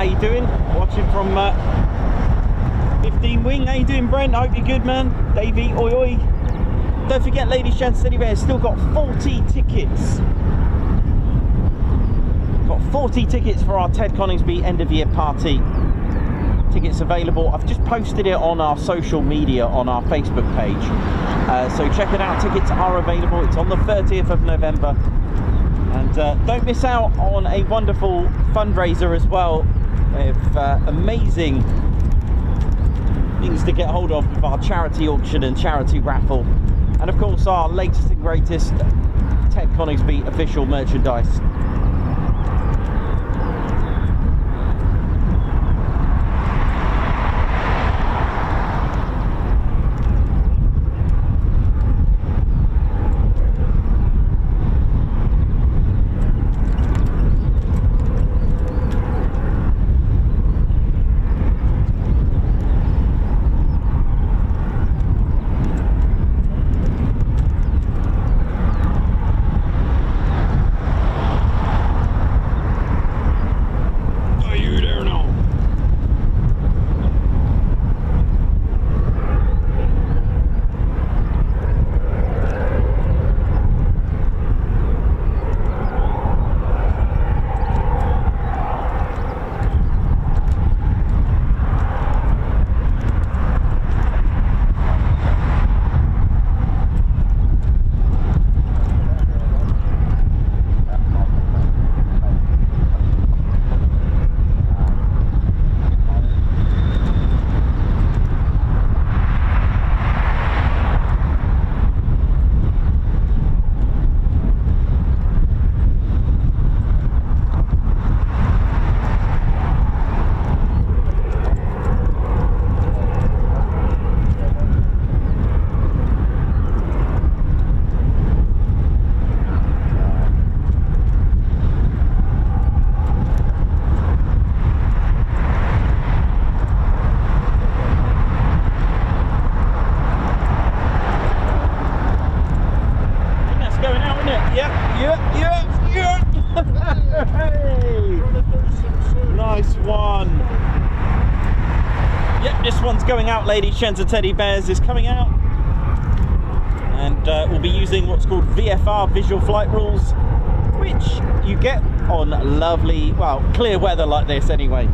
how you doing? Watching from 15 Wing. How you doing, Brent? I hope you're good, man. Davey, oi oi. Don't forget, ladies, gents, anyway, still got 40 tickets. Got 40 tickets for our Ted Coningsby end of year party. Tickets available. I've just posted it on our social media on our Facebook page. So check it out. Tickets are available. It's on the 30th of November. And don't miss out on a wonderful fundraiser as well. With amazing things to get hold of with our charity auction and charity raffle. And of course our latest and greatest Ted Coningsby official merchandise. Ladies, gents and teddy bears is coming out, and we'll be using what's called VFR, visual flight rules, which you get on lovely, well, clear weather like this anyway.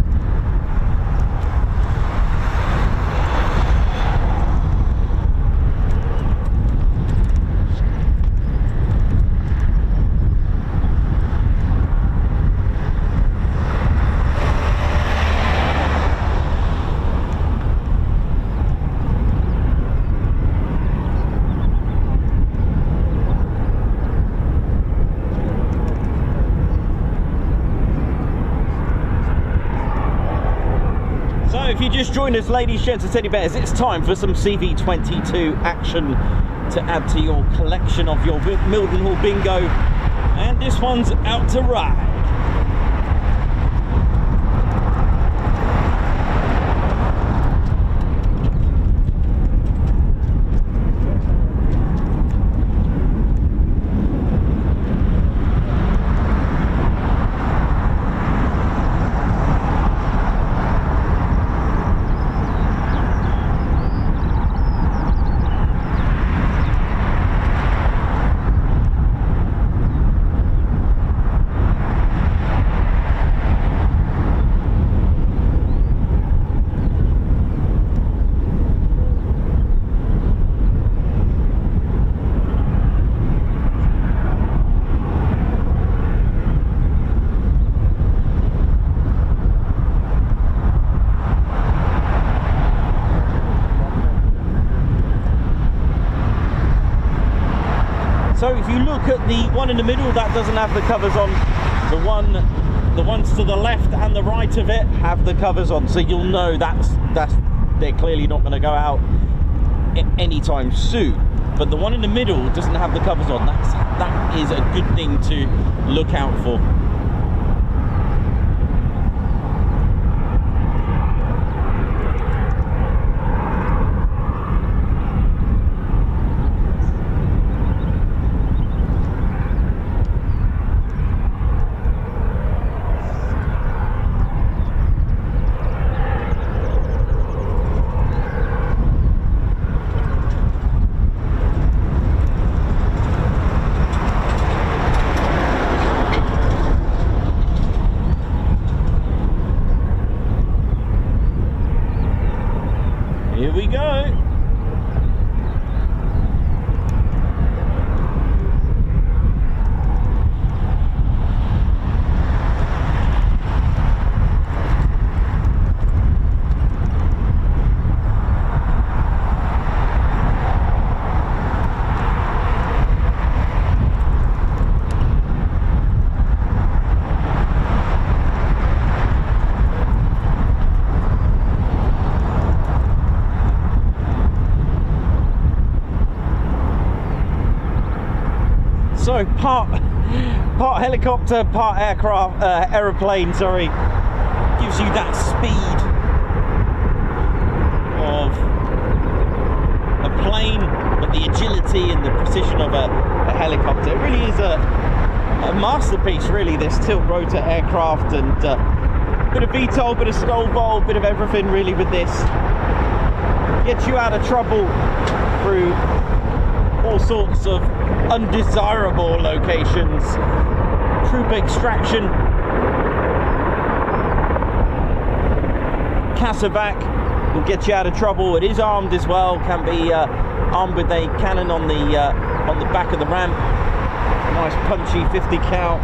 If you just joined us, ladies, gents and teddy bears, it's time for some CV-22 action to add to your collection of your Mildenhall bingo, and this one's out to ride. So if you look at the one in the middle, that doesn't have the covers on. The ones to the left and the right of it have the covers on, so you'll know that's they're clearly not going to go out anytime soon. But the one in the middle doesn't have the covers on. That is a good thing to look out for. So part helicopter, part aircraft, aeroplane, sorry, gives you that speed of a plane, but the agility and the precision of a helicopter. It really is a masterpiece, really, this tilt rotor aircraft, and bit of VTOL, bit of STOL, bit of everything really with this. Gets you out of trouble through all sorts of undesirable locations. Troop extraction, Casevac will get you out of trouble. It is armed as well, can be armed with a cannon on the back of the ramp. Nice punchy 50 cal.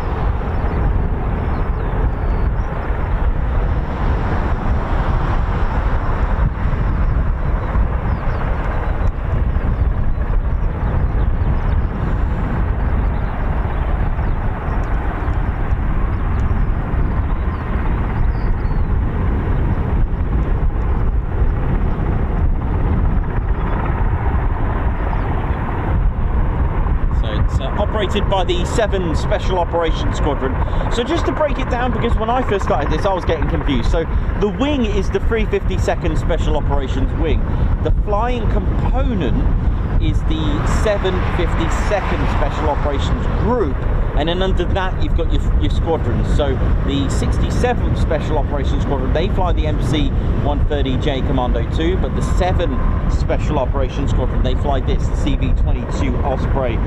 Operated by the 7 Special Operations Squadron. So just to break it down, because when I first started this I was getting confused. So the wing is the 352nd Special Operations Wing. The flying component is the 752nd Special Operations Group, and then under that you've got your squadrons. So the 67th Special Operations Squadron, they fly the MC-130J Commando 2, but the 7 Special Operations Squadron, they fly this, the CV-22 Osprey.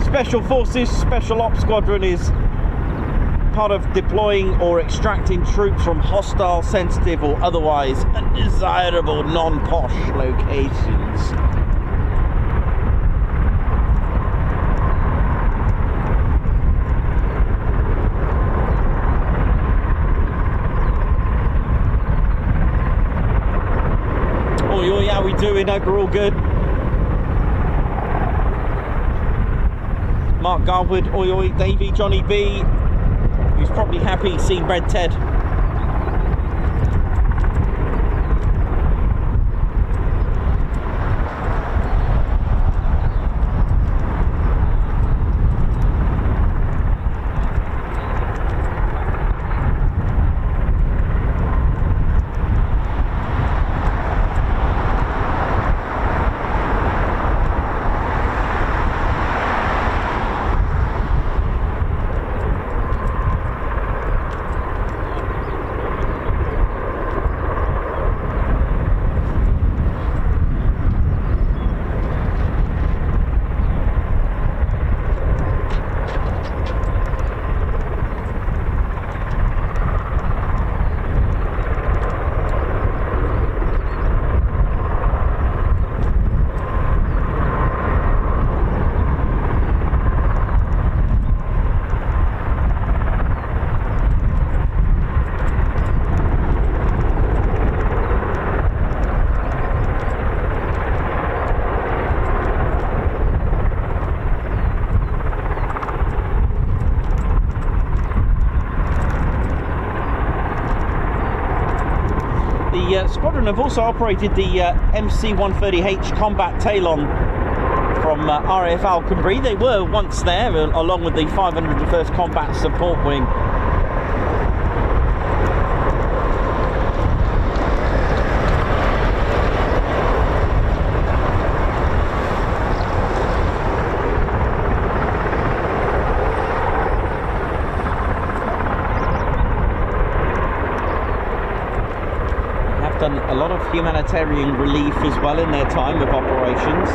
Special Forces Special Ops Squadron is part of deploying or extracting troops from hostile, sensitive or otherwise undesirable non-posh locations. Oi, how we doing? Hope we're all good. Mark Garwood, oi, Davey, Johnny B, who's probably happy seeing Red Ted. The squadron have also operated the MC-130H combat tail-on from RAF Lakenheath. They were once there, along with the 501st Combat Support Wing. Done a lot of humanitarian relief as well in their time of operations.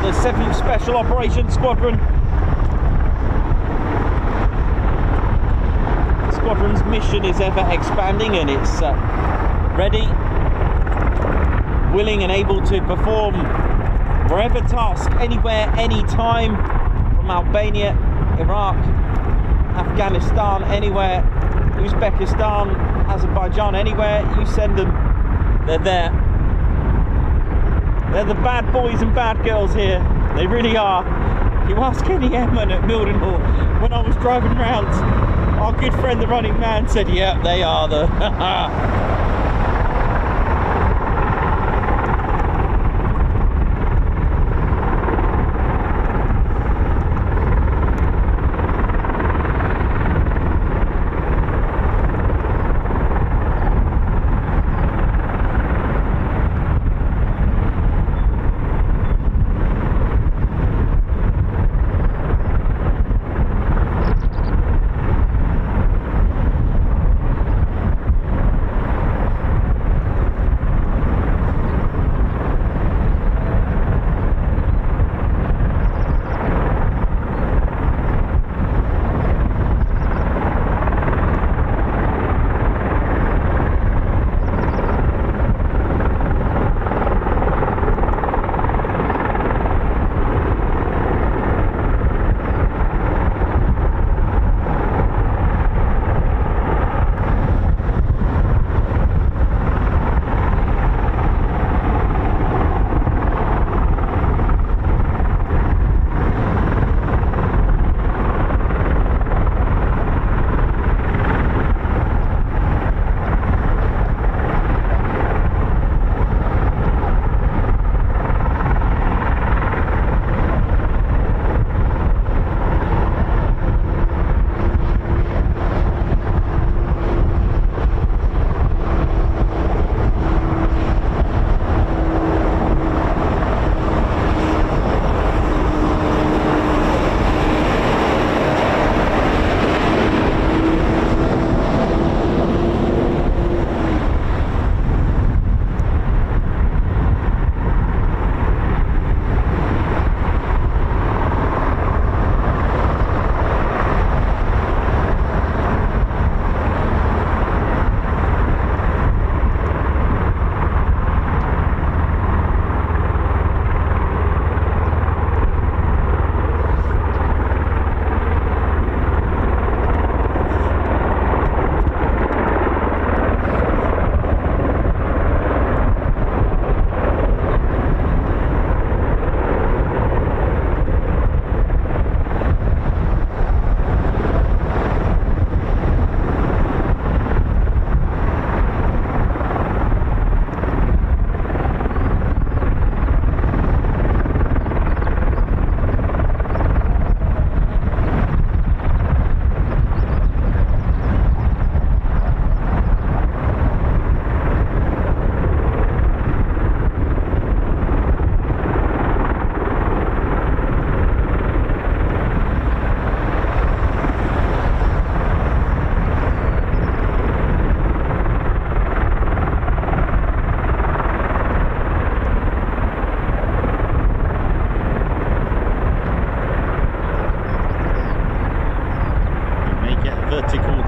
The 7th Special Operations Squadron. The squadron's mission is ever expanding, and it's ready, willing and able to perform wherever task, anywhere, anytime, from Albania, Iraq, Afghanistan, anywhere, Uzbekistan, Azerbaijan, anywhere you send them, they're there. They're the bad boys and bad girls here. They really are. You ask any airman at Mildenhall, when I was driving around Our good friend the running man said, yeah, they are the...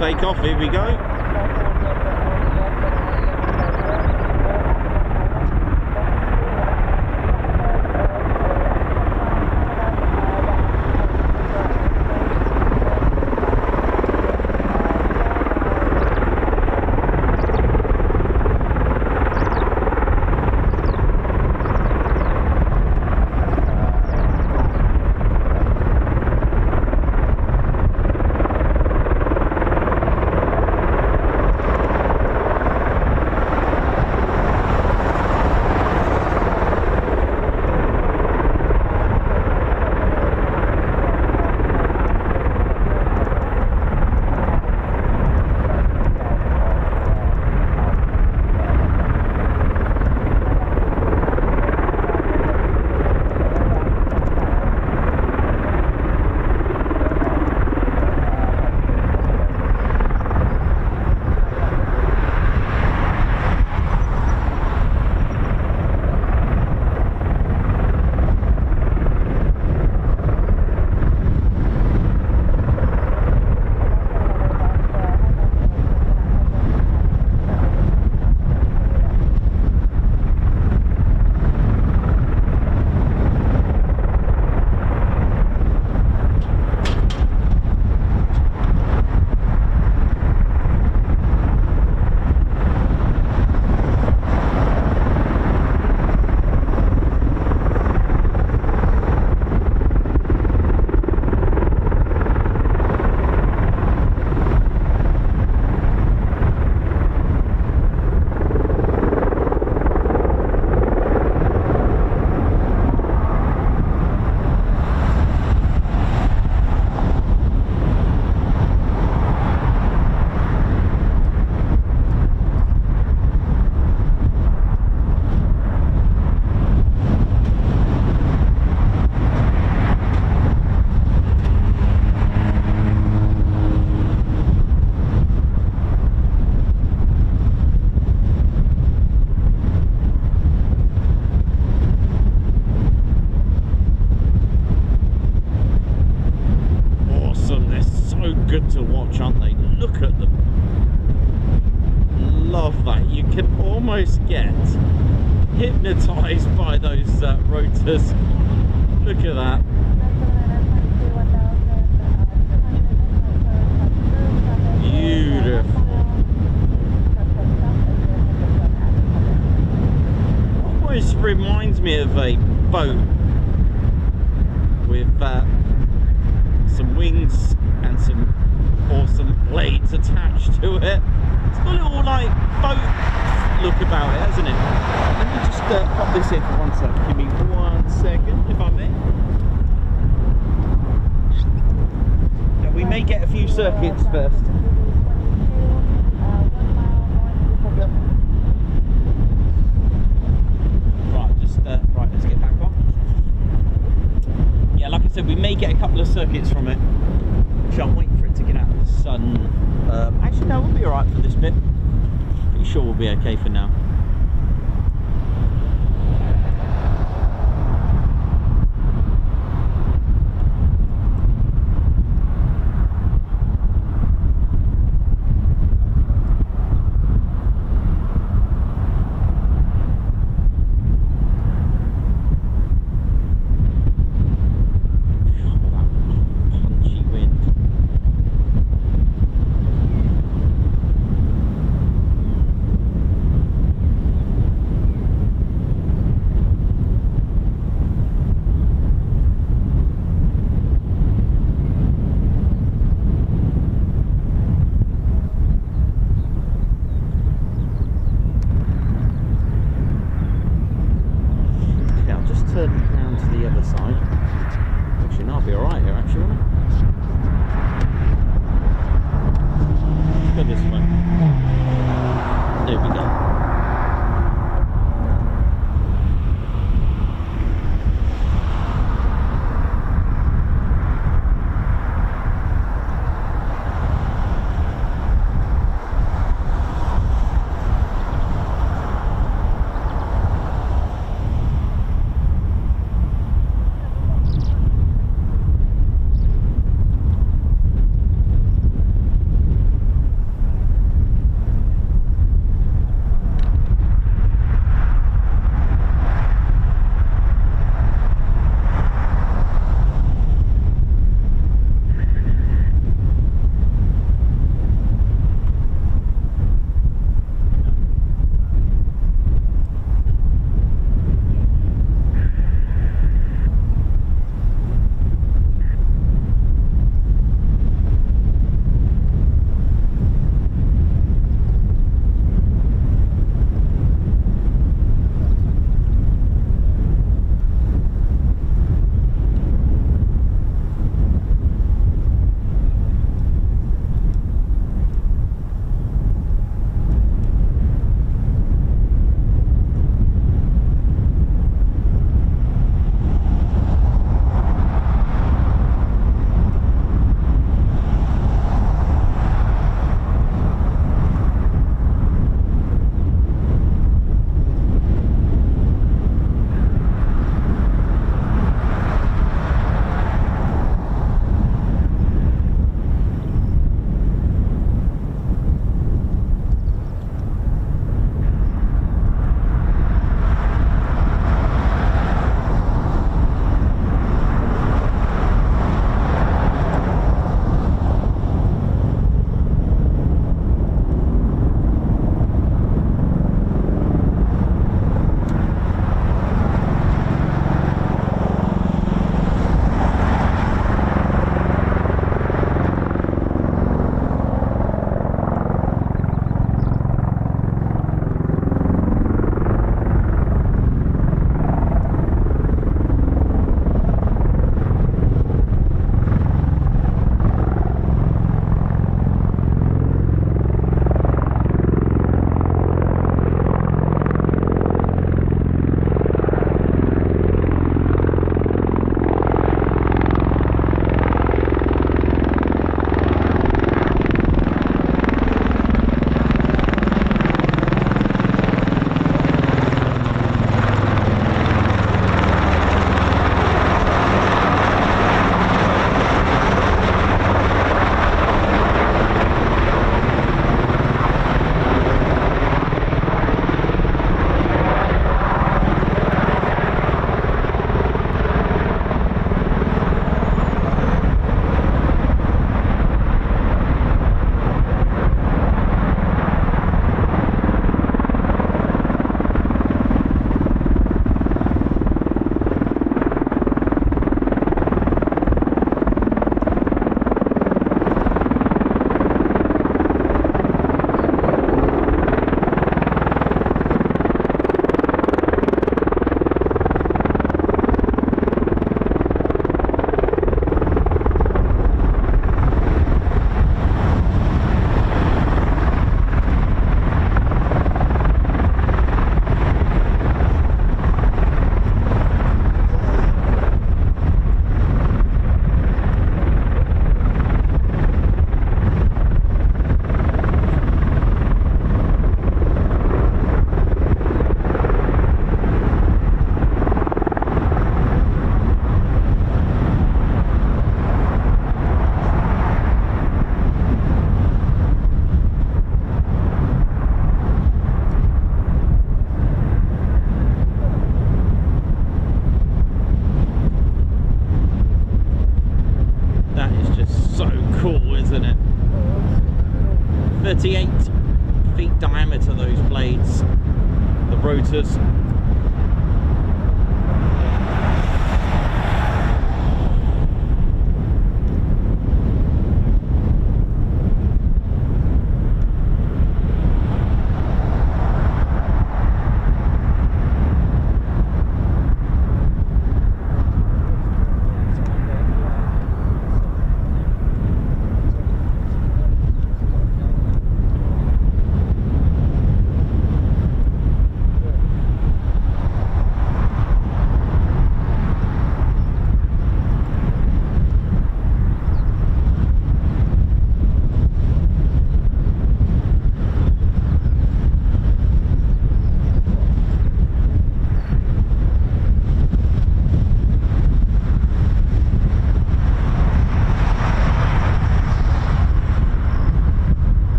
take off. Here we go. so good to watch, aren't they? Look at them. Love that. You can almost get hypnotized by those rotors. Look at that. Beautiful. Almost reminds me of a boat with some wings and some awesome blades attached to it. It's got a little like boat look about it, hasn't it? Let me just pop this in for 1 second. Give me 1 second, if I may. Now we may get a few circuits first. Right, let's get back on. Yeah, like I said, we may get a couple of circuits from it. I'm waiting for it to get out of the sun. Actually, no, we'll be alright for this bit. Pretty sure we'll be okay for now. 38 feet diameter, those blades, the rotors.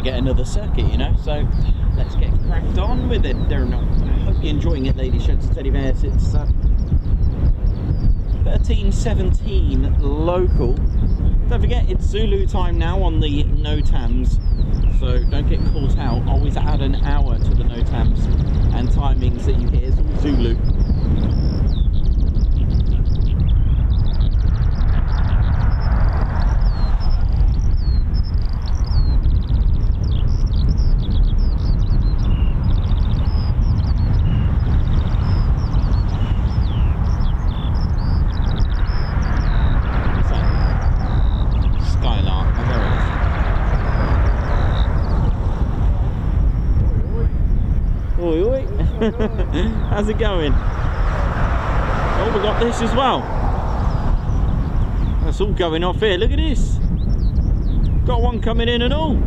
Get another circuit, you know, so let's get cracked on with it. I hope you're enjoying it, ladies, gents, and teddy bears. It's 13:17 local. Don't forget, it's Zulu time now on the NOTAMs, so don't get caught out. Always add an hour to the NOTAMs and timings that you hear. It's all Zulu. How's it going? Oh, we got this as well. That's all going off here. Look at this. Got one coming in and all.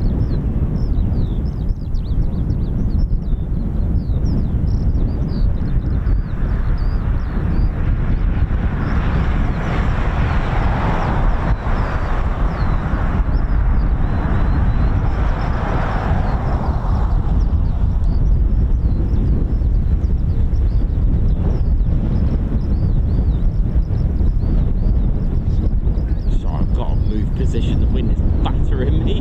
Position, the wind is battering me.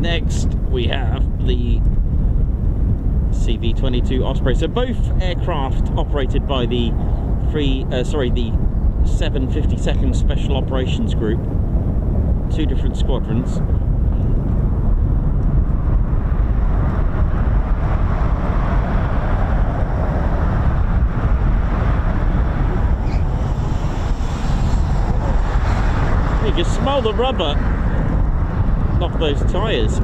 Next we have the CV-22 Osprey. So both aircraft operated by the 752nd Special Operations Group, two different squadrons. You can smell the rubber off those tyres.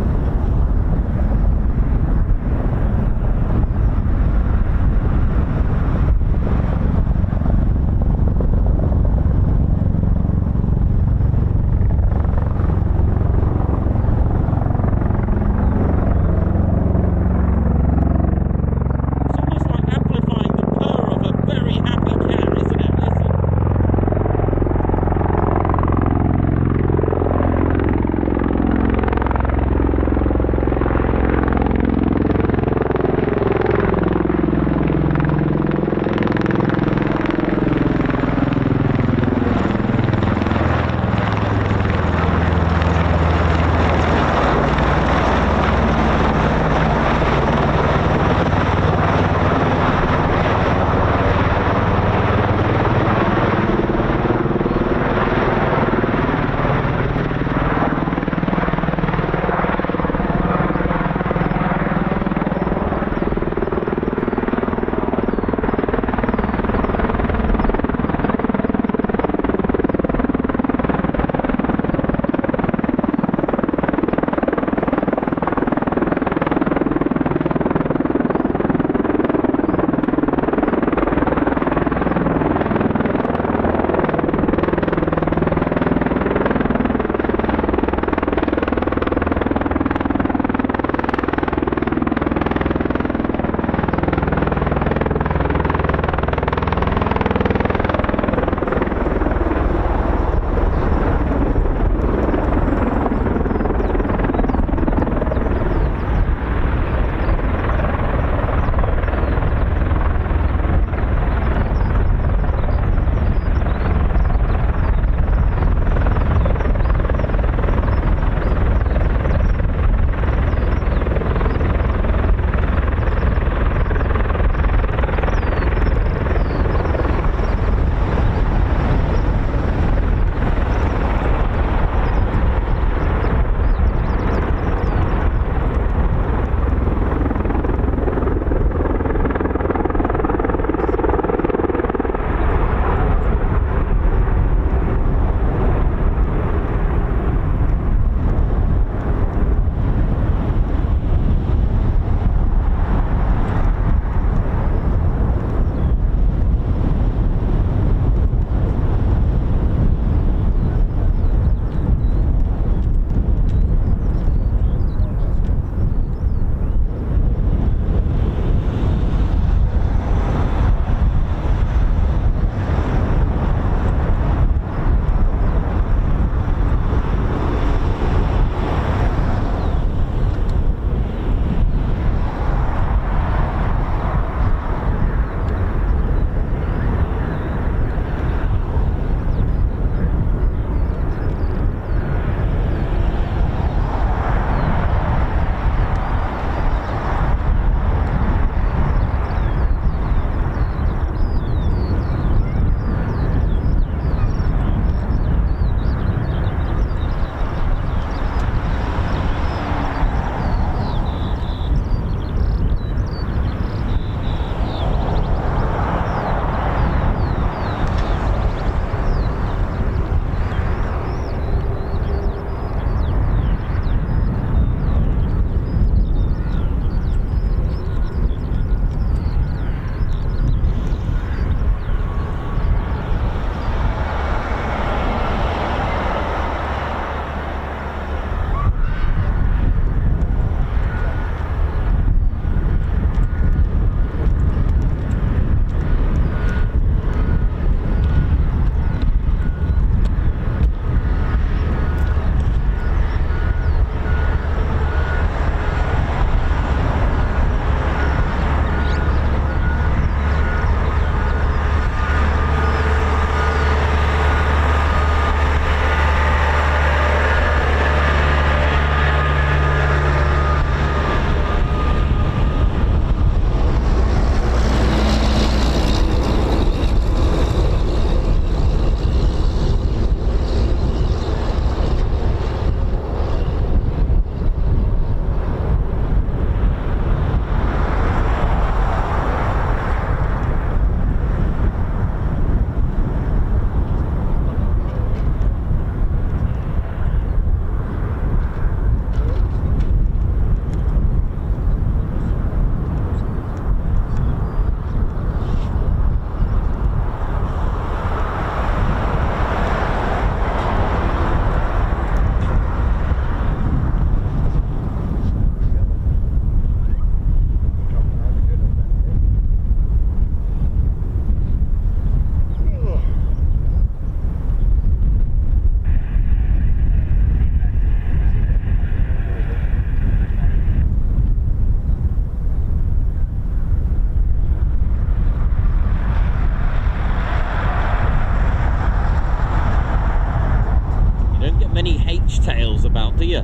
many H-tails about, do you?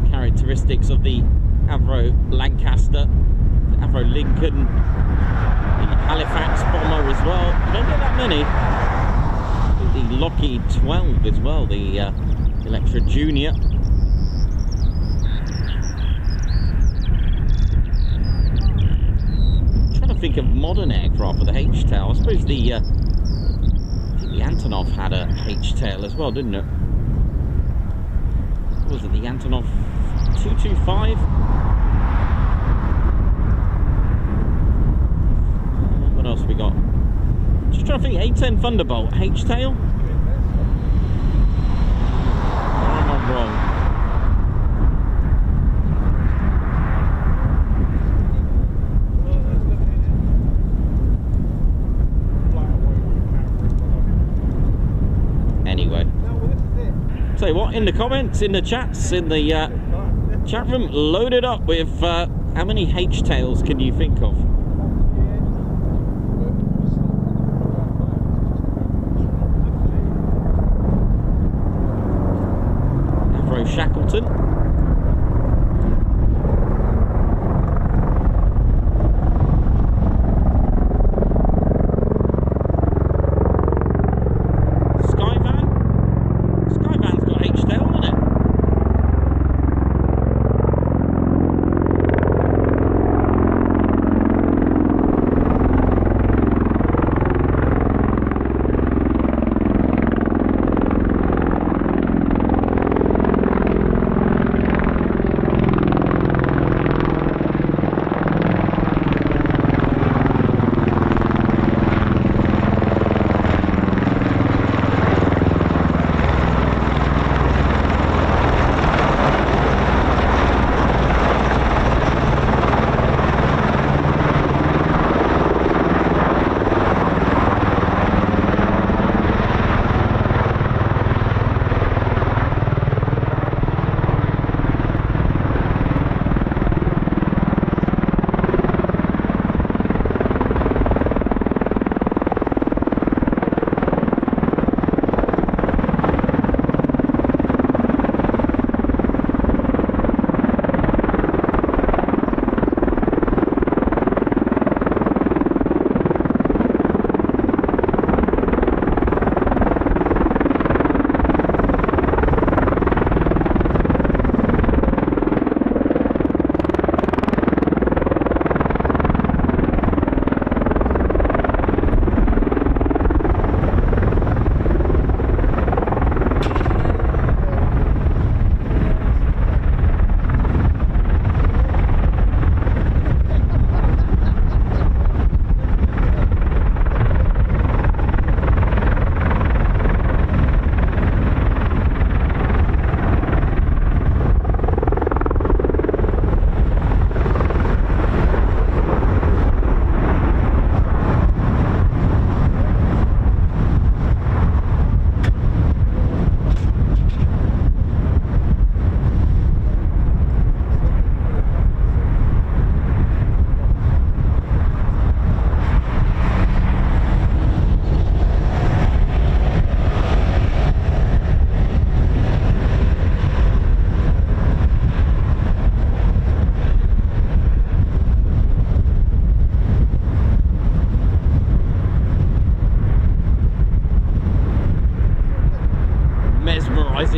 Characteristics of the Avro Lancaster, the Avro Lincoln, the Halifax bomber as well. Don't get that many. The Lockheed 12 as well, the Electra Junior. I'm trying to think of modern aircraft with a H-tail. I suppose the I think the Antonov had a H-tail as well, didn't it? What was it, the Antonov 225? What else we got? Just trying to think, A-10 Thunderbolt, H-tail? Or am I wrong? Anyway. Tell you what, in the comments, in the chats, in the chat room, load it up with how many H-tails can you think of? Avro Shackleton. Skyvan's got H-tail, hasn't it?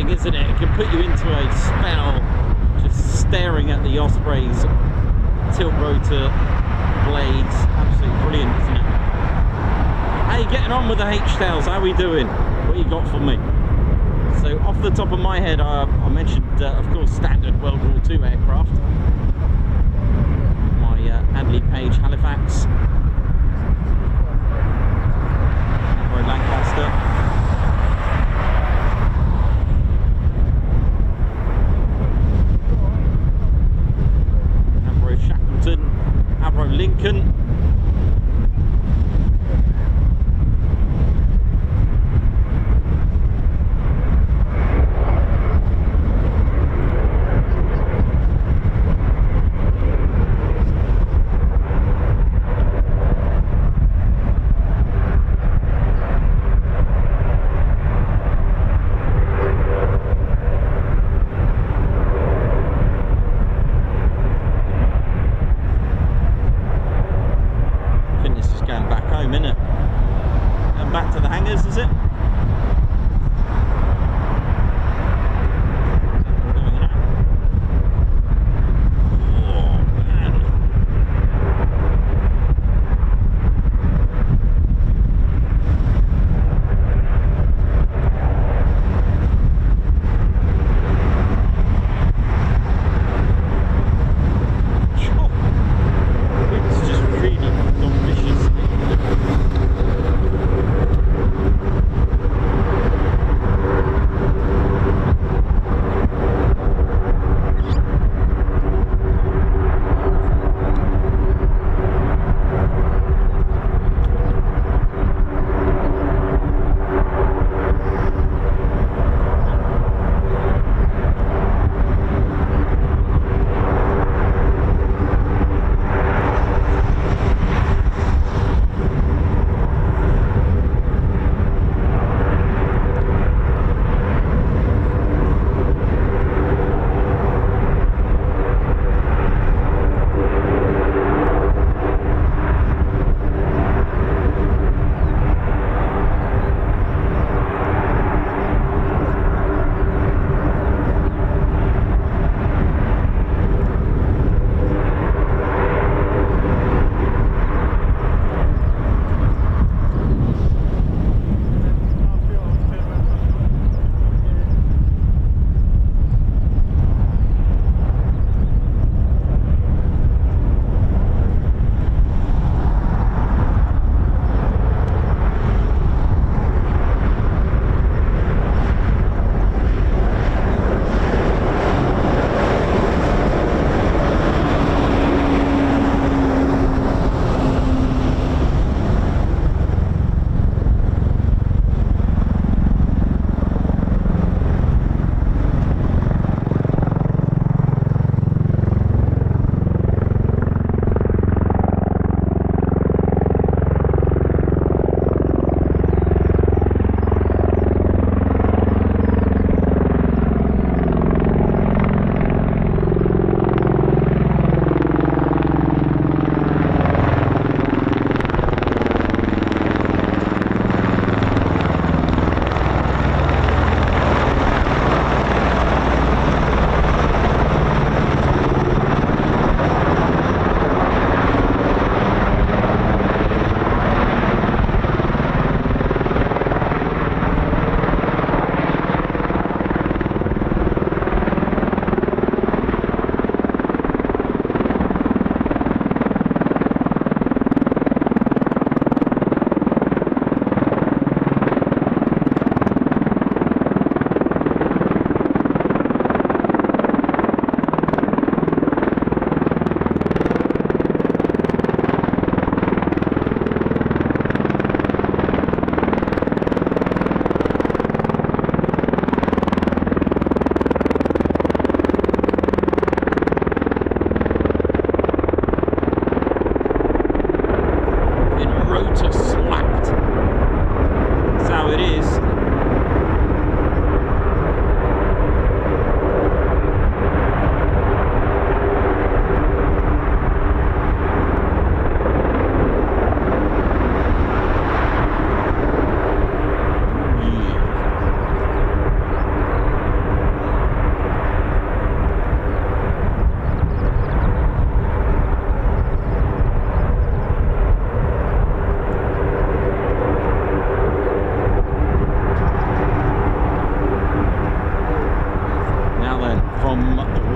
Isn't it? It can put you into a spell just staring at the Osprey's tilt rotor blades. Absolutely brilliant, isn't it? How are you getting on with the H-tails? How are we doing? What you got for me? So off the top of my head, I mentioned of course standard World War II aircraft. My Handley Page Halifax, Avro Lancaster. Avro Lincoln.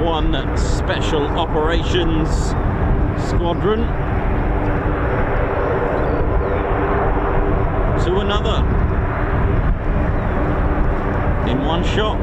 one Special Operations Squadron to another in one shot.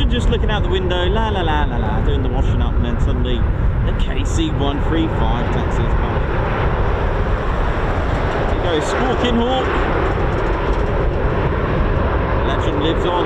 Just looking out the window, la la la la la, doing the washing up, and then suddenly the KC-135 taxis past. There you go, Squawking Hawk. Legend lives on.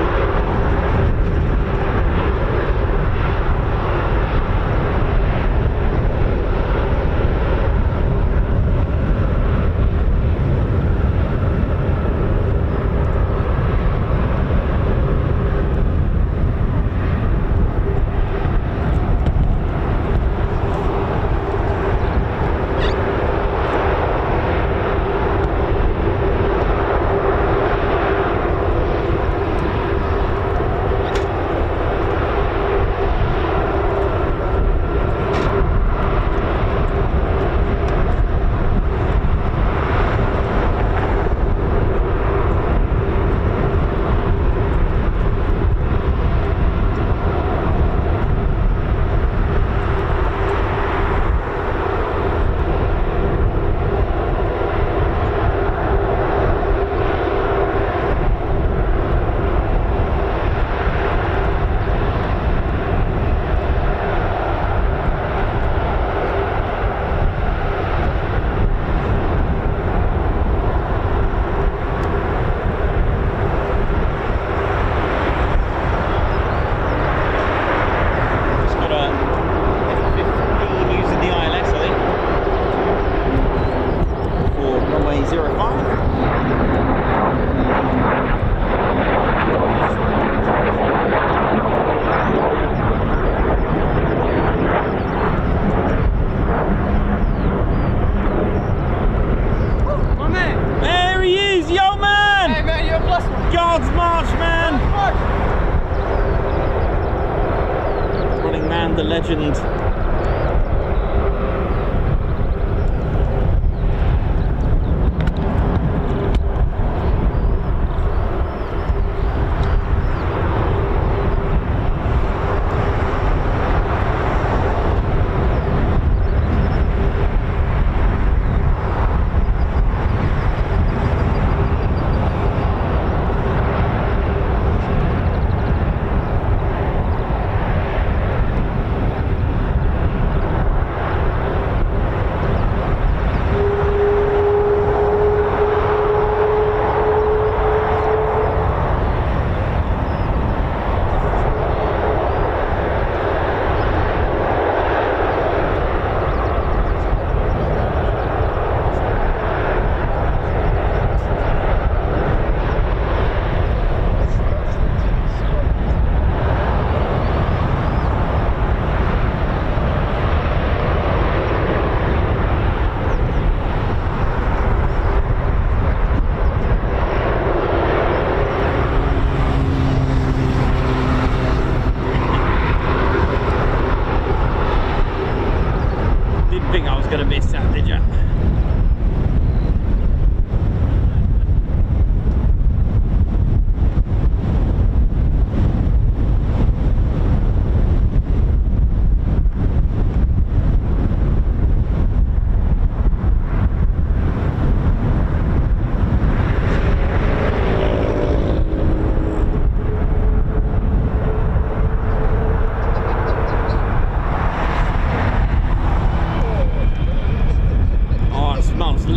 God's March, man! Running Man, the legend. Gonna miss that, did you?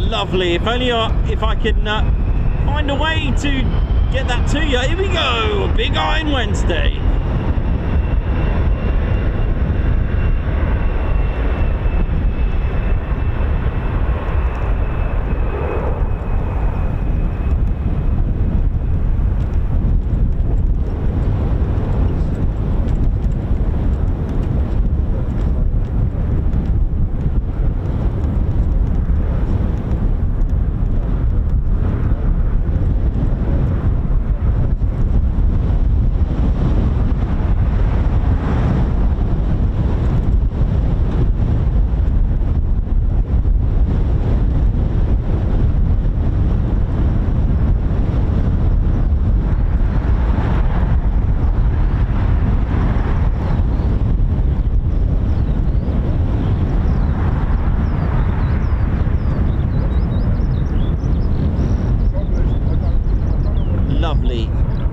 Lovely. If I can find a way to get that to you. Here we go. Big Iron Wednesday.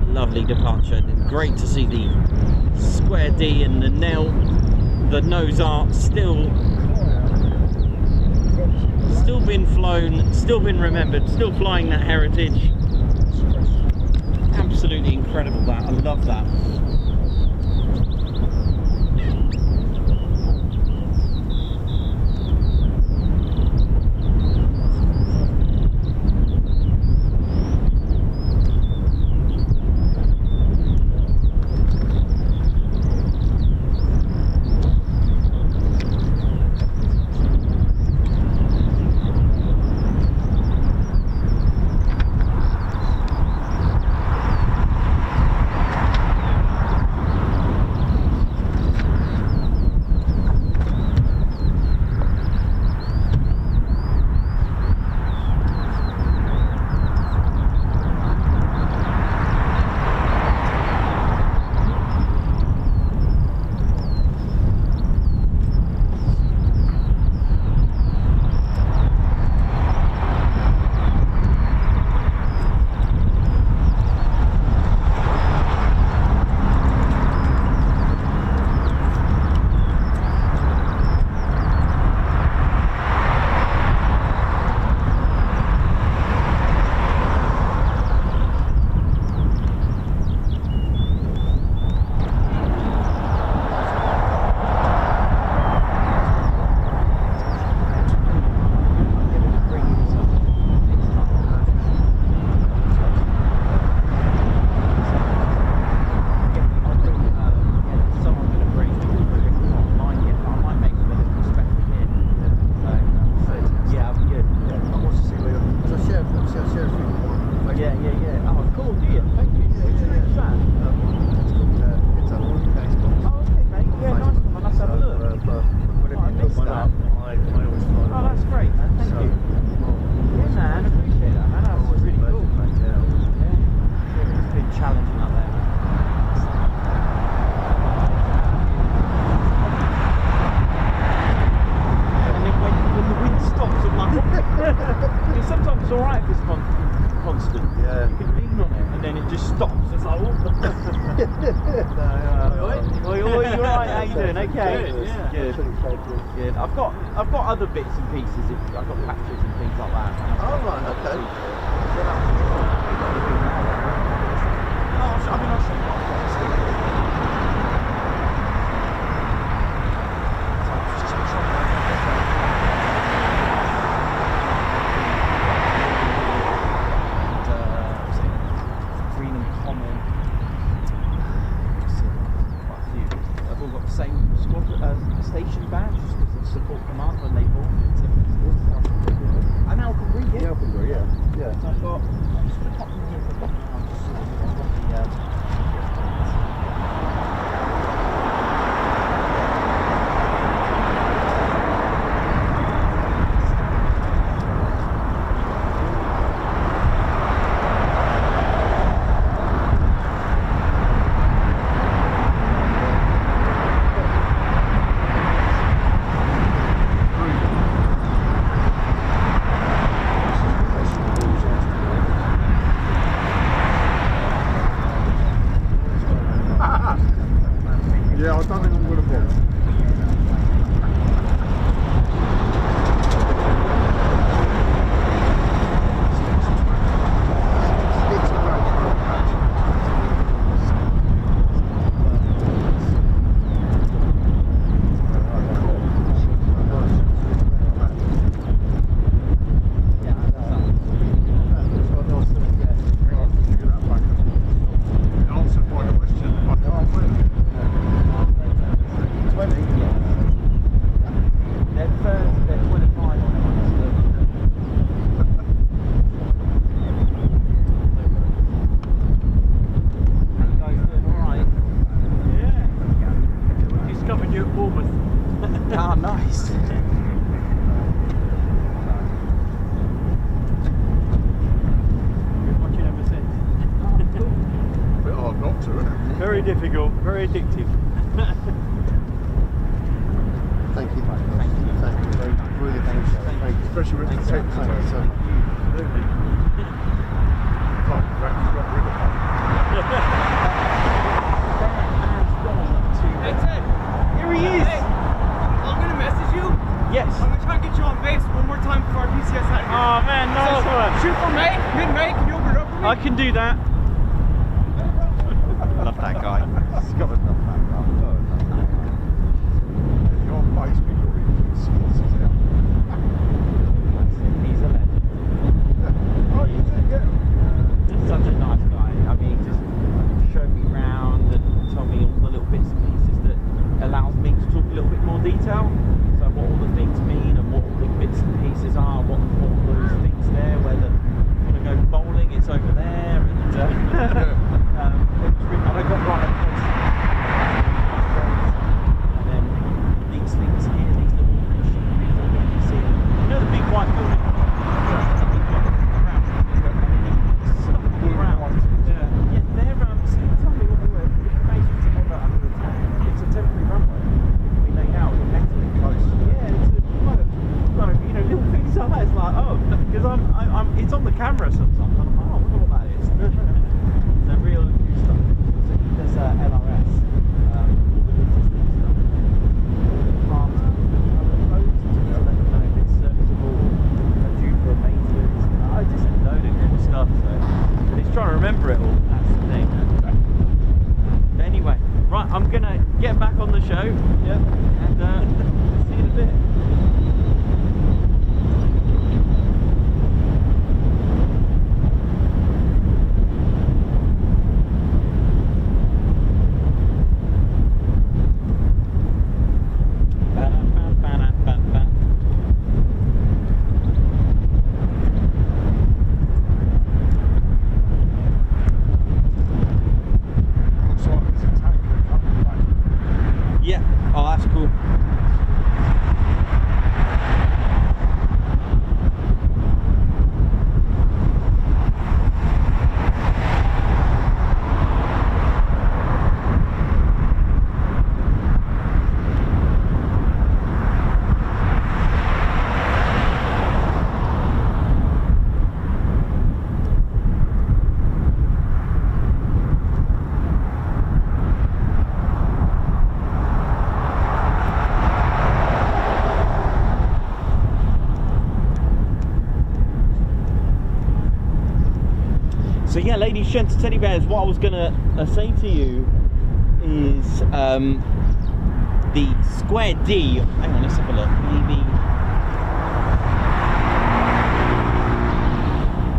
Lovely departure. Great to see the square D and the nose art still been flown, still been remembered, still flying that heritage. Absolutely incredible that. I love that. cool, do you? Thank you. What's your name, Sam? It's a case box. Oh, okay, mate. Yeah, nice one. Let's have a look. Whenever you put one up, I always find Oh, that's great, man. Thank you. Yeah, man. I appreciate that, man. That was really cool. Yeah. It's been challenging up there, man. And then when the wind stops, I'm like, because sometimes it's alright if it's constant. Yeah. You can lean on it, and then it just stops. It's like, oh. Oi, you alright? How you doing? Okay. Good, yeah. Good. Good. I've got other bits and pieces. I've got patches and things like that. Oh, right, okay. I'll show you. Station badge just because of support command when they move into and Alconbury, yeah. Yeah, Alconbury, yeah. So I've got, I'm just going to pop them here for a second. I'm just I've got the Yeah, I don't think I'm going to bother. Very difficult, very addictive. Thank you. Thank you. Thank you. Really appreciate it. Thank you. Especially with the tech. Thank you so much. Hey Ted! Here he is! Hey, I'm gonna message you. Yes. I'm gonna try and get you on base one more time before our PCS out of here. Oh man, nice so, one. shoot for May, mid-May, can you open it up for me? I can do that. Love that guy. He's got enough that guy. You're on base before he sorts it out. He's a legend. Oh, you did, yeah. Just such a nice guy. I mean, he just showed me round and told me all the little bits and pieces that allows me to talk a little bit more detail. So what all the things mean and what all the bits and pieces are, what all those things there, whether you want to go bowling, it's over there. And, and I got right across. And then these things here, these little machineries, I don't know if you see them. You know the big white building? It's on the camera sometimes. I'm like, oh, I wonder what that is. The real new stuff. So there's LRS, all the logistics stuff, all the parts, other codes to let them know if it's serviceable or due for a maintenance. I just a load of cool stuff. So, but it's trying to remember it all. That's the thing. But anyway, right, I'm gonna get back on the show. Yep. And see you in a bit. So yeah, ladies, gents, teddy bears, what I was gonna say to you is the square D. Hang on, let's have a look. Maybe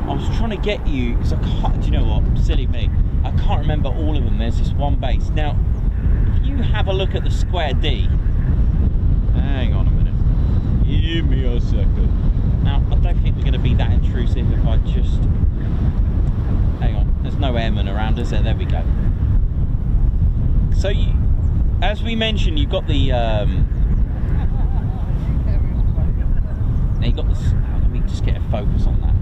I was trying to get you because I can't. Do you know what? Silly me. I can't remember all of them. There's this one base. Now, if you have a look at the square D. Hang on a minute. Give me a second. Now, I don't think we're going to be that intrusive if I just. Hang on. There's no airmen around, is there? There we go. So, as we mentioned, you've got the. Now you've got the. Let me just get a focus on that.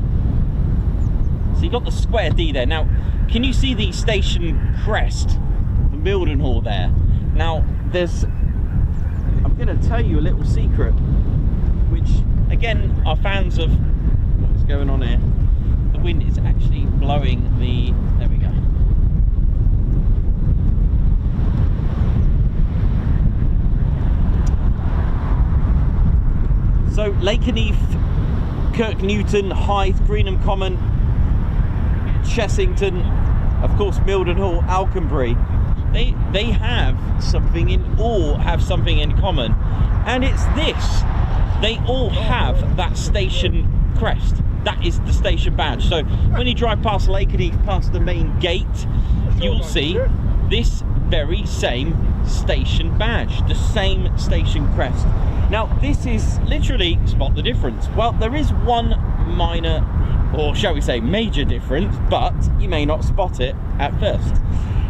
So you've got the square D there. Now, can you see the station crest, the Mildenhall there? Now, there's. I'm going to tell you a little secret, which again, our fans of what's going on here. The wind is actually blowing the. There we go. So Lakenheath, Kirk Newton, Hythe, Greenham Common, Chessington, of course Mildenhall, Alconbury, they have something in common, and it's this: they all have that station crest. That is the station badge. So when you drive past Lakenheath, past the main gate, you'll see this very same station badge, the same station crest. Now this is literally, spot the difference. Well, there is one minor, or shall we say major difference, but you may not spot it at first.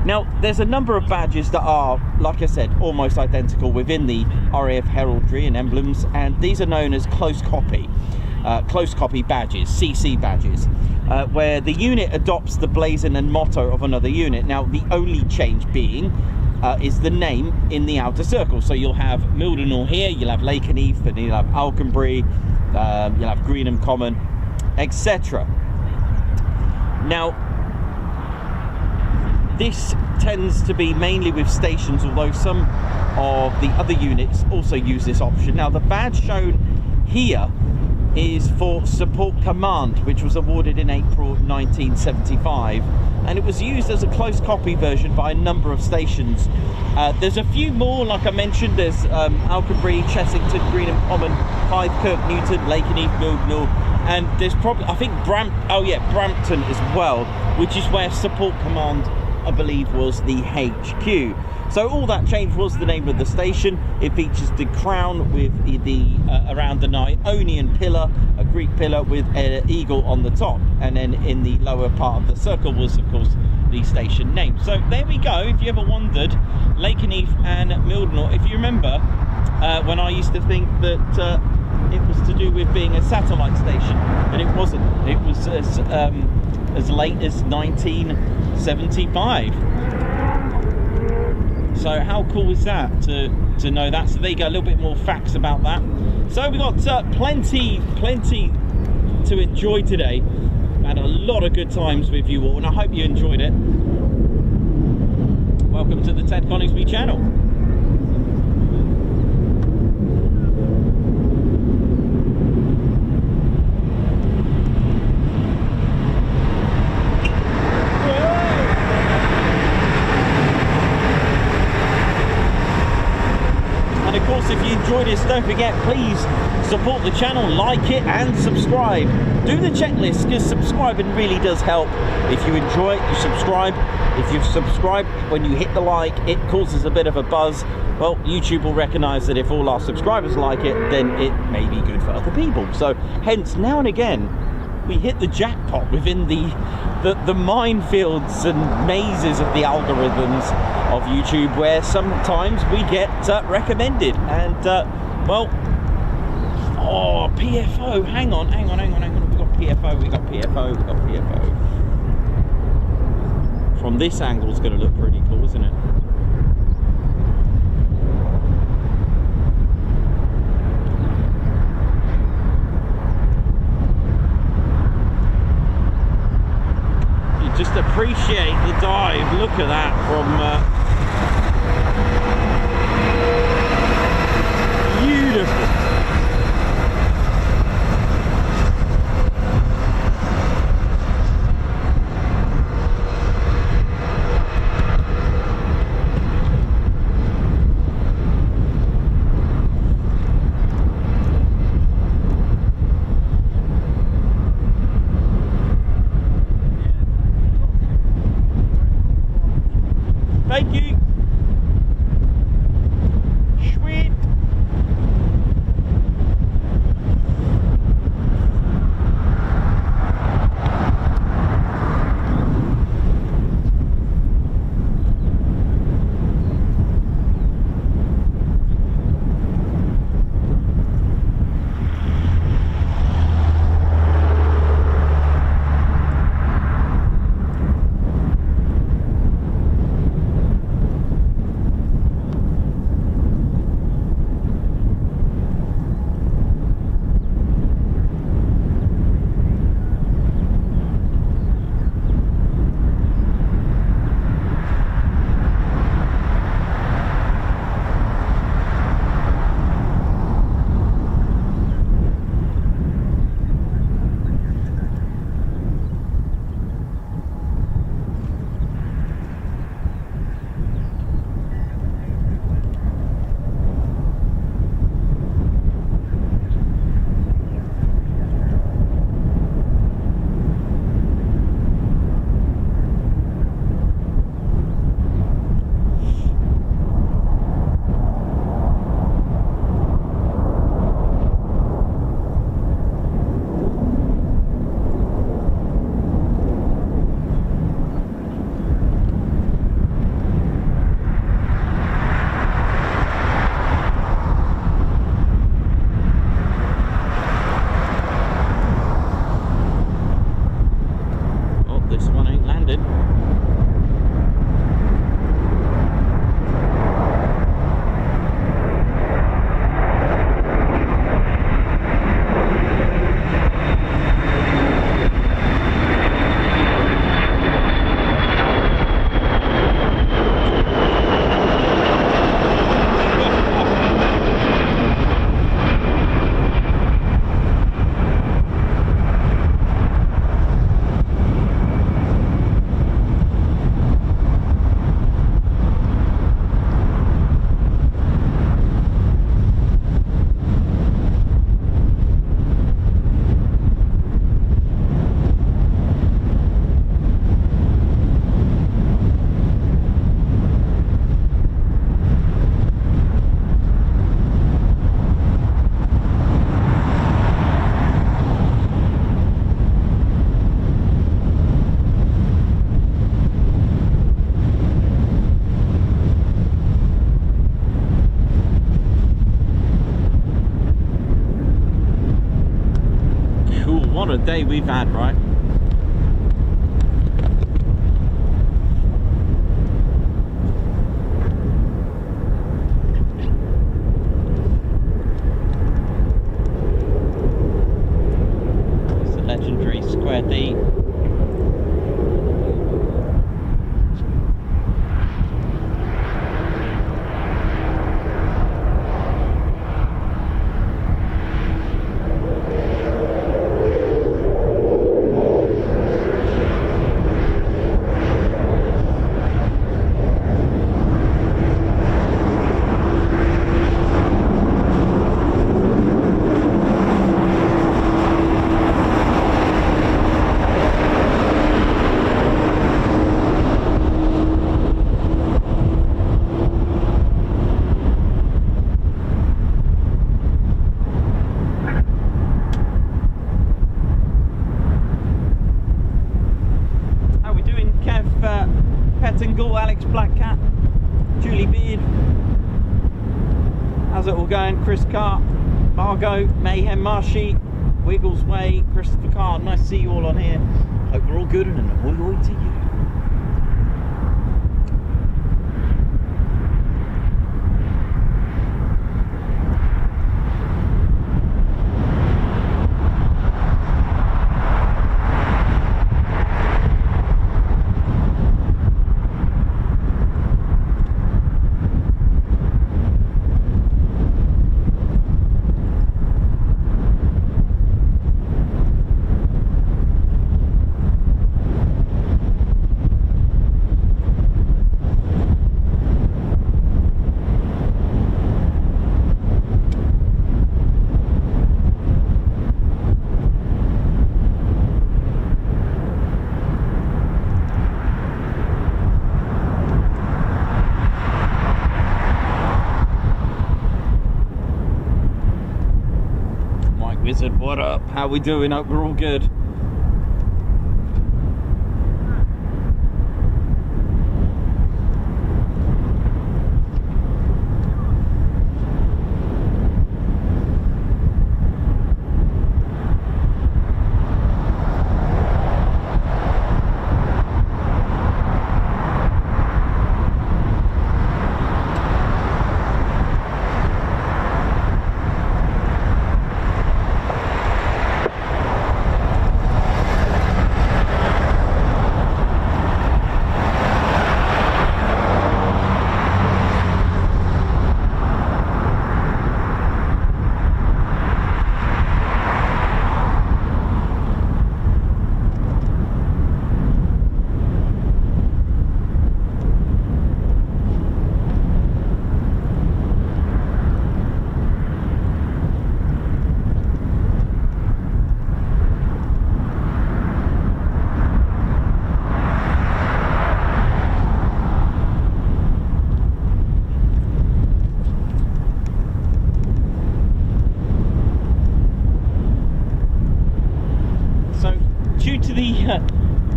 Now there's a number of badges that are, like I said, almost identical within the RAF heraldry and emblems, and these are known as close copy badges, CC badges, where the unit adopts the blazon and motto of another unit. Now the only change being is the name in the outer circle. So you'll have Mildenhall here, you'll have Lakenheath, and you'll have Alconbury, you'll have Greenham Common, etc. Now this tends to be mainly with stations, although some of the other units also use this option. Now the badge shown here is for Support Command, which was awarded in April 1975, and it was used as a close copy version by a number of stations. There's a few more, like I mentioned. There's Alconbury, Chessington, Greenham Common, Hythe, Kirk Newton, Lakenheath, Mildenhall, and there's probably, I think, Brampton as well, which is where Support Command, I believe, was the HQ. So all that change was the name of the station. It features the crown with the around the Ionian pillar, a Greek pillar with an eagle on the top, and then in the lower part of the circle was, of course, the station name. So there we go. If you ever wondered, Lakenheath and Mildenhall. If you remember, when I used to think that it was to do with being a satellite station, but it wasn't. It was as late as 1975. So how cool is that to know that? So there you go, a little bit more facts about that. So we've got plenty to enjoy today. Had a lot of good times with you all, and I hope you enjoyed it. Welcome to the Ted Coningsby channel. If you enjoyed this, don't forget, please support the channel, like it and subscribe. Do the checklist, because subscribing really does help. If you enjoy it, you subscribe. If you've subscribed, when you hit the like, it causes a bit of a buzz. Well, YouTube will recognize that if all our subscribers like it, then it may be good for other people. So hence, now and again, we hit the jackpot within the minefields and mazes of the algorithms of YouTube, where sometimes we get recommended. And well, oh, PFO, hang on, we got PFO. From this angle is going to look pretty cool, isn't it? Just appreciate the dive. Look at that from beautiful. landing. What a day we've had, right? It's the legendary Square D. Alex Black Cat, Julie Beard, how's it all going? Chris Cart, Margot, Mayhem Marshy, Wiggles Way, Christopher Carr, nice to see you all on here. Hope you're all good and an oi to you. Wizard, what up? How we doing? Hope we're all good.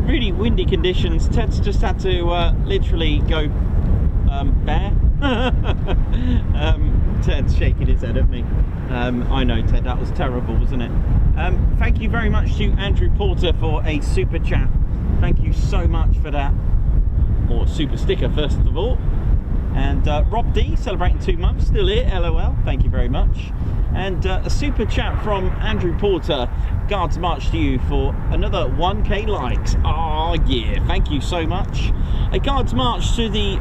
Really windy conditions, Ted's just had to literally go bare. Ted's shaking his head at me. I know, Ted, that was terrible, wasn't it? Thank you very much to Andrew Porter for a super chat. Thank you so much for that. Or super sticker, first of all. And Rob D, celebrating 2 months, still here, LOL, thank you very much. And a super chat from Andrew Porter, Guards March to you for another 1k likes. Oh yeah, thank you so much. A Guards March to the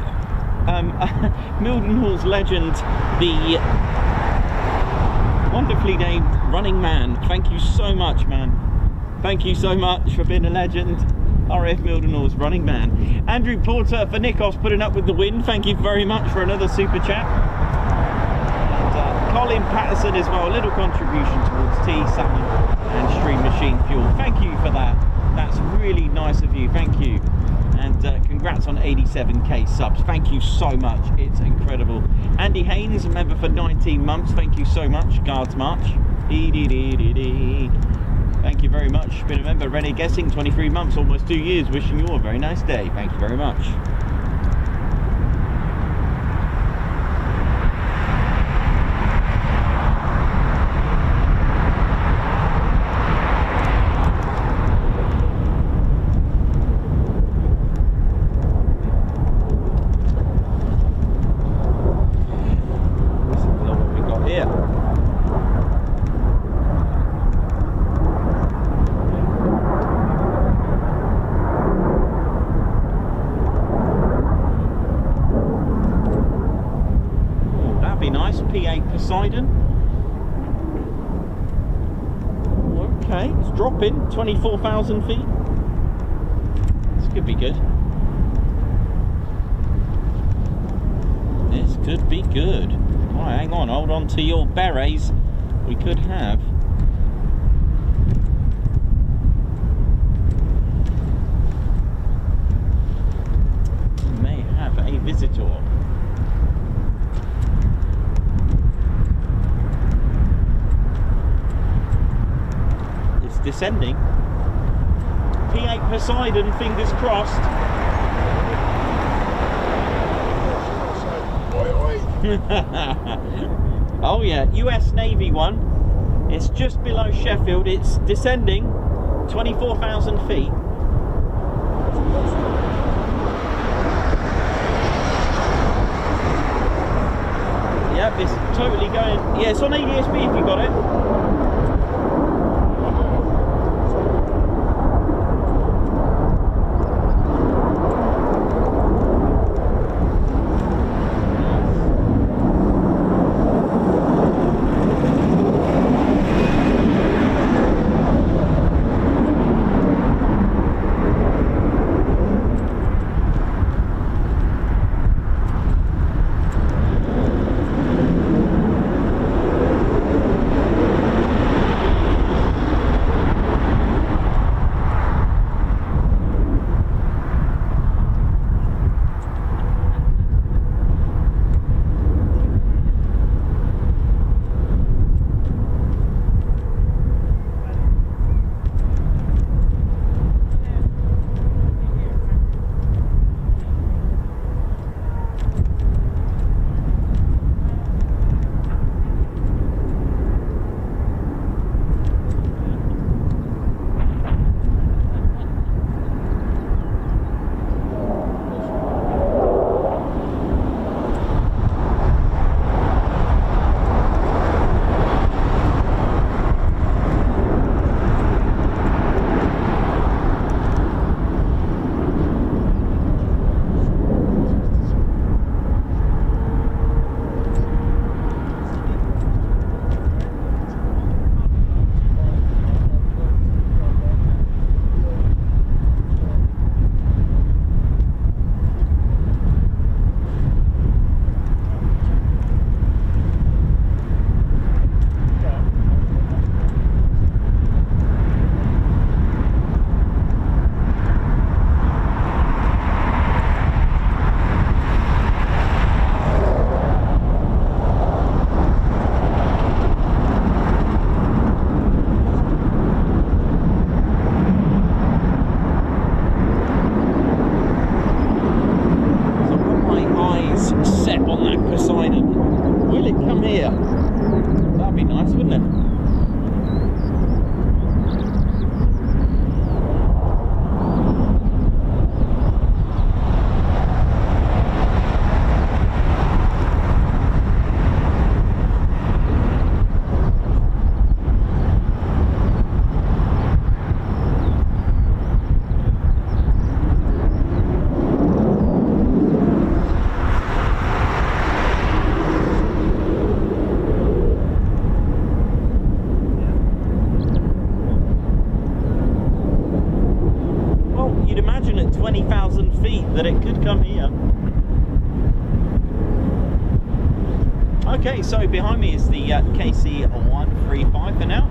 Mildenhall's legend, the wonderfully named Running Man. Thank you so much, man. Thank you so much for being a legend. RAF Mildenhall's Running Man. Andrew Porter for Nikos putting up with the wind. Thank you very much for another super chat. And Colin Patterson as well, a little contribution towards tea, salmon and Stream Machine Fuel. Thank you for that. That's really nice of you. Thank you. And congrats on 87k subs. Thank you so much. It's incredible. Andy Haynes, a member for 19 months. Thank you so much. Guards March. Thank you very much. Been a member, Rennie Guessing, 23 months, almost 2 years. Wishing you all a very nice day. Thank you very much. P-8 Poseidon. Okay, it's dropping 24,000 feet. This could be good. This could be good. Right, hang on, hold on to your berets. We could have. We may have a visitor. Descending. P-8 Poseidon, fingers crossed. Oh yeah, US Navy one. It's just below Sheffield. It's descending 24,000 feet. Yep, it's totally going. Yeah, it's on ADSB if you got it. you'd imagine at 20,000 feet that it could come here. Okay, so behind me is the KC-135 for now.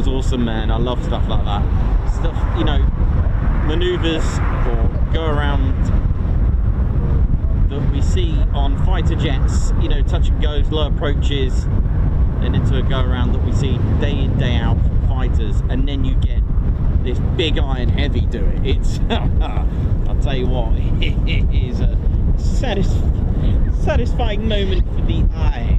Awesome, man. I love stuff like that. Stuff, you know, maneuvers or go around that we see on fighter jets, you know, touch and goes, low approaches, and into a go around that we see day in, day out from fighters, and then you get this big iron heavy do it. It's, I'll tell you what, it is a satisfying moment for the eye.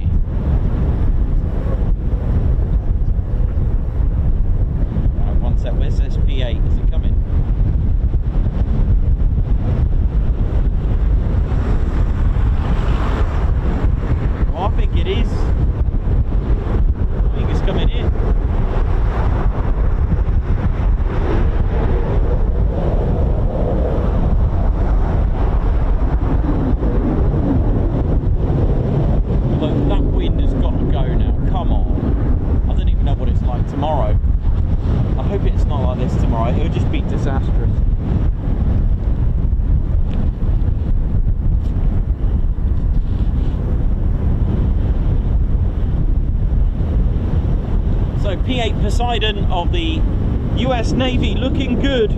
Where's this P-8? Is it coming? Oh, I think it is. I think it's coming in. Look, that wind has got to go now. Come on. I don't even know what it's like tomorrow. I hope it's not like this tomorrow. It'll just be disastrous. So P-8 Poseidon of the US Navy looking good.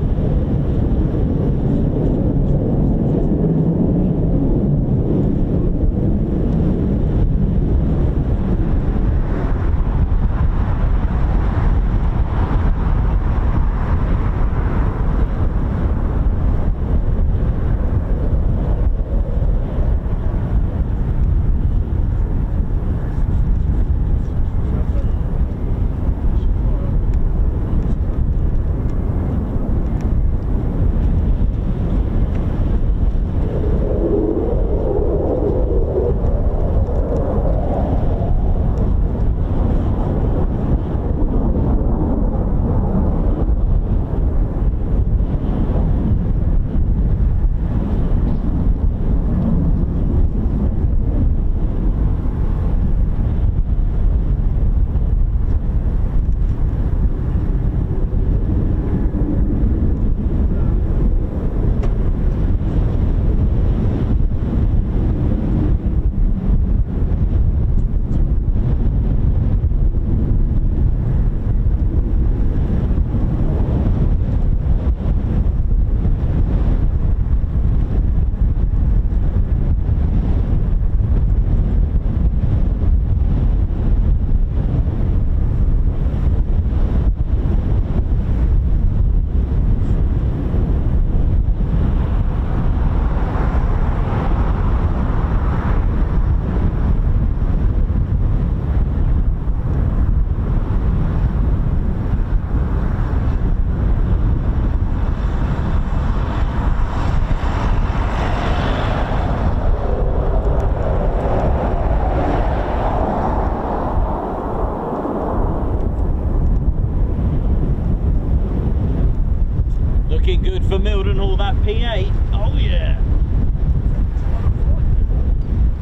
Looking good for Mildenhall, that P-8. Oh yeah.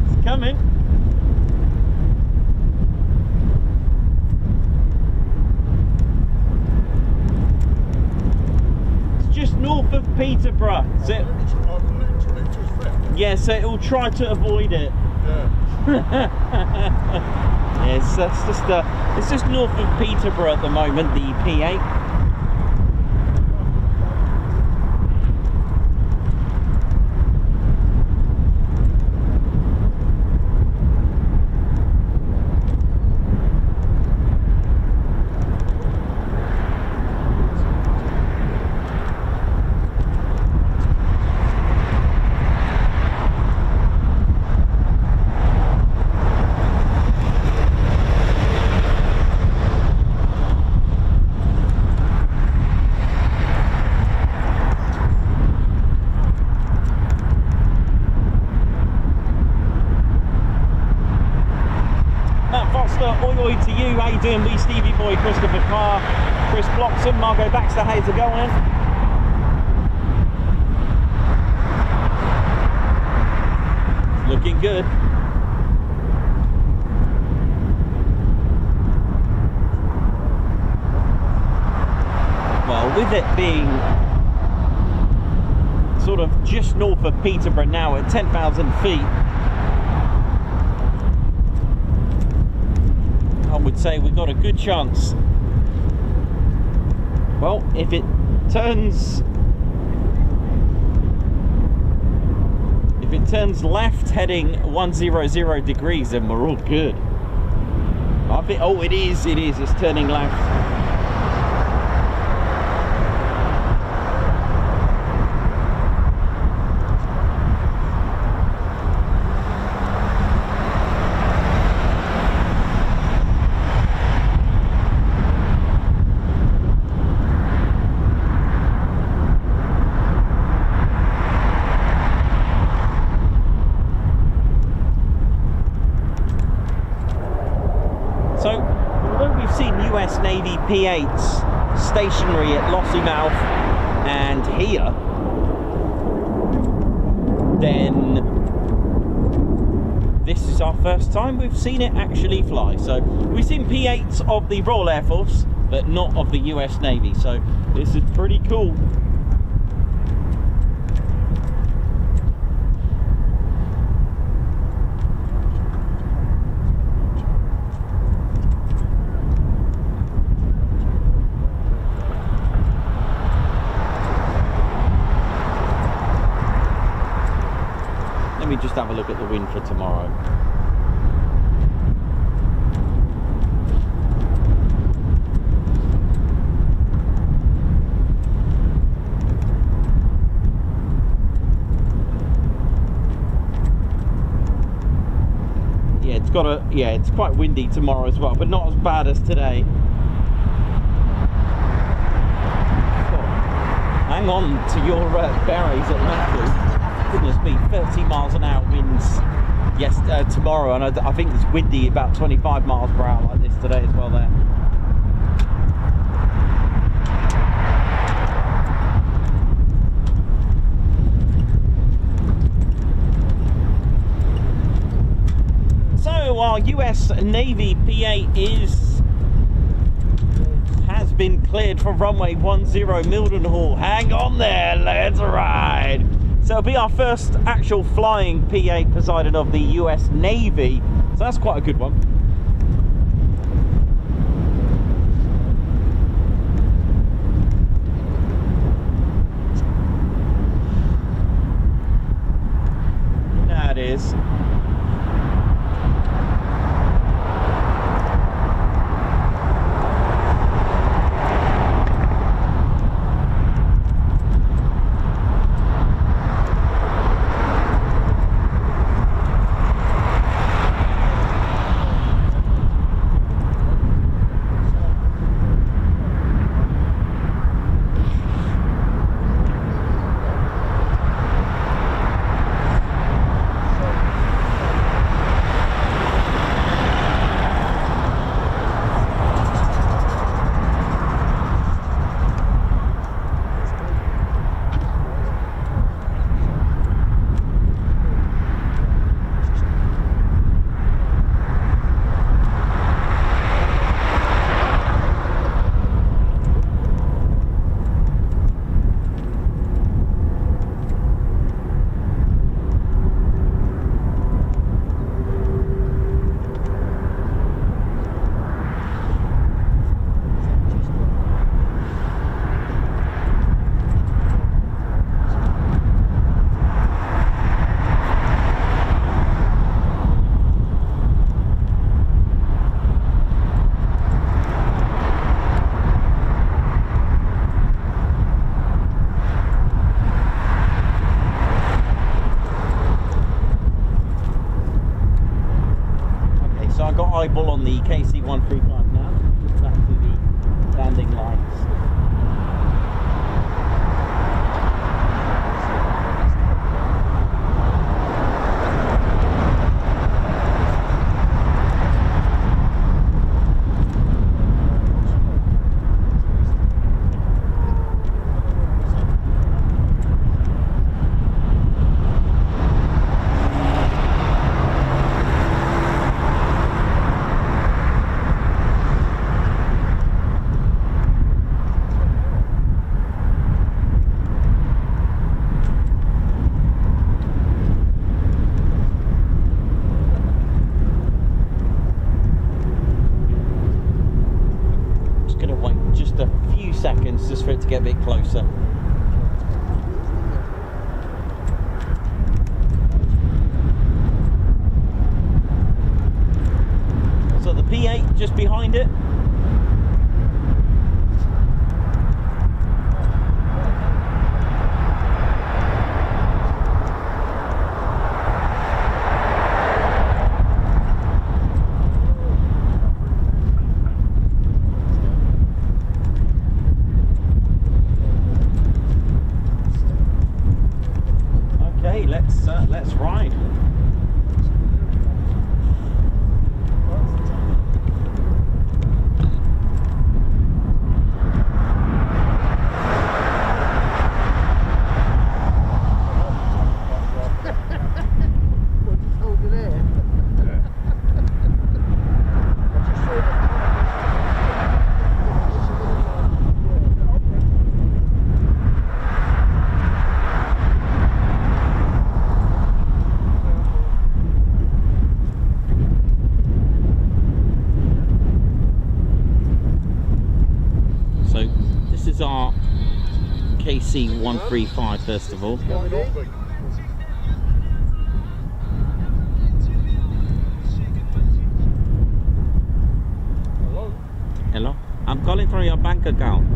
It's coming. It's just north of Peterborough. So yeah, so it will try to avoid it. Yes, it's just north of Peterborough at the moment, the P-8. Oi to you, how you doing? Lee Stevie Boy, Christopher Carr, Chris Bloxham, Margot Baxter, how's it going? Looking good. Well, with it being sort of just north of Peterborough now at 10,000 feet, I would say we've got a good chance. Well, if it turns left heading 100 degrees, then we're all good. I think, oh, it is, it's turning left. Navy P-8s stationary at Lossiemouth and here, then this is our first time we've seen it actually fly. So we've seen P-8s of the Royal Air Force, but not of the US Navy, so this is pretty cool. Let me just have a look at the wind for tomorrow. Yeah, it's quite windy tomorrow as well, but not as bad as today. Hang on to your berets at Matthew. Goodness me, 30 miles an hour winds tomorrow, and I think it's windy about 25 miles per hour like this today as well there. So our US Navy P-8 has been cleared for runway 10 Mildenhall. Hang on there, let's ride. So it'll be our first actual flying P-8 Poseidon of the US Navy. So that's quite a good one. That is. on the KC-135 now, just back to the landing lights. Seconds just for it to get a bit closer. So the P-8 just behind it. Let's ride. This is our KC-135 first of all. Hello? I'm calling from your bank account.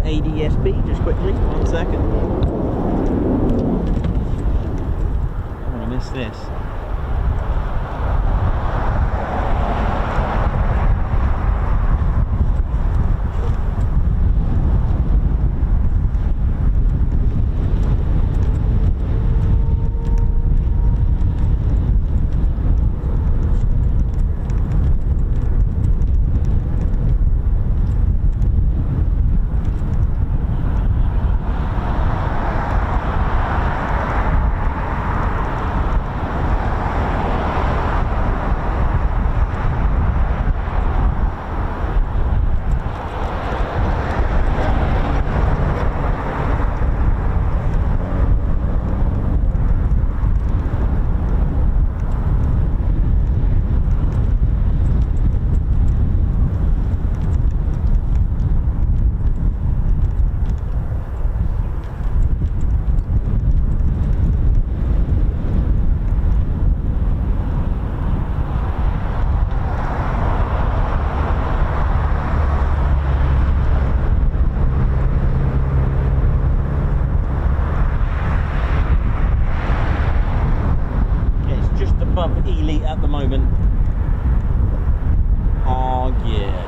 ADSB just quickly, 1 second. I don't want to miss this. moment. Oh yeah.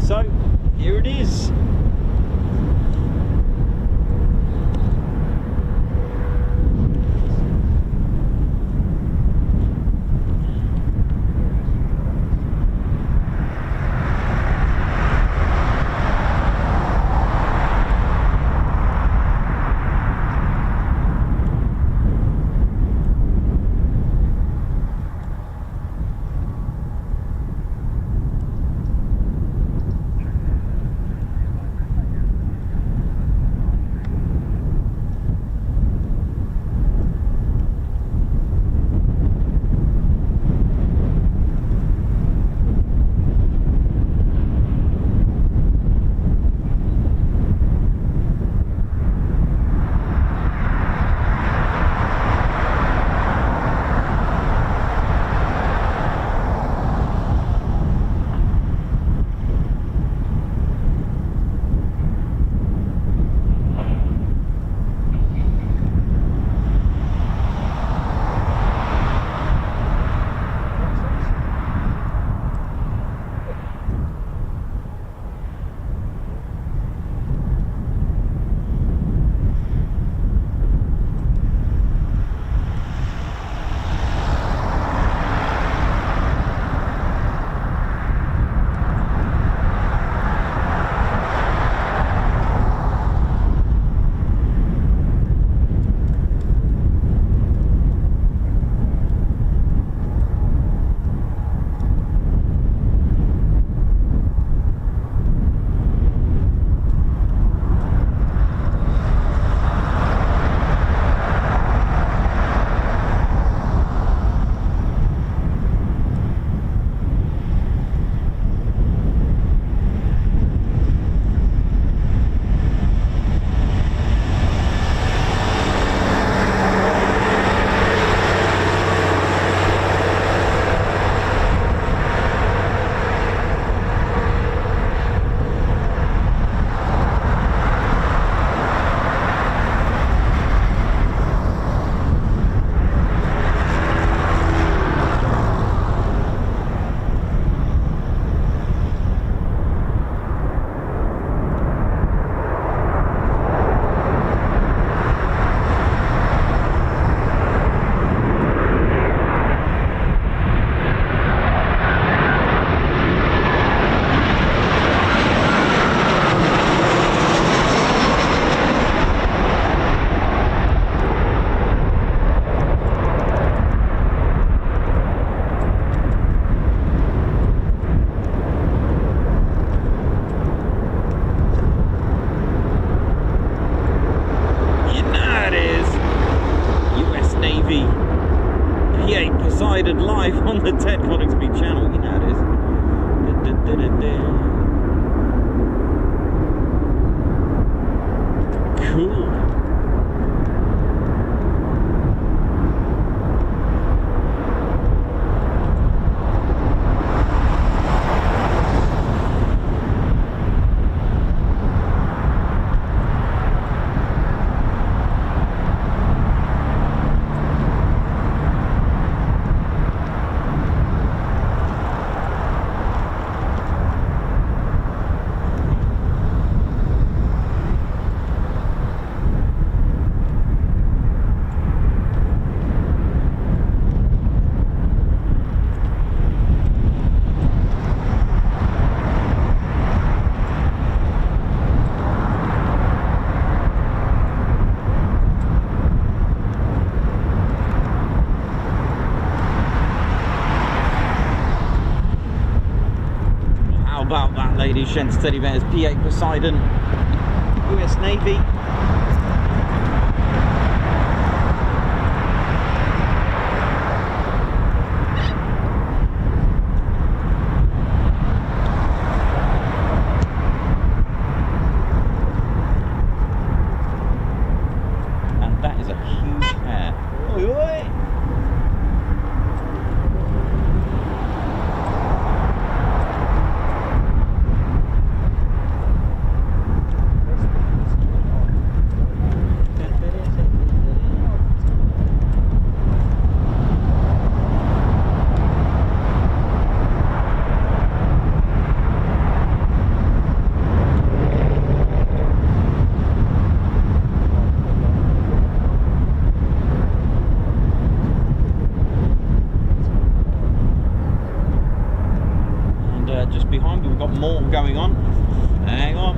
So here it is. P-8 Poseidon live on the Ted Reggie channel. You know it is. Cool. ladies, gents, teddy bears, P-8 Poseidon, US Navy. And that is a huge hair. Oi, oi. Just behind me, we've got more going on. Hang on.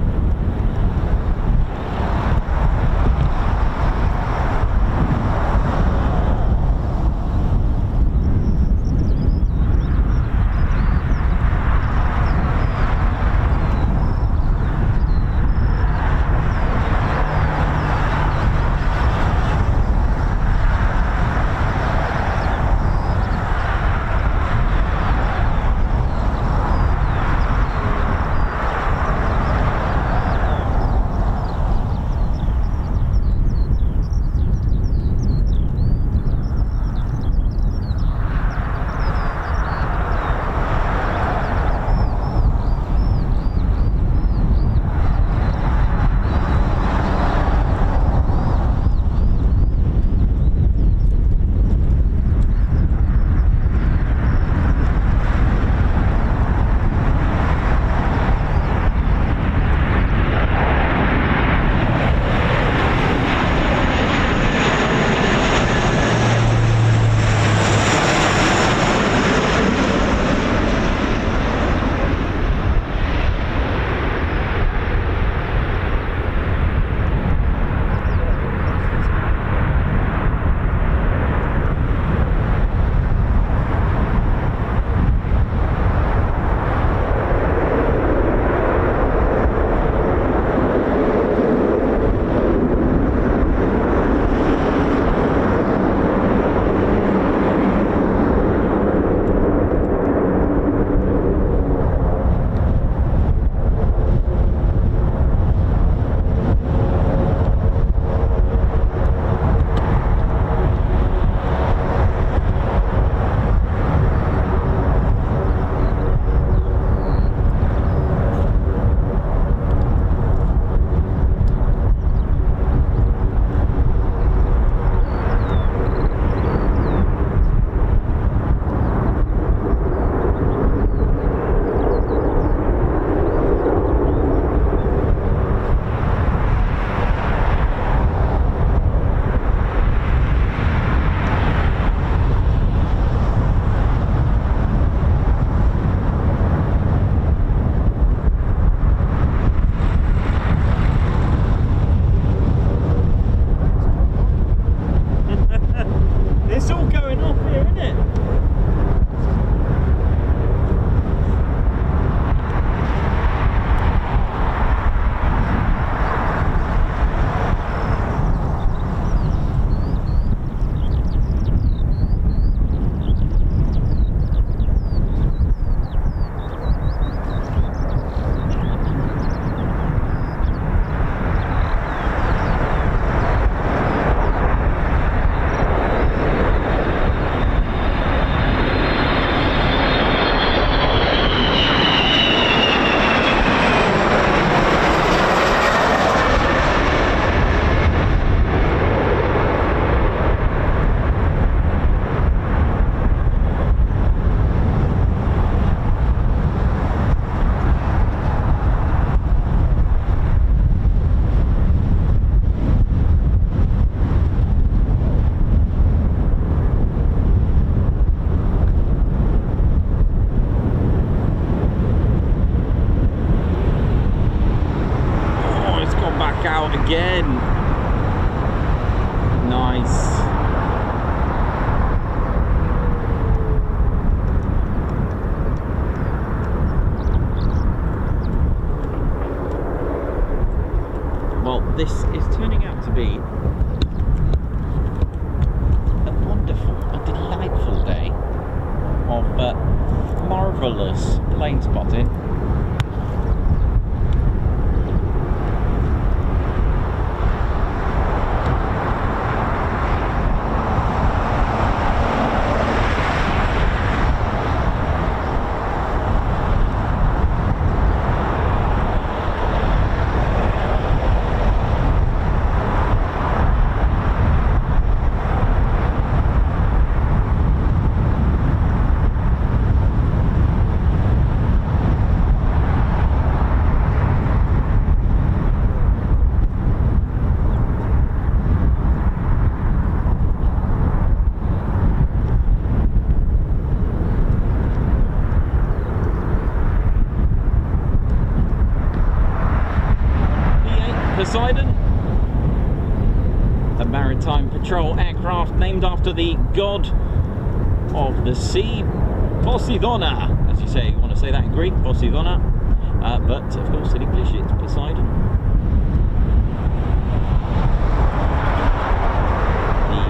this is turning out to be a wonderful, a delightful day of marvellous plane spotting. Poseidon, a maritime patrol aircraft named after the god of the sea, Poseidona, as you say, you want to say that in Greek, Poseidona, but of course in English it's Poseidon. The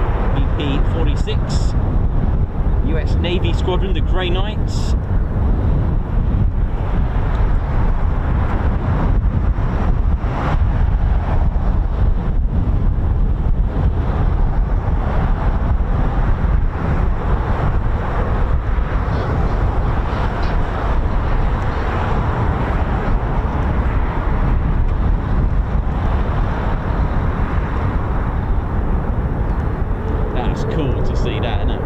BP-46 US Navy Squadron, the Grey Knights. Cool to see that, isn't it?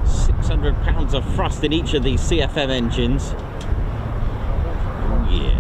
£600 of thrust in each of these CFM engines. Oh yeah.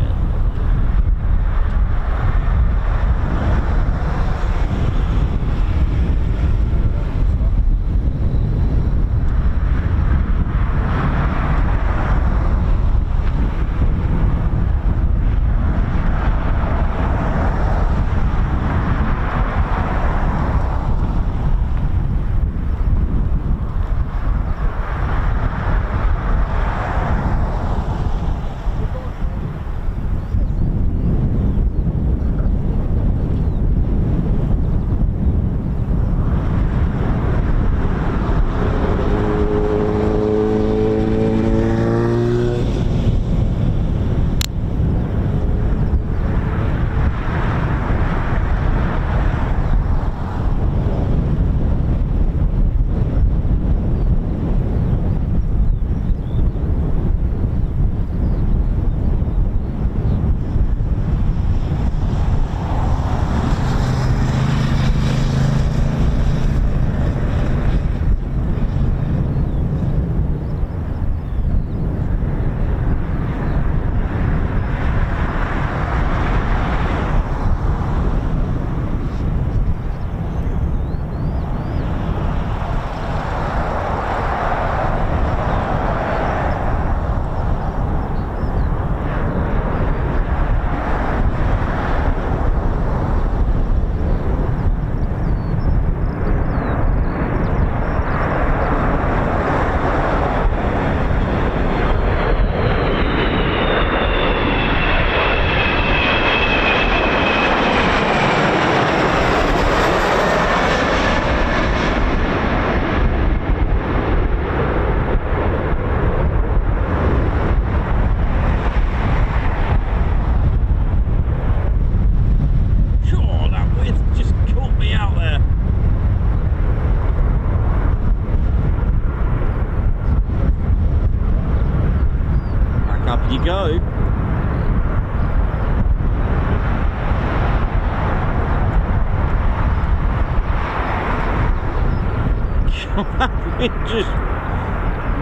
That wind just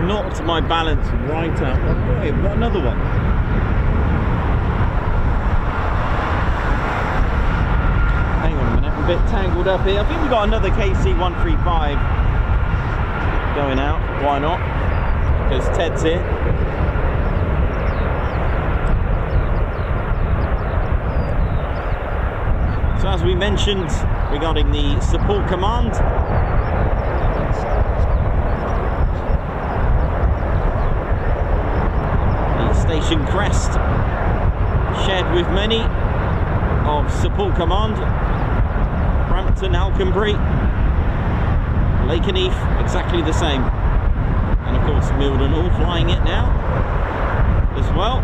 knocked my balance right out. Oh, wait, what another one? Hang on a minute, I'm a bit tangled up here. I think we got another KC-135 going out. Why not? Because Ted's here. So as we mentioned regarding the support command, the station crest shared with many of support command, Brampton, Alconbury, Lakenheath, exactly the same. And of course Mildenhall flying it now as well.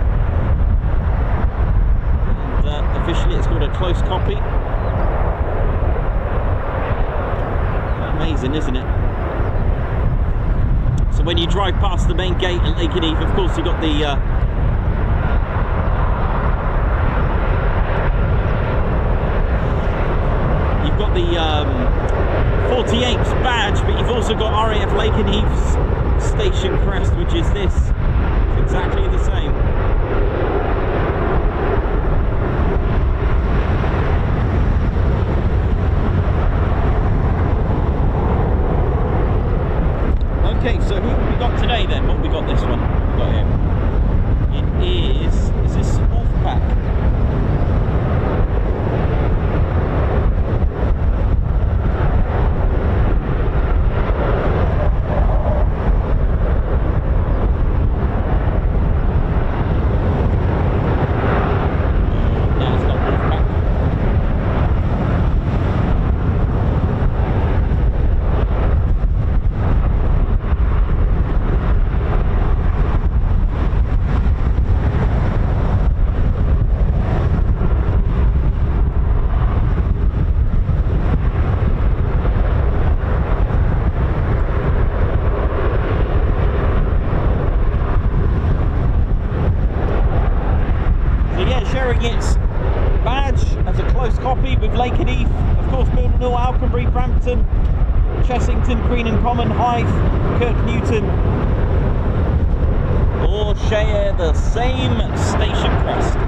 And officially it's called a close copy. Amazing, isn't it? So when you drive past the main gate at Lakenheath, of course you've got the you've got the 48's badge, but you've also got RAF Lakenheath's station crest, which is this. It's exactly the same. Okay, so who have we got today then? What have we got this one? What have we got here? It is this Wolfpack? No, it's not Wolfpack. Its badge as a close copy with Lakenheath, of course Mildenhall, Alconbury, Brampton, Chessington, Green and Common, Hythe, Kirk Newton all share the same station crest.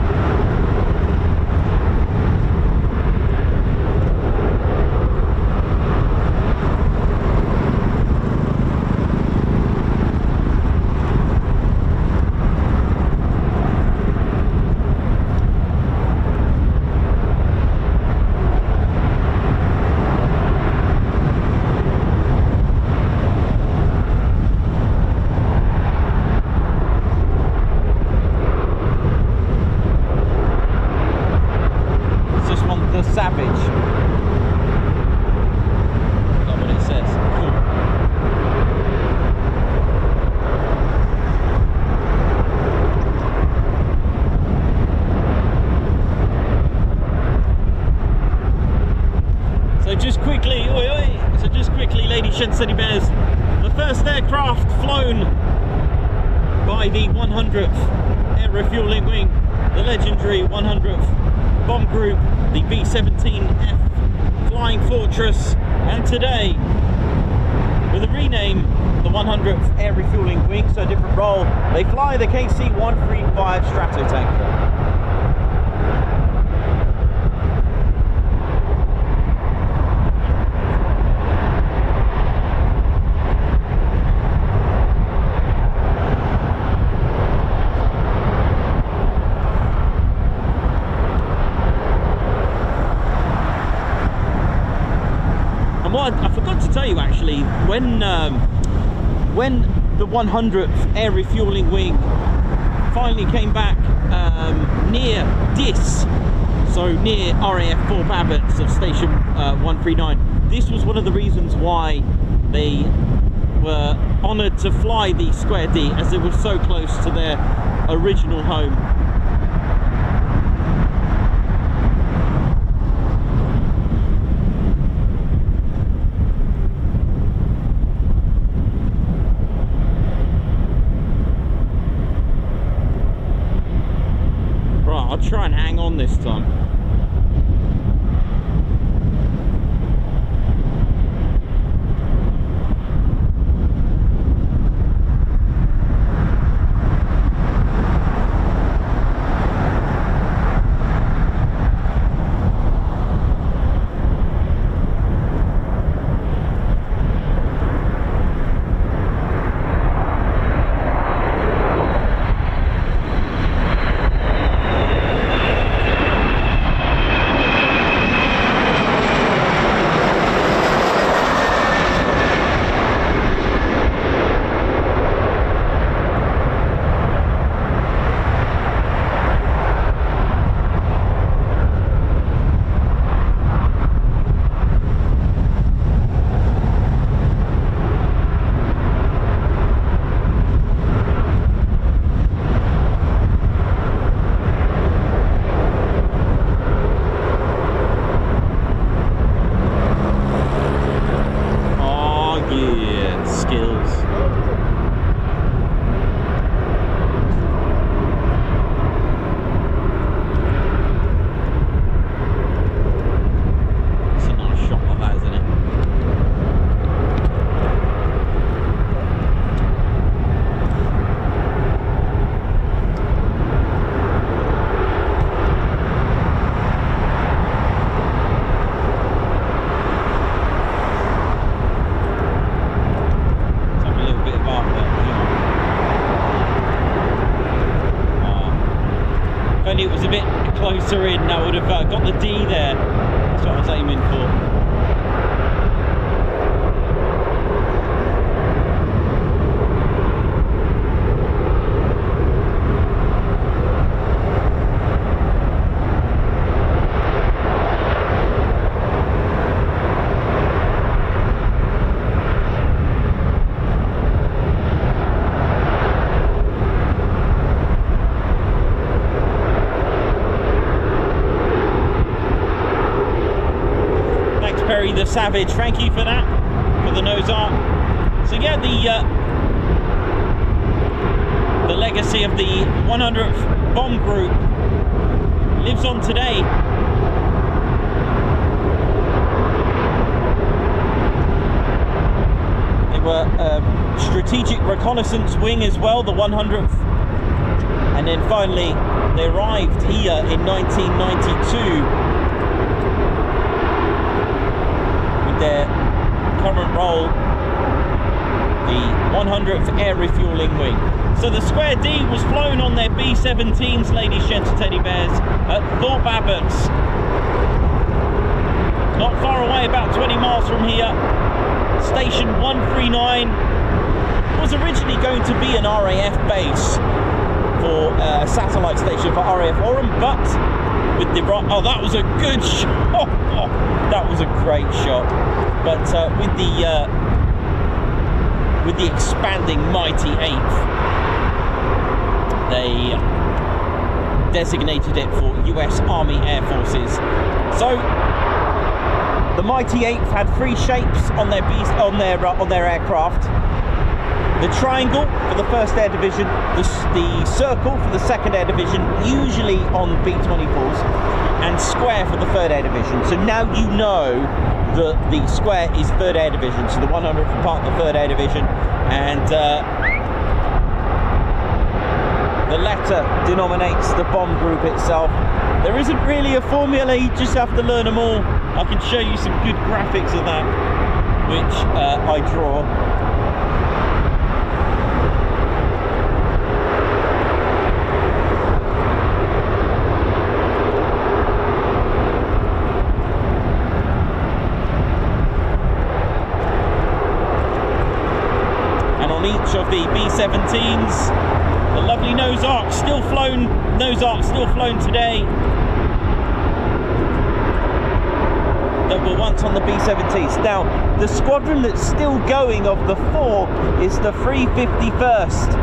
Savage. Not what it says. Cool. So just quickly, ladies and teddy bears, the first aircraft flown by the 100th Air Refeuling Wing, the legendary 100th Bomb Group, the B-17F Flying Fortress, and today, with a rename, the 100th Air Refeuling Wing, so a different role, they fly the KC-135 Stratotanker. I forgot to tell you actually, when the 100th Air Refeuling Wing finally came back near Dis, so near RAF 4 Babbitts of Station 139, this was one of the reasons why they were honoured to fly the Square D, as it was so close to their original home. I'll try and hang on this time. got the D there. That's what I was aiming for. The Savage, thank you for that, for the nose art. So yeah, the legacy of the 100th Bomb Group lives on today. They were strategic reconnaissance wing as well, the 100th, and then finally they arrived here in 1992. Their current role, the 100th Air Refueling Wing. So the Square D was flown on their B-17s, ladies, gents, teddy bears, at Thorpe Abbots. Not far away, about 20 miles from here. Station 139 was originally going to be an RAF base for a satellite station for RAF Orem, but with the oh, that was a good shot. Oh, that was a great shot. But with the expanding mighty 8th, they designated it for US Army Air Forces. So the mighty 8th had 3 shapes on their aircraft. The triangle for the 1st Air Division, the circle for the 2nd Air Division, usually on B-24s, and square for the 3rd Air Division. So now you know that the square is 3rd Air Division, so the 100th are part of the 3rd Air Division, and the letter denominates the bomb group itself. There isn't really a formula, you just have to learn them all. I can show you some good graphics of that, which I draw. Each of the B-17s, the lovely nose arc still flown today, that were once on the B-17s. Now the squadron that's still going of the 4 is the 351st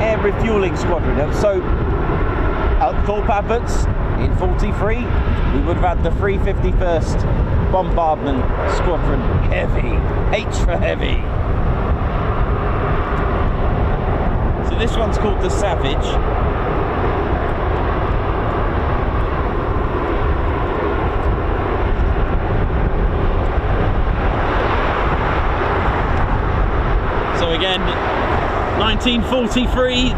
Air Refueling Squadron. So at Thorpe Abbots in 43 we would have had the 351st Bombardment Squadron Heavy, H for Heavy. This one's called the Savage. So again, 1943,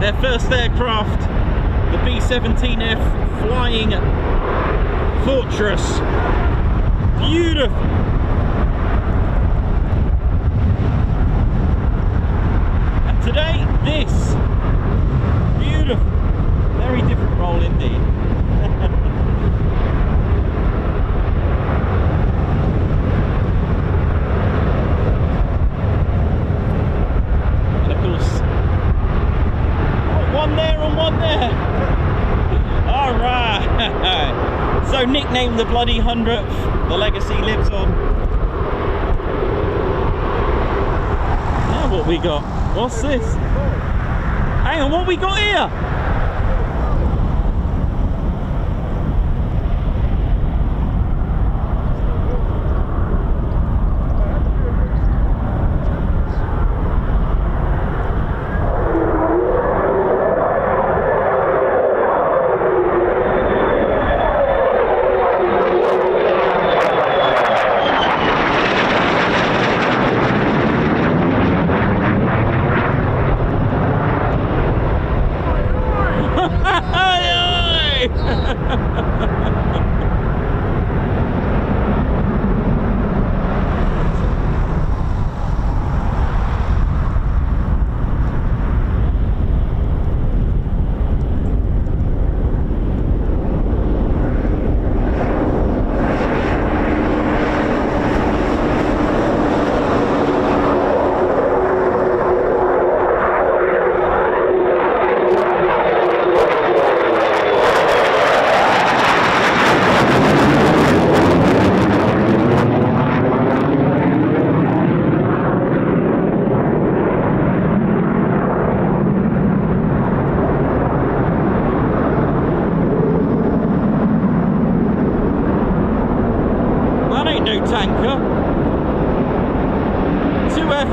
their first aircraft, the B-17F Flying Fortress. Beautiful. Today, this beautiful, very different role indeed. And of course, one there and one there. All right. So nicknamed the bloody 100th, the legacy lives on. Now what we got? What's this? Hang on, what we got here?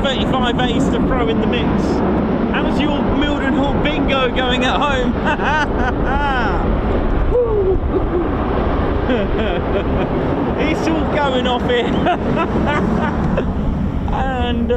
F-35As to throw in the mix. How's your Mildenhall bingo going at home? It's all going off here. And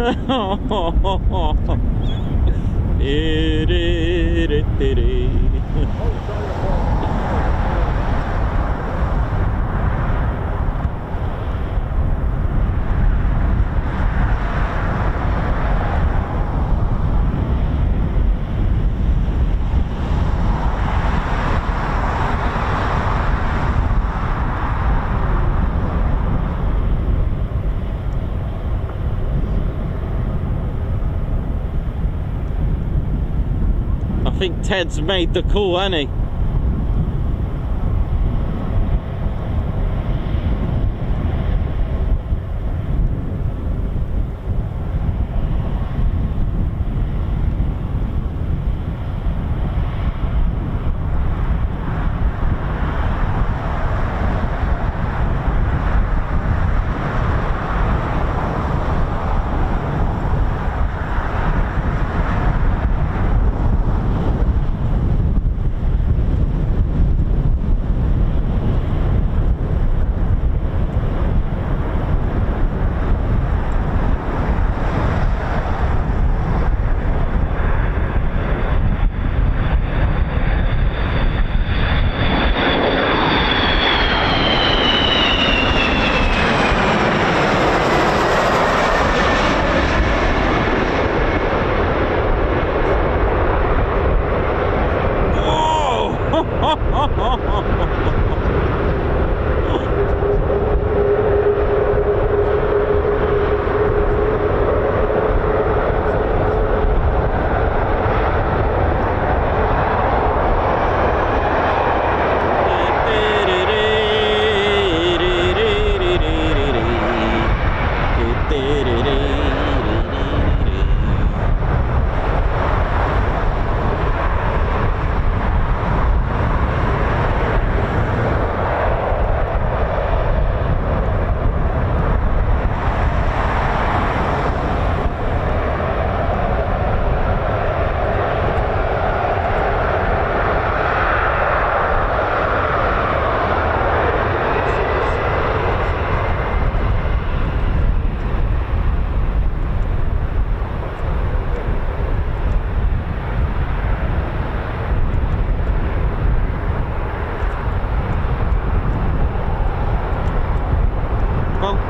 I think Ted's made the call, hasn't he?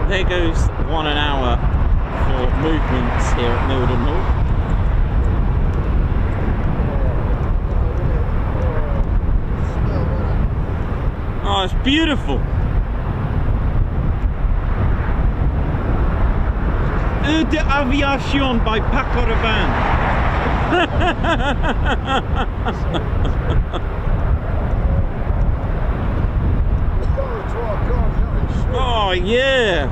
There goes 1 hour for movements here at Mildenhall. Oh, it's beautiful. Eau de Aviation by Paco-Rabanne. Oh yeah.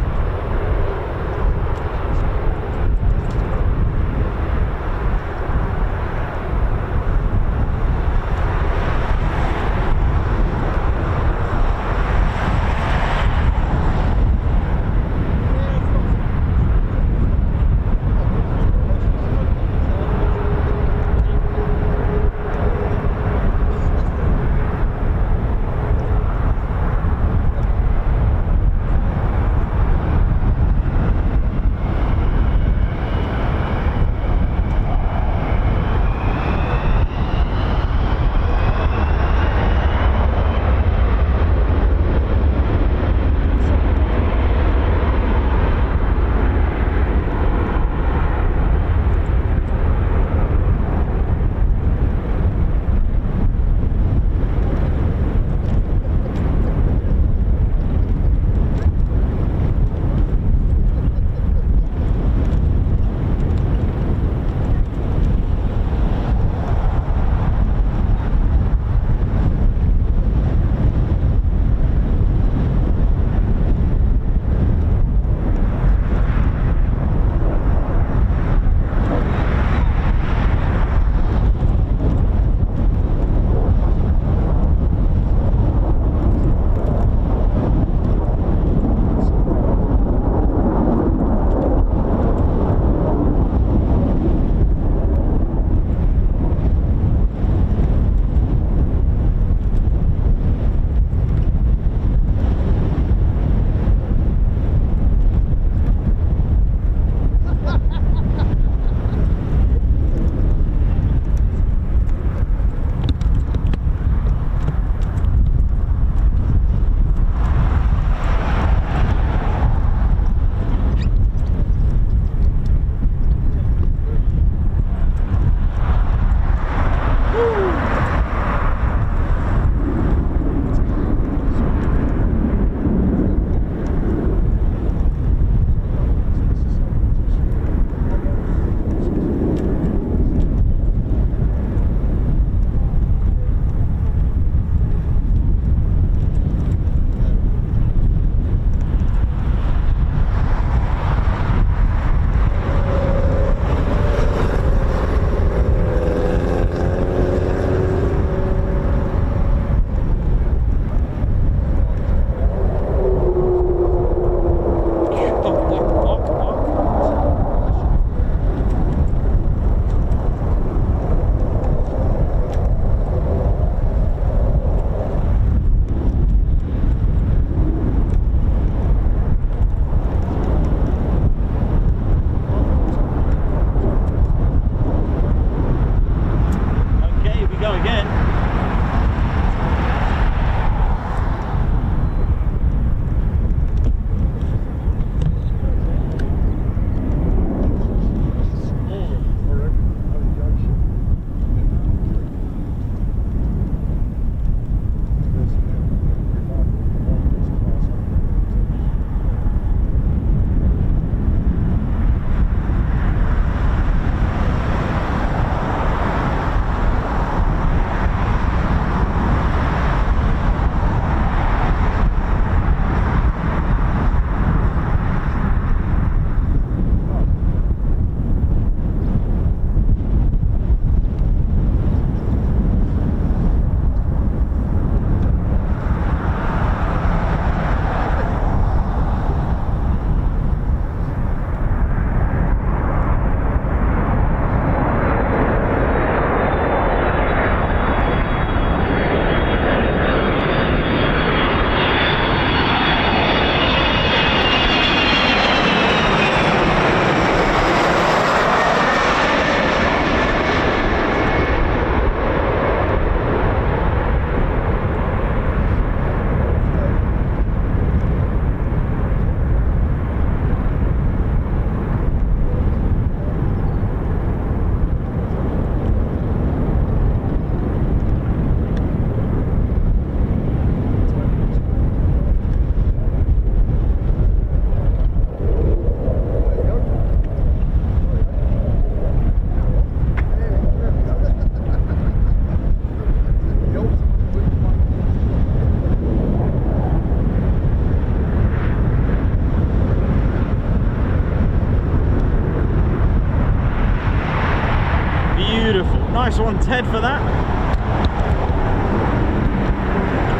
Nice one, Ted, for that.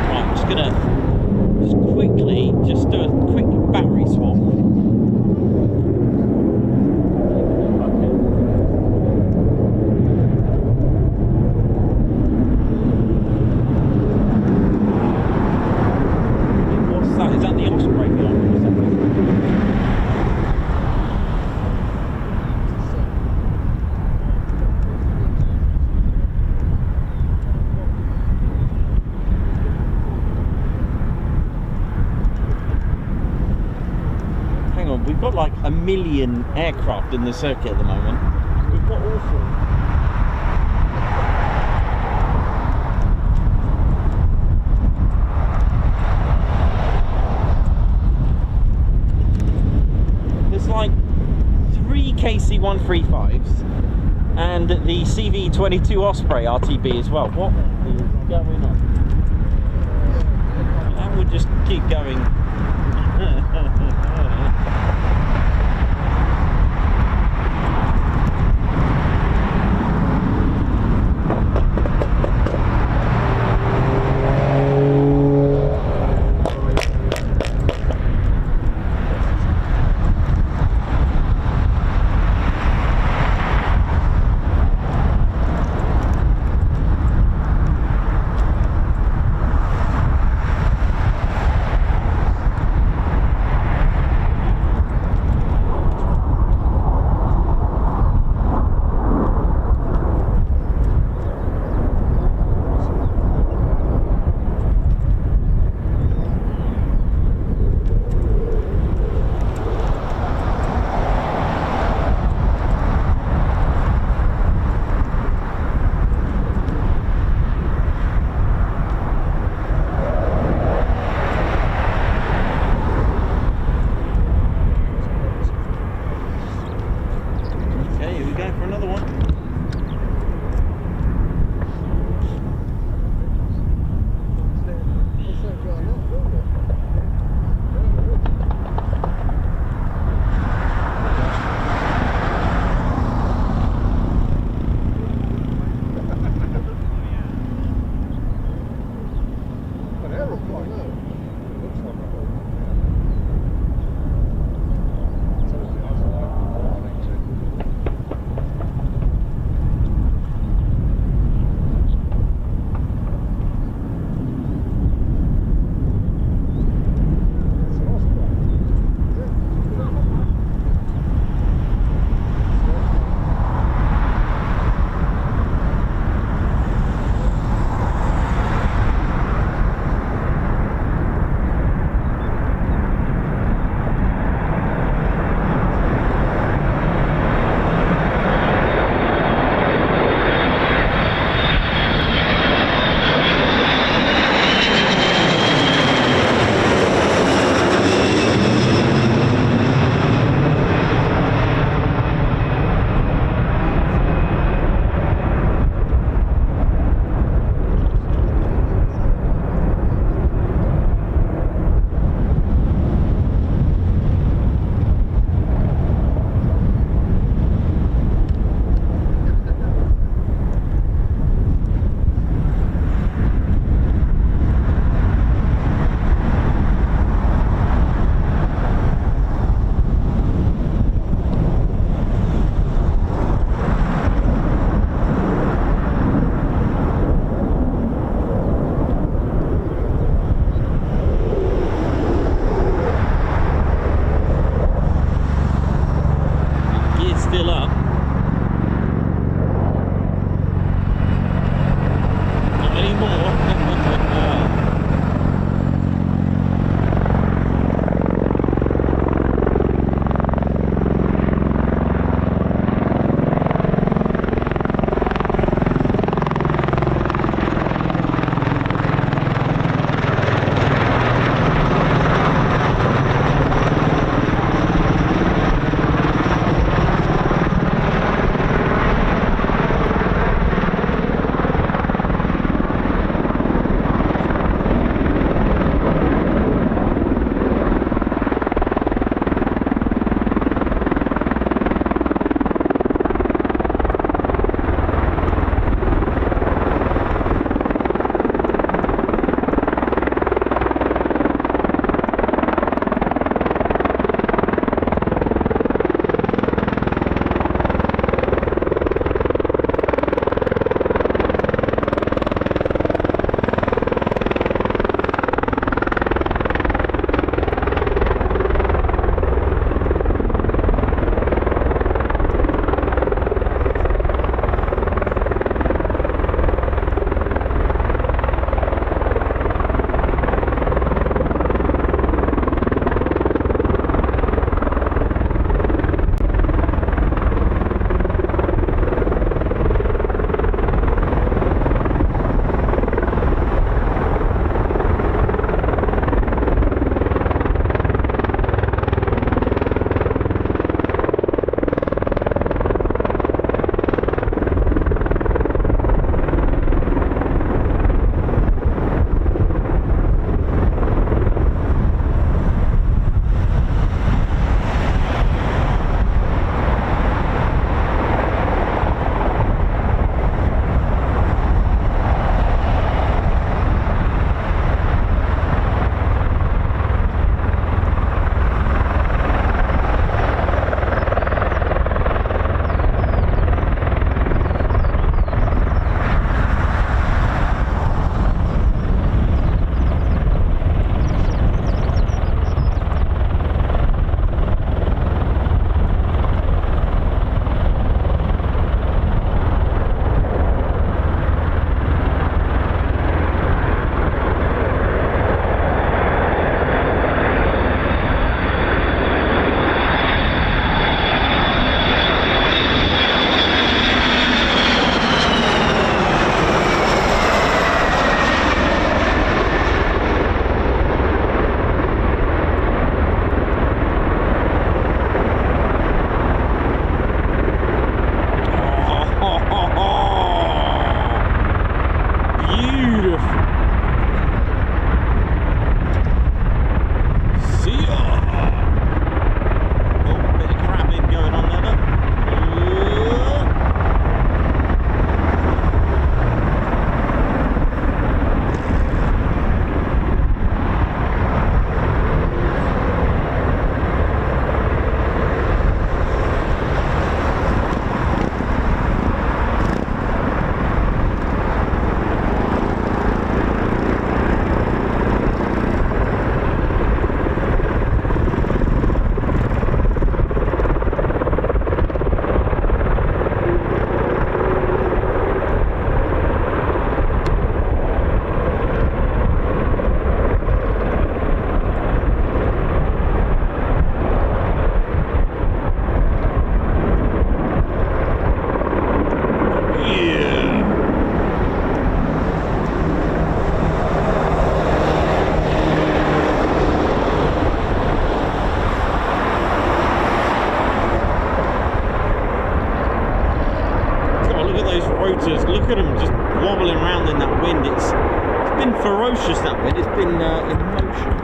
Right, I'm just gonna quickly do a quick battery swap. What's that? Is that the Osprey behind? We've got like 1 million aircraft in the circuit at the moment. We've got awful. There's like 3 KC-135s and the CV-22 Osprey RTB as well. What is going on? And we'll just keep going. in motion.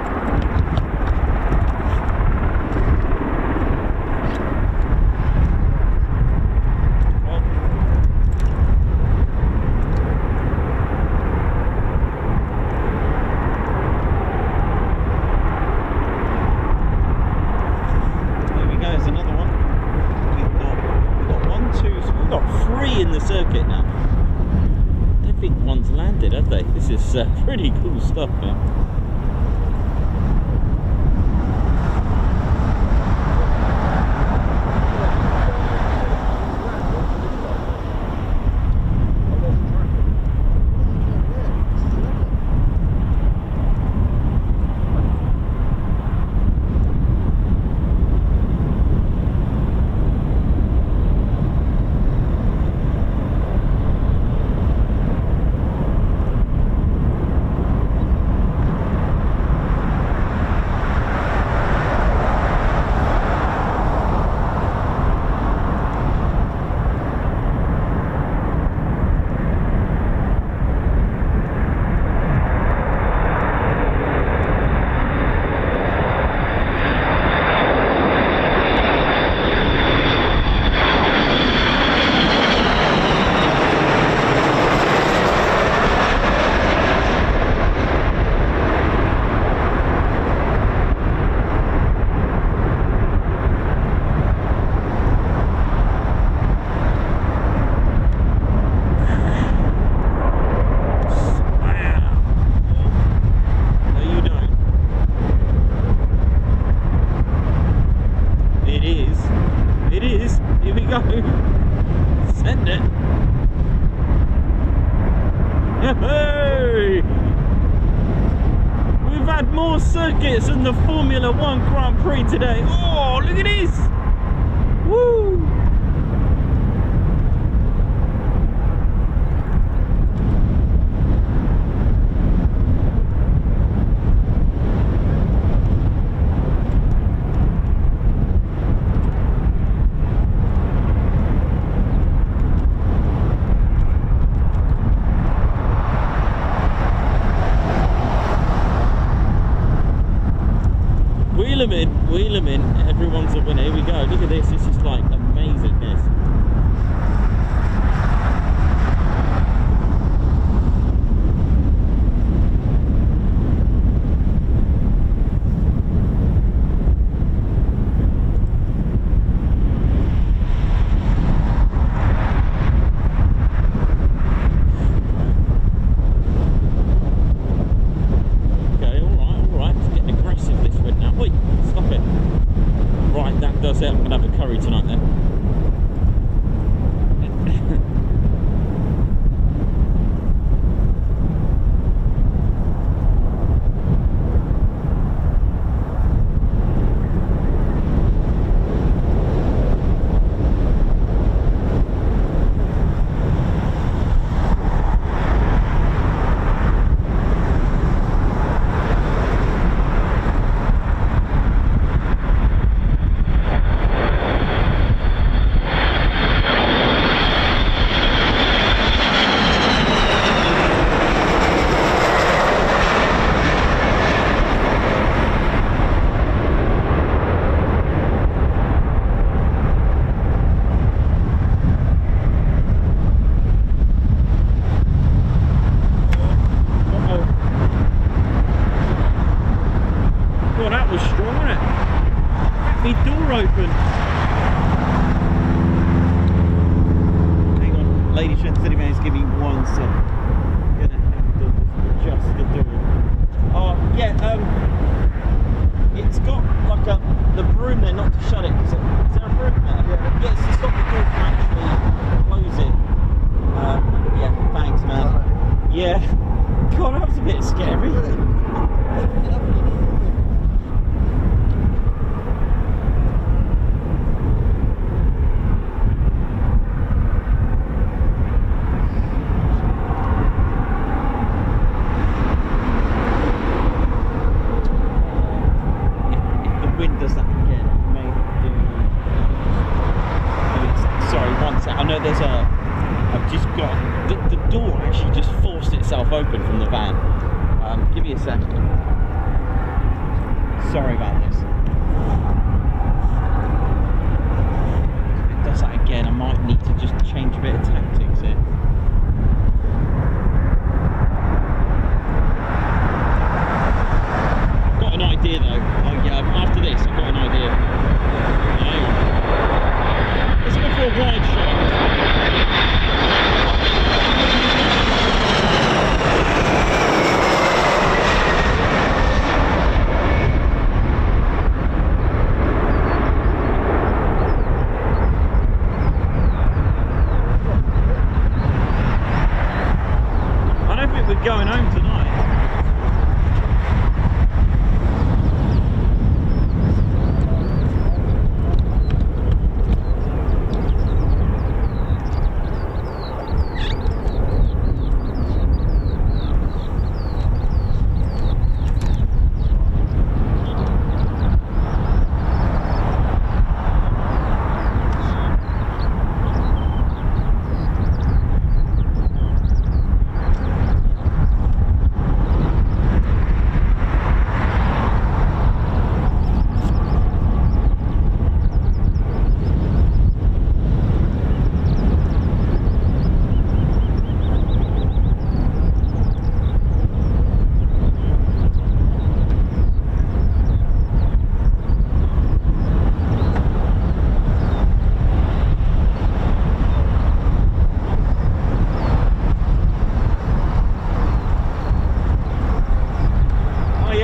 In the circuit now. I don't think one's landed, have they? This is pretty cool stuff, man. Send it. Hey! We've had more circuits than the Formula 1 Grand Prix today. Oh, look at this! Woo! Wheel them in, everyone's a winner. Here we go, look at this is like amazingness. I'm going to have a curry tonight then. Open. Hang on, ladies and gentlemen, give me 1 second. I'm gonna have to adjust the door. Oh yeah, it's got like the broom there, not to shut it. Is there a broom there? Yeah. Yes, it's got the door to actually close it. Yeah, thanks, man. Yeah. God, that was a bit scary. I've just got the door actually just forced itself open from the van. Give me a sec. Sorry about this. If it does that again, I might need to just change a bit of tactics here. I've got an idea though. Oh yeah, after this I've got an idea. Let's go for a wide shot. Going home tonight.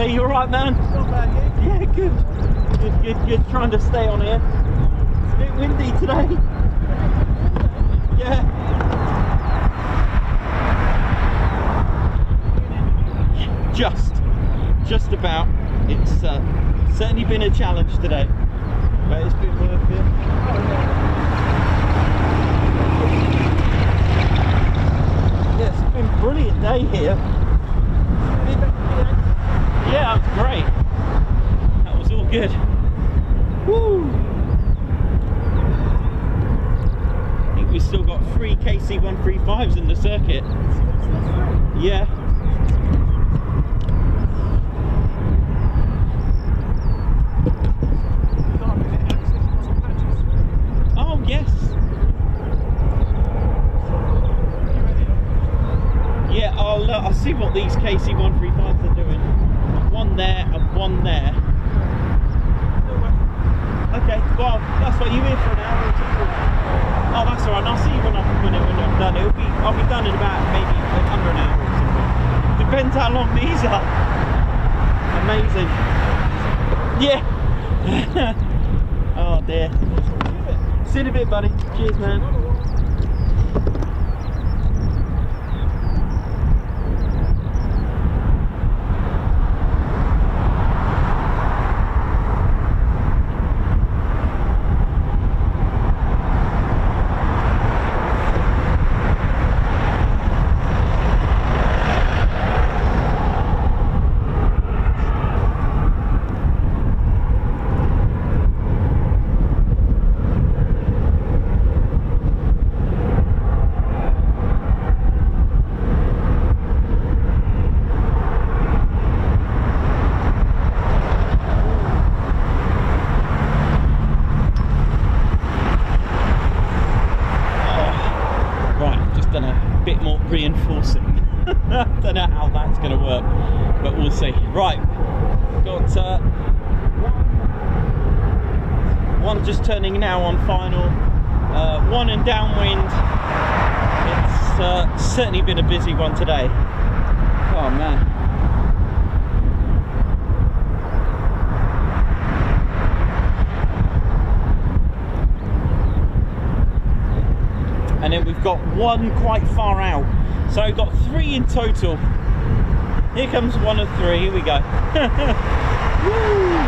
You alright, man? Not bad, yeah? Yeah, good. Good. Trying to stay on here. It's a bit windy today. Yeah. Just about. It's certainly been a challenge today, but it's been worth it. Yeah, it's been a brilliant day here. Yeah, that was great. That was all good. Woo! I think we've still got 3 KC-135s in the circuit. Yeah. Oh, yes. Yeah, I'll see what these KC-135s are doing. One there and one there. Okay, well, that's what you're here for an hour or two. Oh, that's alright. I'll see you when I'm done. I'll be done in about maybe under an hour or something. Depends how long these are. Amazing. Yeah. Oh dear. See you in a bit, buddy. Cheers, man. Reinforcing. Don't know how that's going to work, but we'll see. Right, got one just turning now on final, one and downwind. It's certainly been a busy one today. Oh man. And then we've got one quite far out. So we've got 3 in total. Here comes one of 3. Here we go. Woo!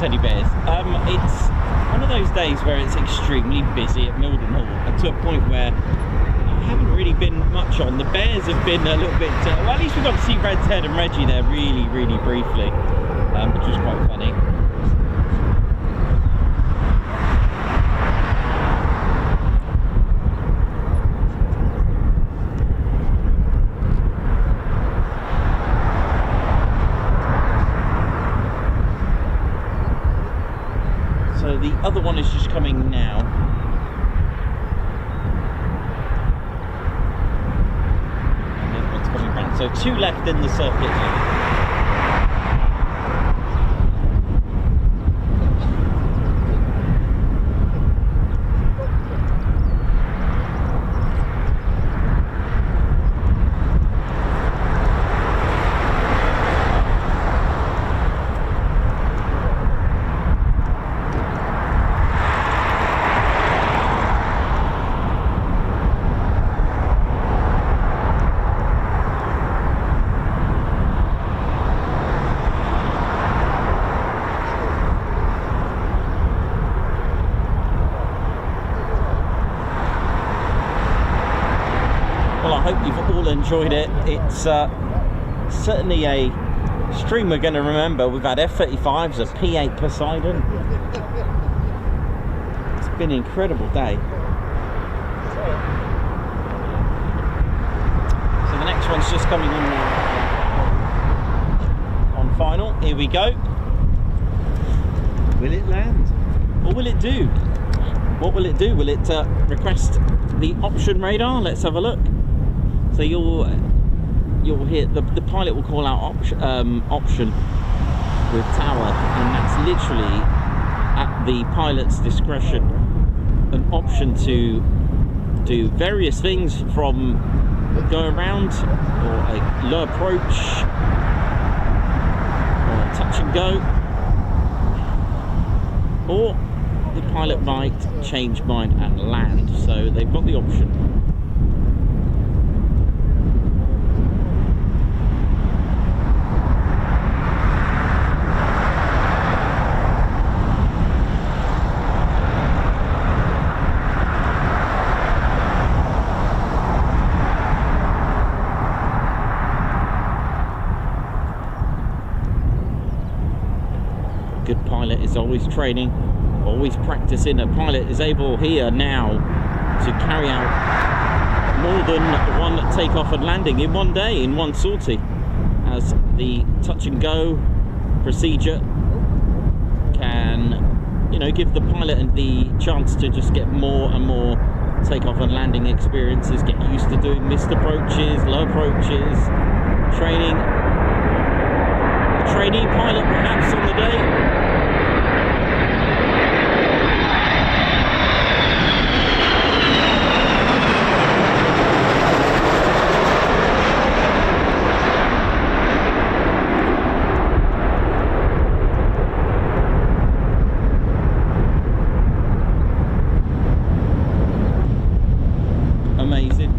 teddy bears. It's one of those days where it's extremely busy at Mildenhall, to a point where I haven't really been much on. The bears have been a little bit, well, at least we got to see Ted and Reggie there really briefly, which was quite funny. So the other one is just coming now. And the other one's coming round. So 2 left in the circuit. I hope you've all enjoyed it. It's certainly a stream we're going to remember. We've had F-35s, a P-8 Poseidon. It's been an incredible day. So the next one's just coming on now. On final, here we go. Will it land? Or will it do? What will it do? Will it request the option radar? Let's have a look. So you'll hear the pilot will call out option with tower, and that's literally at the pilot's discretion. An option to do various things, from go around, or a low approach, or touch and go, or the pilot might change mind and land. So they've got the option. Good pilot is always training, always practicing. A pilot is able here now to carry out more than one takeoff and landing in one day, in one sortie, as the touch and go procedure can, you know, give the pilot the chance to just get more and more takeoff and landing experiences, get used to doing missed approaches, low approaches, training. A trainee pilot perhaps on the day. Amazing.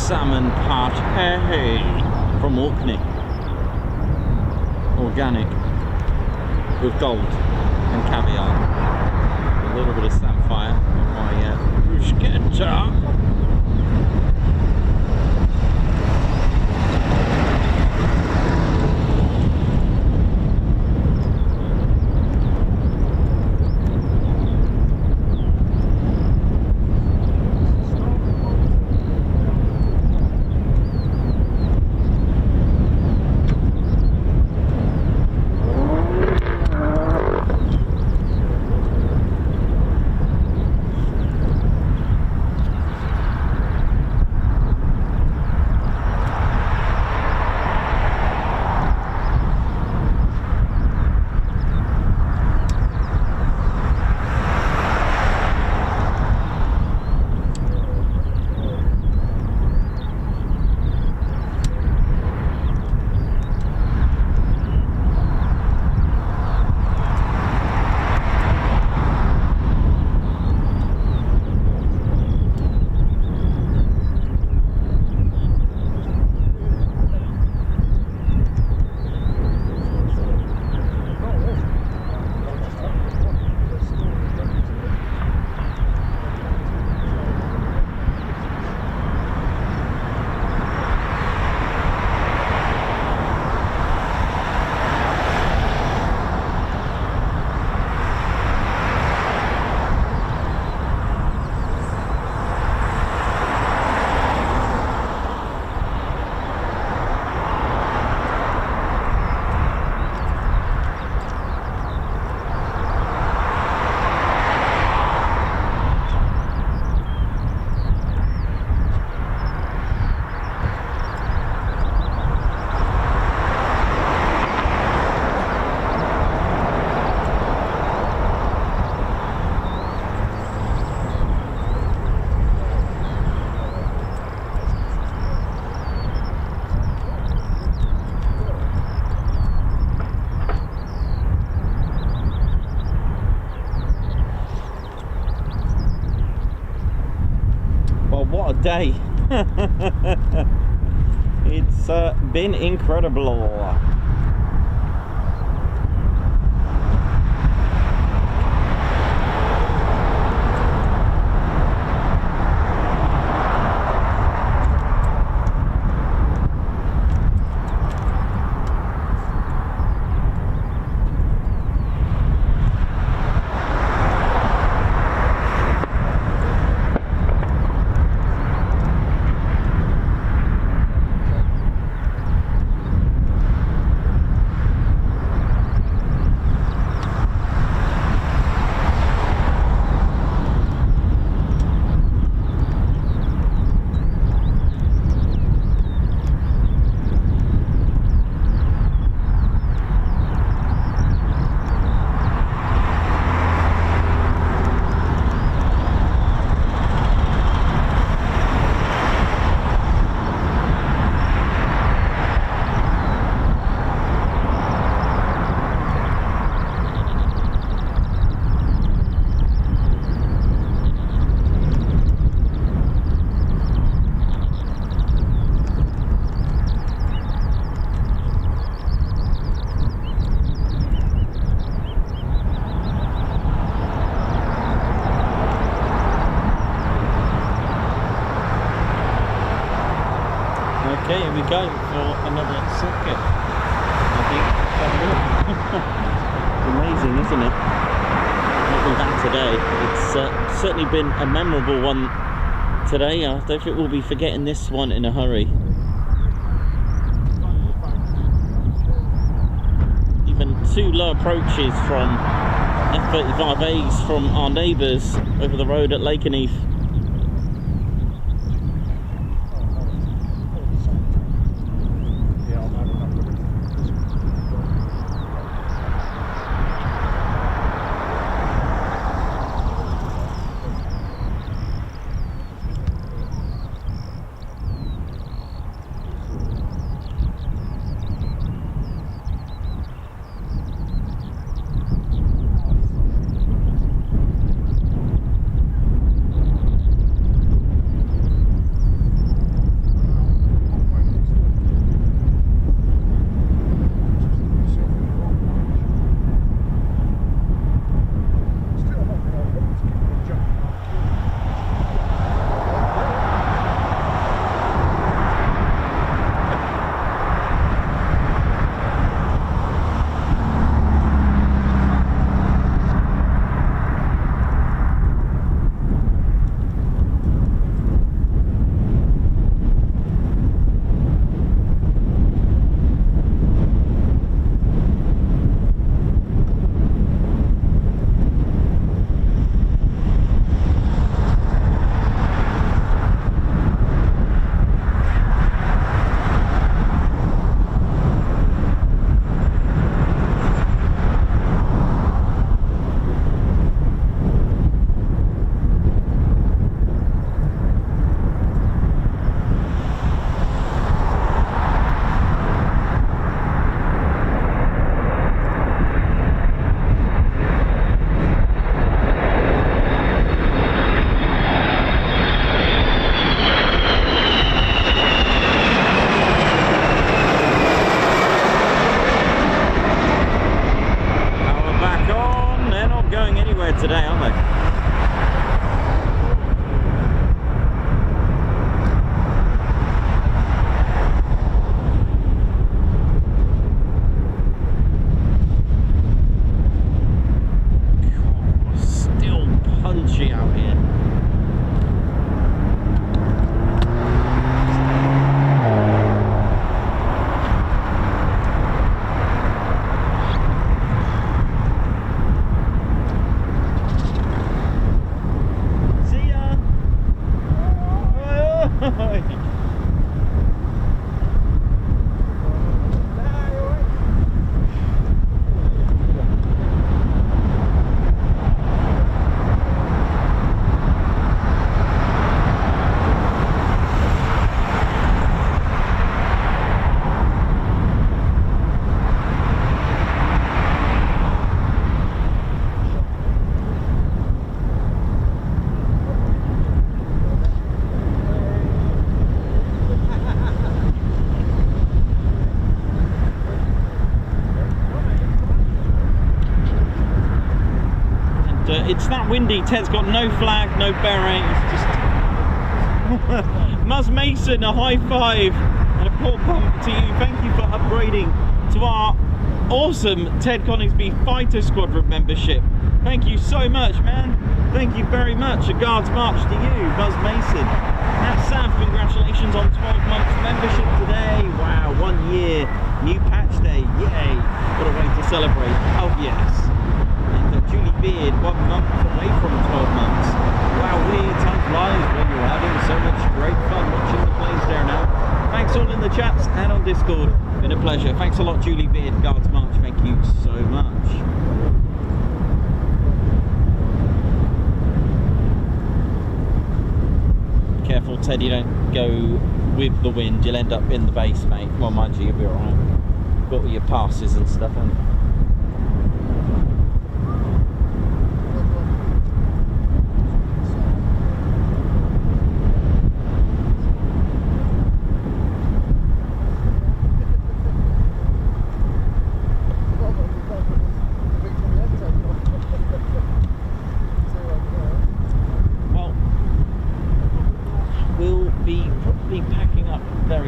Salmon parfait from Orkney. organic with gold and caviar. A little bit of sapphire on my bruschetta. What a day. It's been incredible. Okay, here we go for another circuit. I think amazing, isn't it? What we've done today. It's certainly been a memorable one today. I don't think we'll be forgetting this one in a hurry. Even two low approaches from F-35As from our neighbours over the road at Lakenheath. everywhere today, aren't they? Punchy out here. See ya. It's that windy. Ted's got no flag, no beret. It's just Muzz Mason, a high five and a port bump to you. Thank you for upgrading to our awesome Ted Coningsby Fighter Squadron membership. Thank you so much, man. Thank you very much. A Guards March to you, Muzz Mason. Now, Sam, congratulations on 12 months membership today. Wow, 1 year, new patch day. Yay! What a way to celebrate. Oh yes. Julie Beard, 1 month away from 12 months. Wow, weird time flies when you're having so much great fun watching the planes there now. Thanks all in the chats and on Discord. Been a pleasure. Thanks a lot, Julie Beard, Guards March. Thank you so much. Careful, Ted, you don't go with the wind. You'll end up in the base, mate. Well, mind you, you'll be alright. Got all your passes and stuff, haven't you?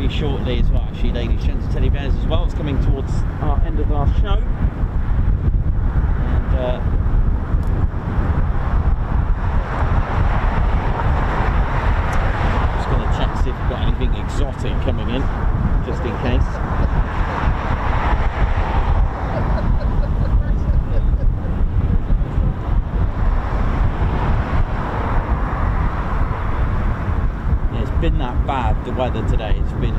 Shortly as well, actually, ladies, gents, teddy bears as well. It's coming towards our end of our show, and just going to check see if we've got anything exotic coming in, just in case. Been that bad, the weather today. It's been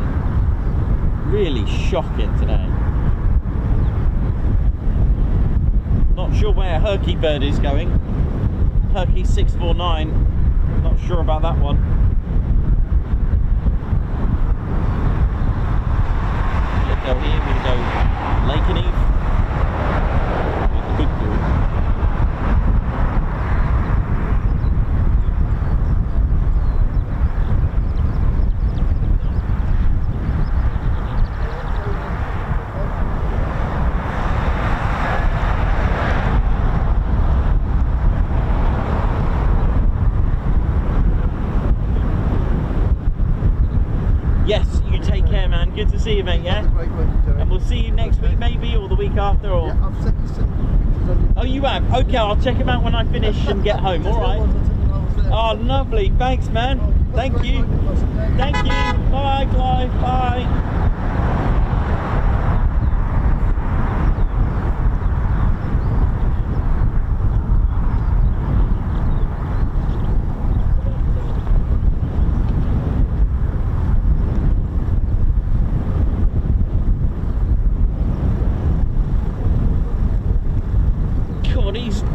really shocking today. Not sure where Herky Bird is going. Herky 649, not sure about that one. We'll go here, we'll go Lakenheath. Good boy. Good to see you, mate, yeah? And we'll see you next week, maybe, or the week after, or... Yeah, I've sent you some pictures on your... Oh, you have? Okay, I'll check them out when I finish and get home, alright? Oh, lovely. Thanks, man. Thank you. Thank you. Bye, Clive. Bye.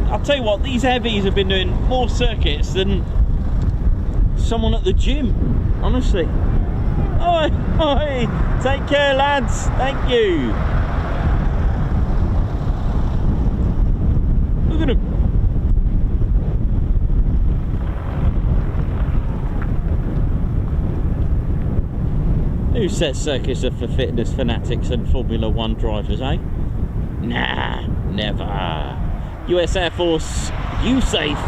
I'll tell you what, these heavies have been doing more circuits than someone at the gym, honestly. Oi, oi, take care, lads. Thank you. Look at him. Who says circuits are for fitness fanatics and Formula 1 drivers, eh? Nah, never. US Air Force Usaf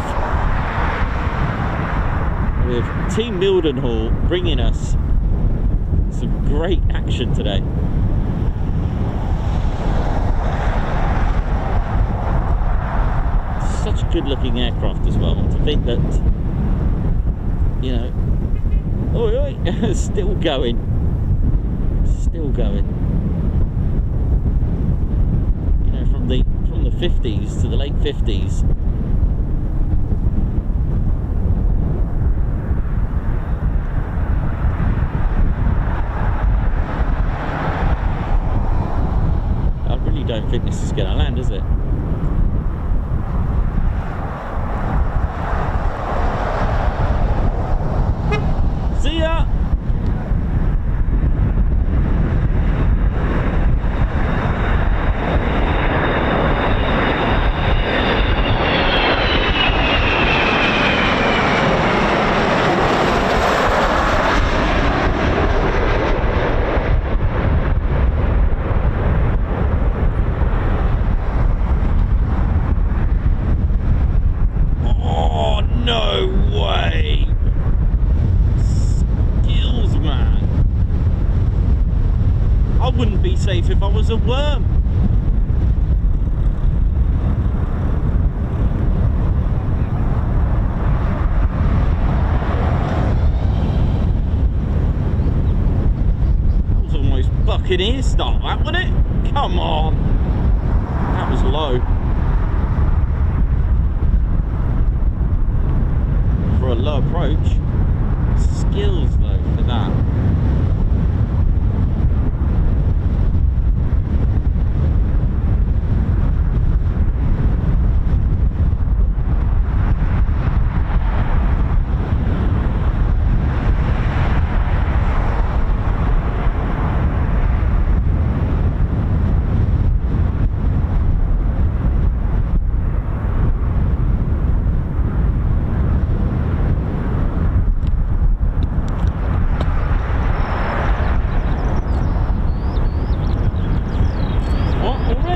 with Team Mildenhall bringing us some great action today. Such a good looking aircraft as well. To think that, you know, still going. You know, from the 50s to the late 50s. I really don't think this is going to land, is it? See ya! Safe if I was a worm. That was almost Buccaneer style, that, wasn't it? Come on. That was low. For a low approach. Skills though for that.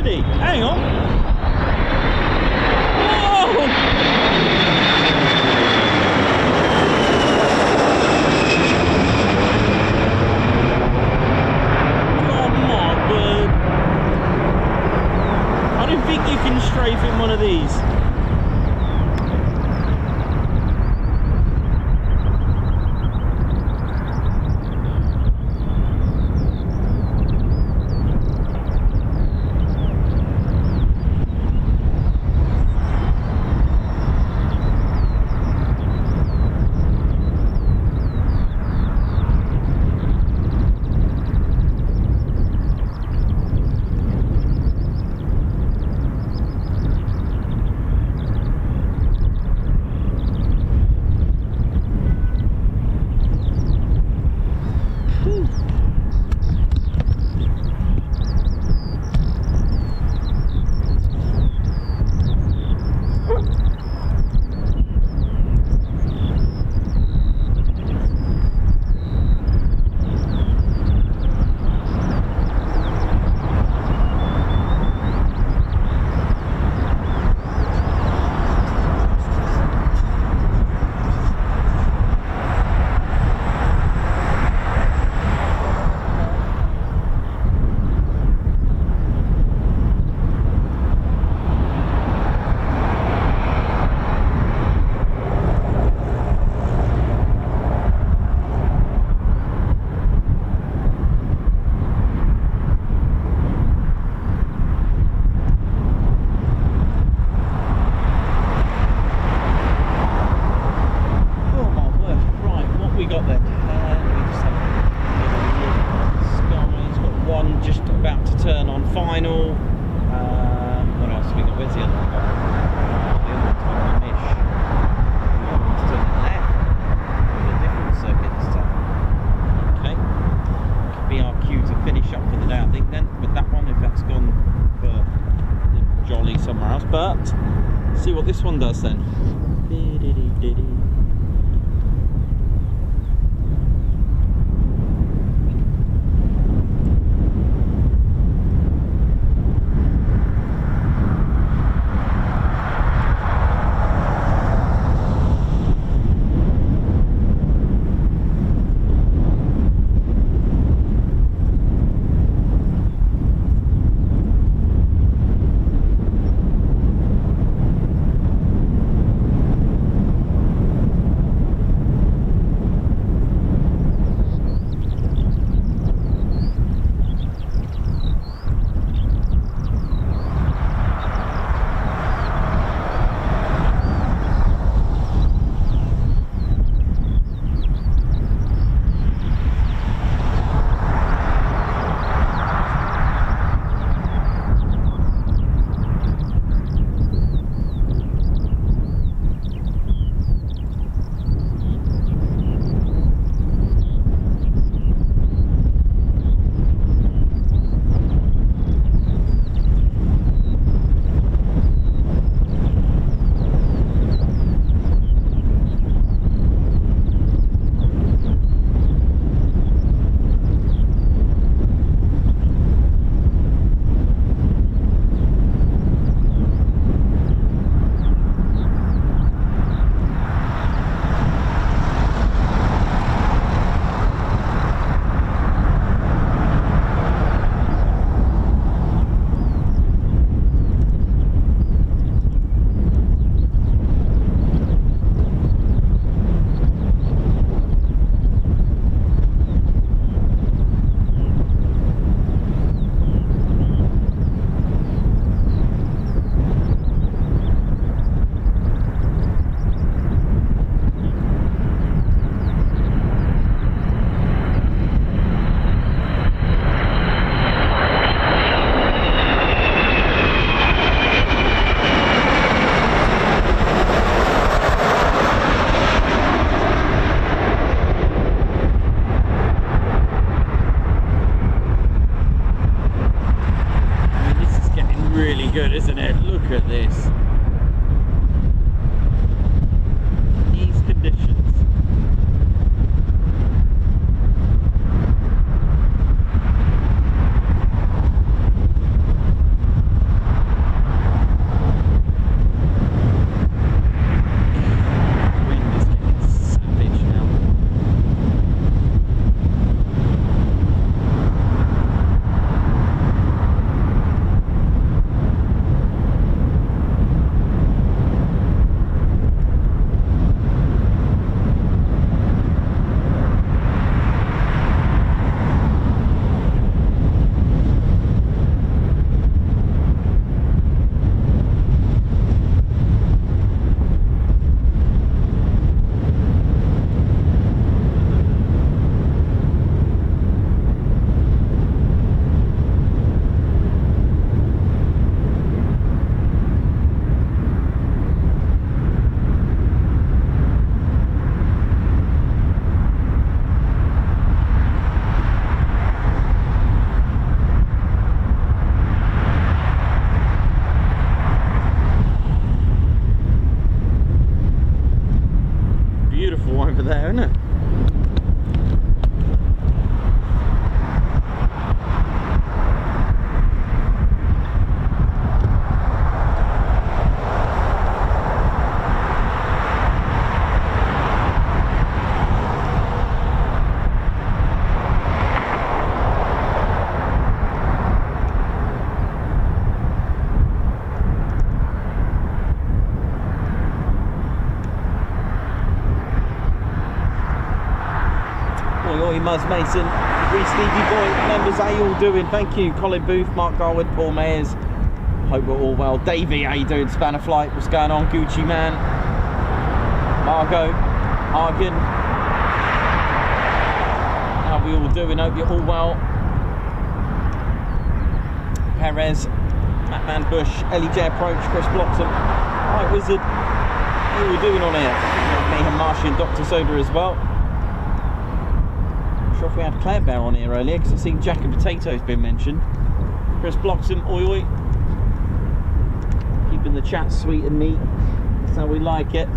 Hang on. Whoa! Oh my word. I don't think you can strafe in one of these. See what this one does then. beautiful over there, isn't it? Muzz Mason, Reece Stevie Boy, members, how you all doing? Thank you. Colin Booth, Mark Garwood, Paul Mayers. Hope we're all well. Davey, how you doing? Spanner Flight, what's going on? Gucci Man, Margot, Argan. How we all doing? Hope you're all well. Perez, Mattman Bush, Ellie J Approach, Chris Bloxham. Right, Wizard. How you all doing on here? Mayhem Marshy and Dr. Soda as well. If we had Claire Bear on here earlier, because I seen Jack and Potatoes been mentioned. Chris Bloxham, oi oi. Keeping the chat sweet and neat. That's how we like it.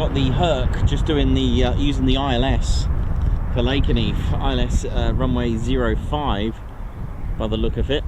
got the Herc just doing the using the ILS for Lakenheath, ILS runway 05 by the look of it.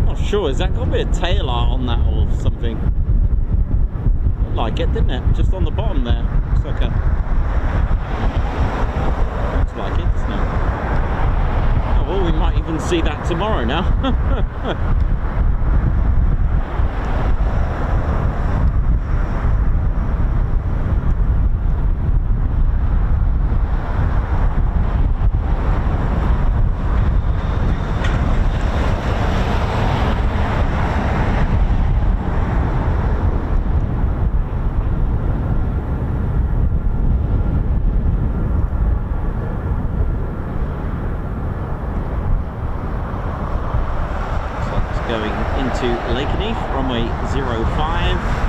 Not sure, has that got a bit of tail art on that or something? Looked like it, didn't it? Just on the bottom there. Looks like it, doesn't it? Oh well, we might even see that tomorrow now. Going into Lakenheath, runway 05.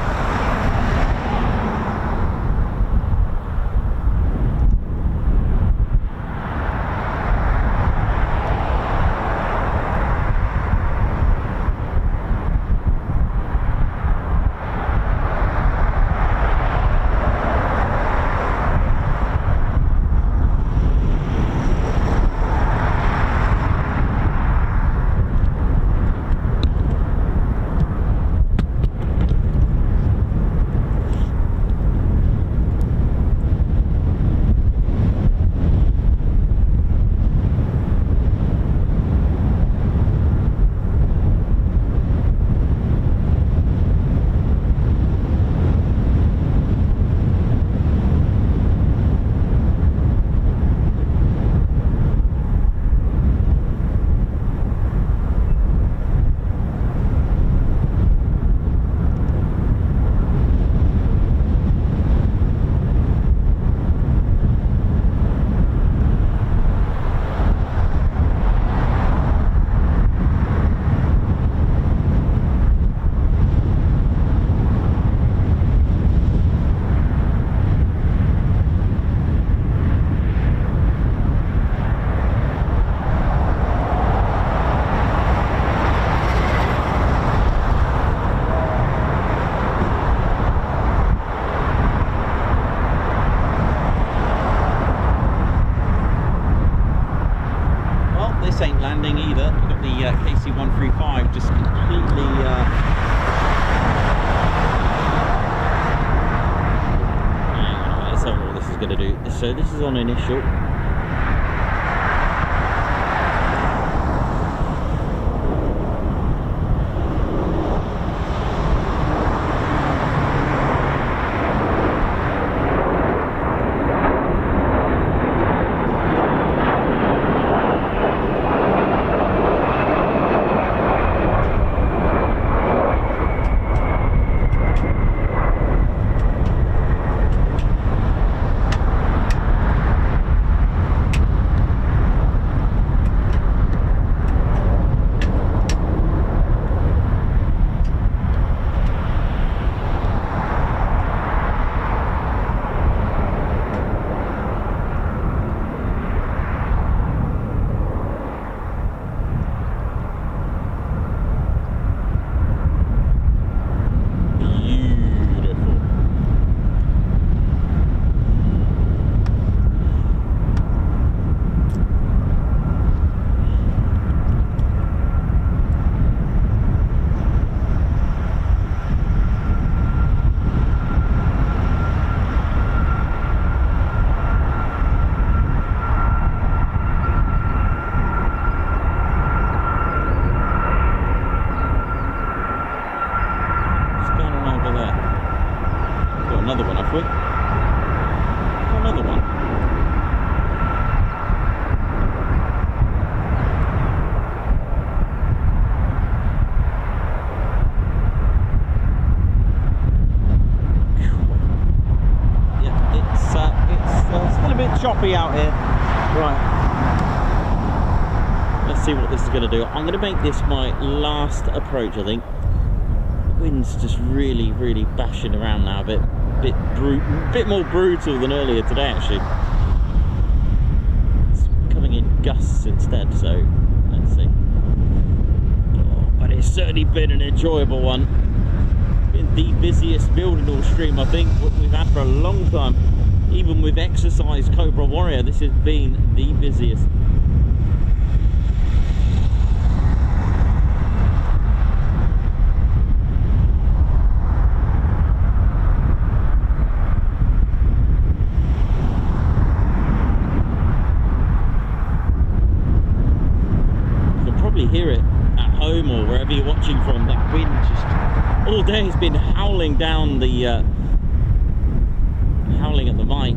this ain't landing either. We've got the KC-135 just completely hang on, let's have what this is going to do. So this is on initial. Choppy out here. Right. Let's see what this is going to do. I'm going to make this my last approach, I think. Wind's just really, really bashing around now. A bit more brutal than earlier today, actually. It's coming in gusts instead, so let's see. Oh, but it's certainly been an enjoyable one. Been the busiest Mildenhall stream, I think, we've had for a long time. Even with Exercise Cobra Warrior, this has been the busiest. You can probably hear it at home or wherever you're watching from. That wind just all day has been howling down the howling at the mic.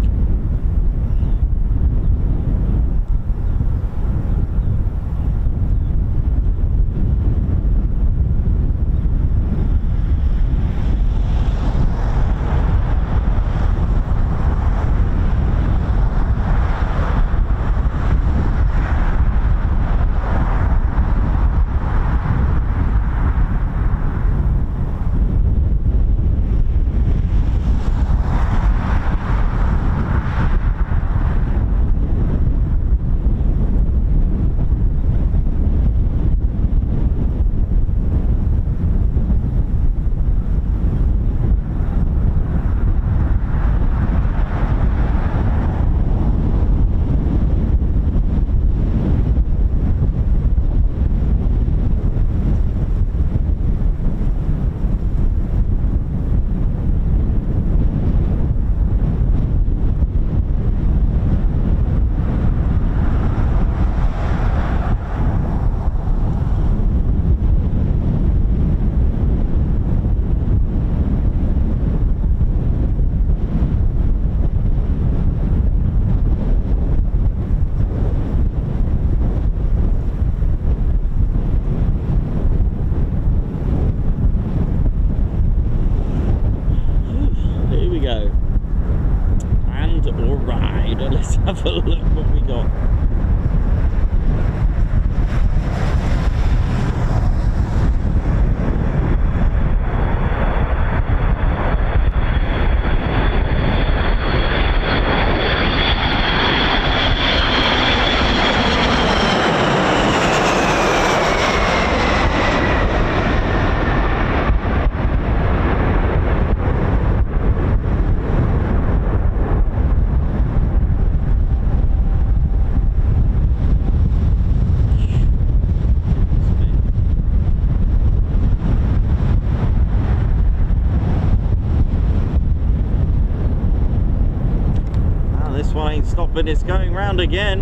up and it's going round again.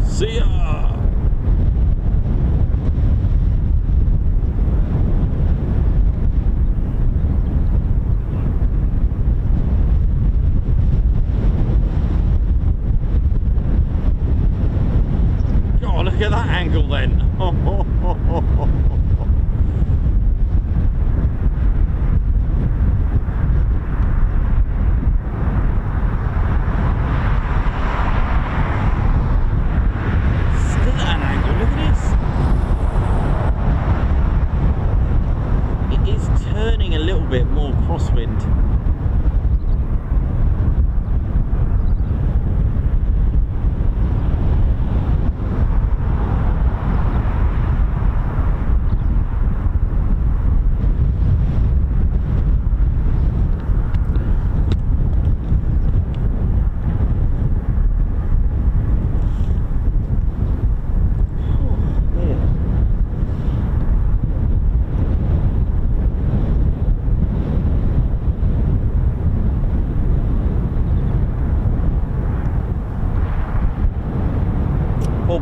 See ya! God, look at that angle then.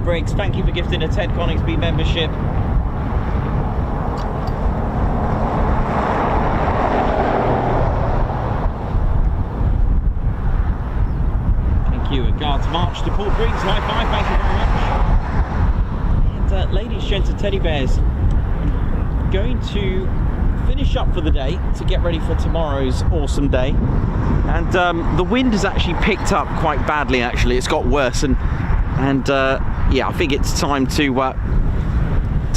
Briggs, thank you for gifting a Ted Coningsby membership. Thank you. A Guards March to Paul Briggs. High five, thank you very much. And ladies, gents and teddy bears, I'm going to finish up for the day to get ready for tomorrow's awesome day. And the wind has actually picked up quite badly, actually. It's got worse, and yeah, I think it's time to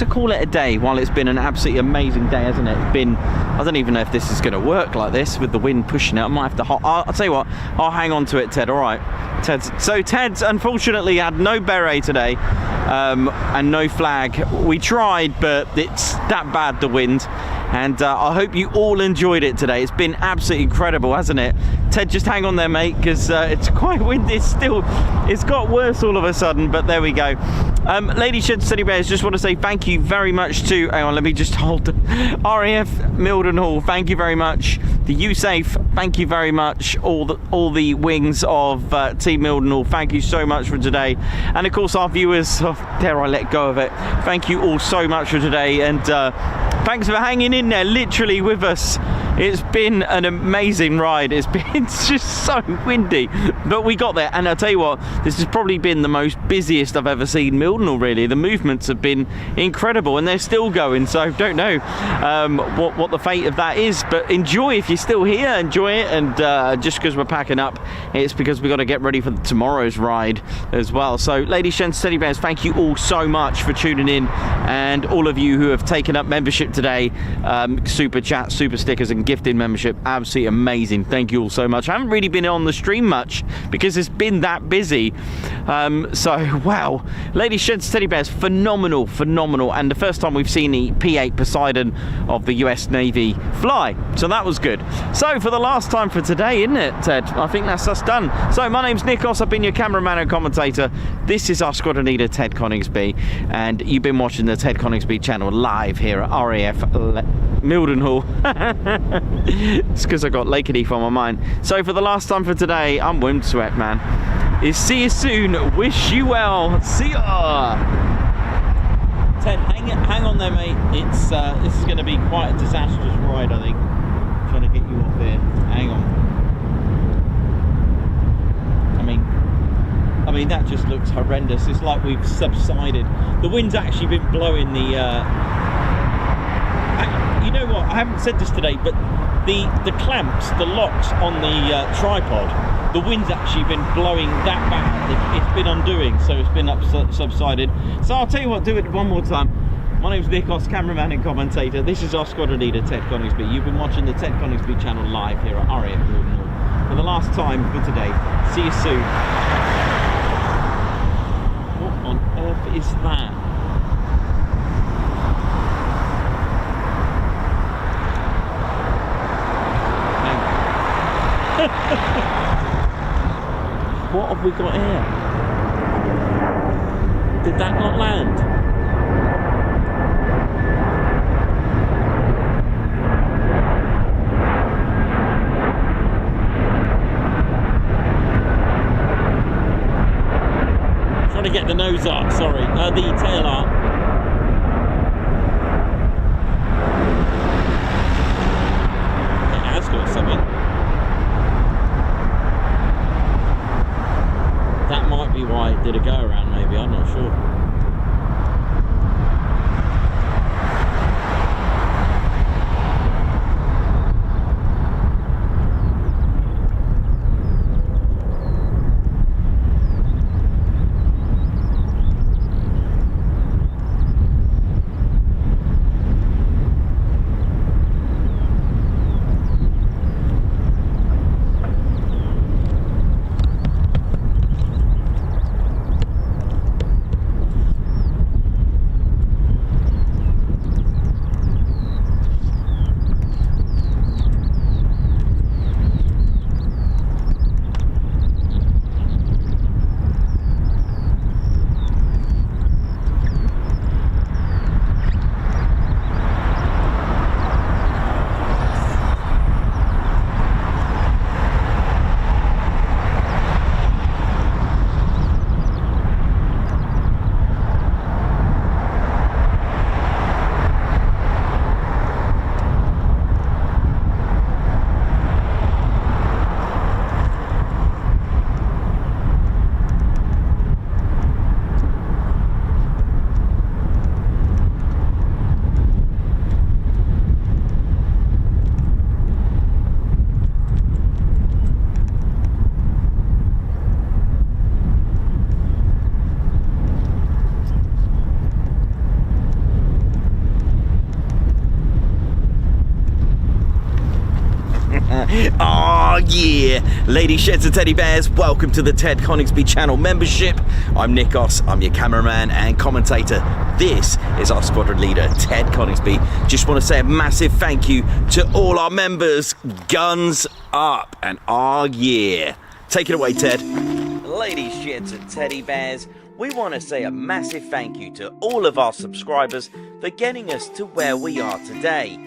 call it a day. While it's been an absolutely amazing day, hasn't it? It's been, I don't even know if this is going to work like this with the wind pushing it. I might have to I'll tell you what, I'll hang on to it, Ted. All right, Ted. So Ted's unfortunately had no beret today, and no flag. We tried, but it's that bad, the wind. And I hope you all enjoyed it today. It's been absolutely incredible, hasn't it? Ted, just hang on there, mate, because it's quite windy. It's got worse all of a sudden, but there we go. Ladies and teddy bears, just want to say thank you very much to, hang on, let me just hold the RAF Mildenhall, thank you very much. The Usaf, thank you very much. All the wings of Team Mildenhall, thank you so much for today. And of course our viewers, dare I let go of it, thank you all so much for today, and thanks for hanging in there literally with us. It's been an amazing ride. It's just so windy, but we got there. And I'll tell you what, this has probably been the most busiest I've ever seen Mildenhall, really. The movements have been incredible, and they're still going, so don't know what the fate of that is, but enjoy. If you're still here, enjoy it. And just because we're packing up, it's because we've got to get ready for tomorrow's ride as well. So ladies, gents, teddy bears, thank you all so much for tuning in, and all of you who have taken up membership today, super chat, super stickers and gifting membership, absolutely amazing. Thank you all so much. I haven't really been on the stream much because it's been that busy, so wow, ladies, gents, teddy bears, phenomenal, and the first time we've seen the P-8 Poseidon of the US Navy fly, so that was good. So for the last time for today, isn't it, Ted? I think that's us done. So my name's Nikos, I've been your cameraman and commentator. This is our squadron leader, Ted Coningsby, and you've been watching the Ted Coningsby channel live here at RAF Mildenhall. It's because I got Lakenheath on my mind. So for the last time for today, I'm Wind Sweat, man. Is see you soon. Wish you well. See ya. Ted, hang on there, mate. It's this is going to be quite a disastrous ride, I think. I'm trying to get you off here. Hang on. I mean that just looks horrendous. It's like we've subsided. The wind's actually been blowing the. You know what? I haven't said this today, but the clamps, the locks on the tripod, the wind's actually been blowing that bad. It's been undoing, so it's been subsided. So I'll tell you what, do it one more time. My name's Nikos, cameraman and commentator. This is our squadron leader, Ted Coningsby. You've been watching the Ted Coningsby channel live here at RAF Mildenhall for the last time for today. See you soon. What on earth is that? What have we got here? Did that not land? trying to get the nose arc, sorry, the tail arc. It has got something. That might be why it did a go around, maybe, I'm not sure. Oh yeah, ladies, sheds and teddy bears, welcome to the Ted Coningsby channel membership. I'm Nikos, I'm your cameraman and commentator. This is our squadron leader, Ted Coningsby. Just want to say a massive thank you to all our members. Guns up and oh yeah. Take it away, Ted. Ladies, sheds and teddy bears, we want to say a massive thank you to all of our subscribers for getting us to where we are today.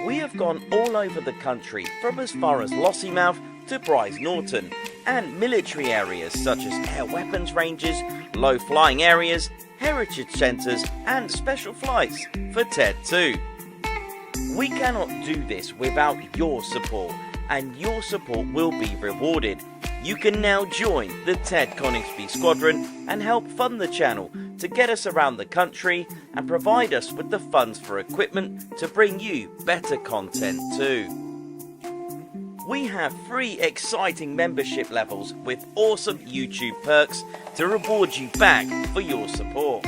We have gone all over the country, from as far as Lossiemouth to Brize Norton, and military areas such as air weapons ranges, low flying areas, heritage centres and special flights for TED too. We cannot do this without your support, and your support will be rewarded. You can now join the Ted Coningsby Squadron and help fund the channel to get us around the country and provide us with the funds for equipment to bring you better content too. We have 3 exciting membership levels with awesome YouTube perks to reward you back for your support.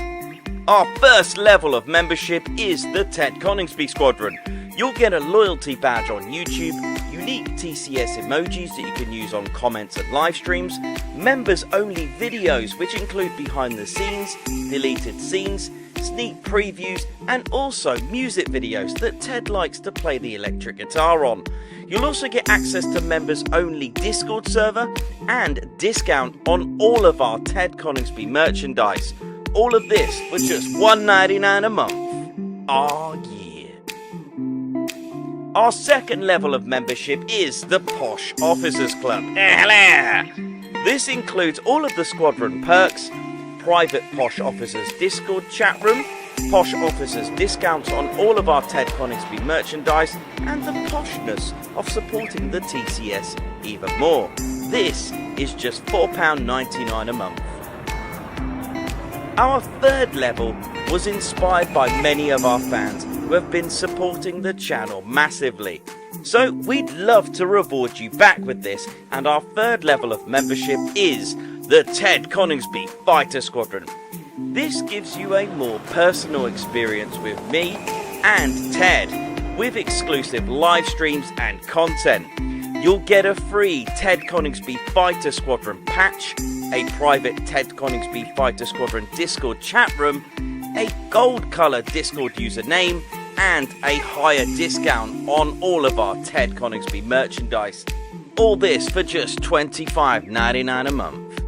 Our first level of membership is the Ted Coningsby Squadron. You'll get a loyalty badge on YouTube, unique TCS emojis that you can use on comments and live streams, members only videos which include behind the scenes, deleted scenes, sneak previews and also music videos that Ted likes to play the electric guitar on. You'll also get access to members only Discord server and discount on all of our Ted Coningsby merchandise. All of this for just $1.99 a month. Oh yeah. Our second level of membership is the Posh Officers Club. This includes all of the squadron perks, private Posh Officers Discord chat room, Posh Officers discounts on all of our Ted Coningsby merchandise, and the poshness of supporting the TCS even more. This is just £4.99 a month. Our third level was inspired by many of our fans who have been supporting the channel massively. So we'd love to reward you back with this, and our third level of membership is the Ted Coningsby Fighter Squadron. This gives you a more personal experience with me and Ted, with exclusive live streams and content. You'll get a free Ted Coningsby Fighter Squadron patch, a private Ted Coningsby Fighter Squadron Discord chat room, a gold colour Discord username, and a higher discount on all of our Ted Coningsby merchandise. All this for just $25.99 a month.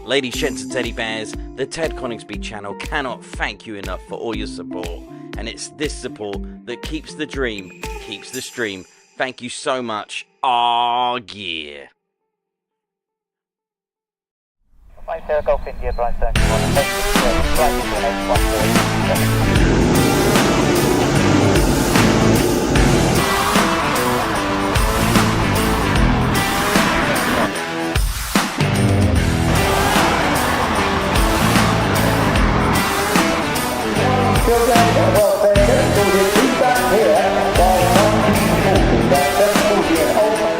Ladies, gents and teddy bears, the Ted Coningsby channel cannot thank you enough for all your support. And it's this support that keeps the dream, keeps the stream. Thank you so much. Oh yeah. Sierra Golf India, Brize Norton, Brize 135,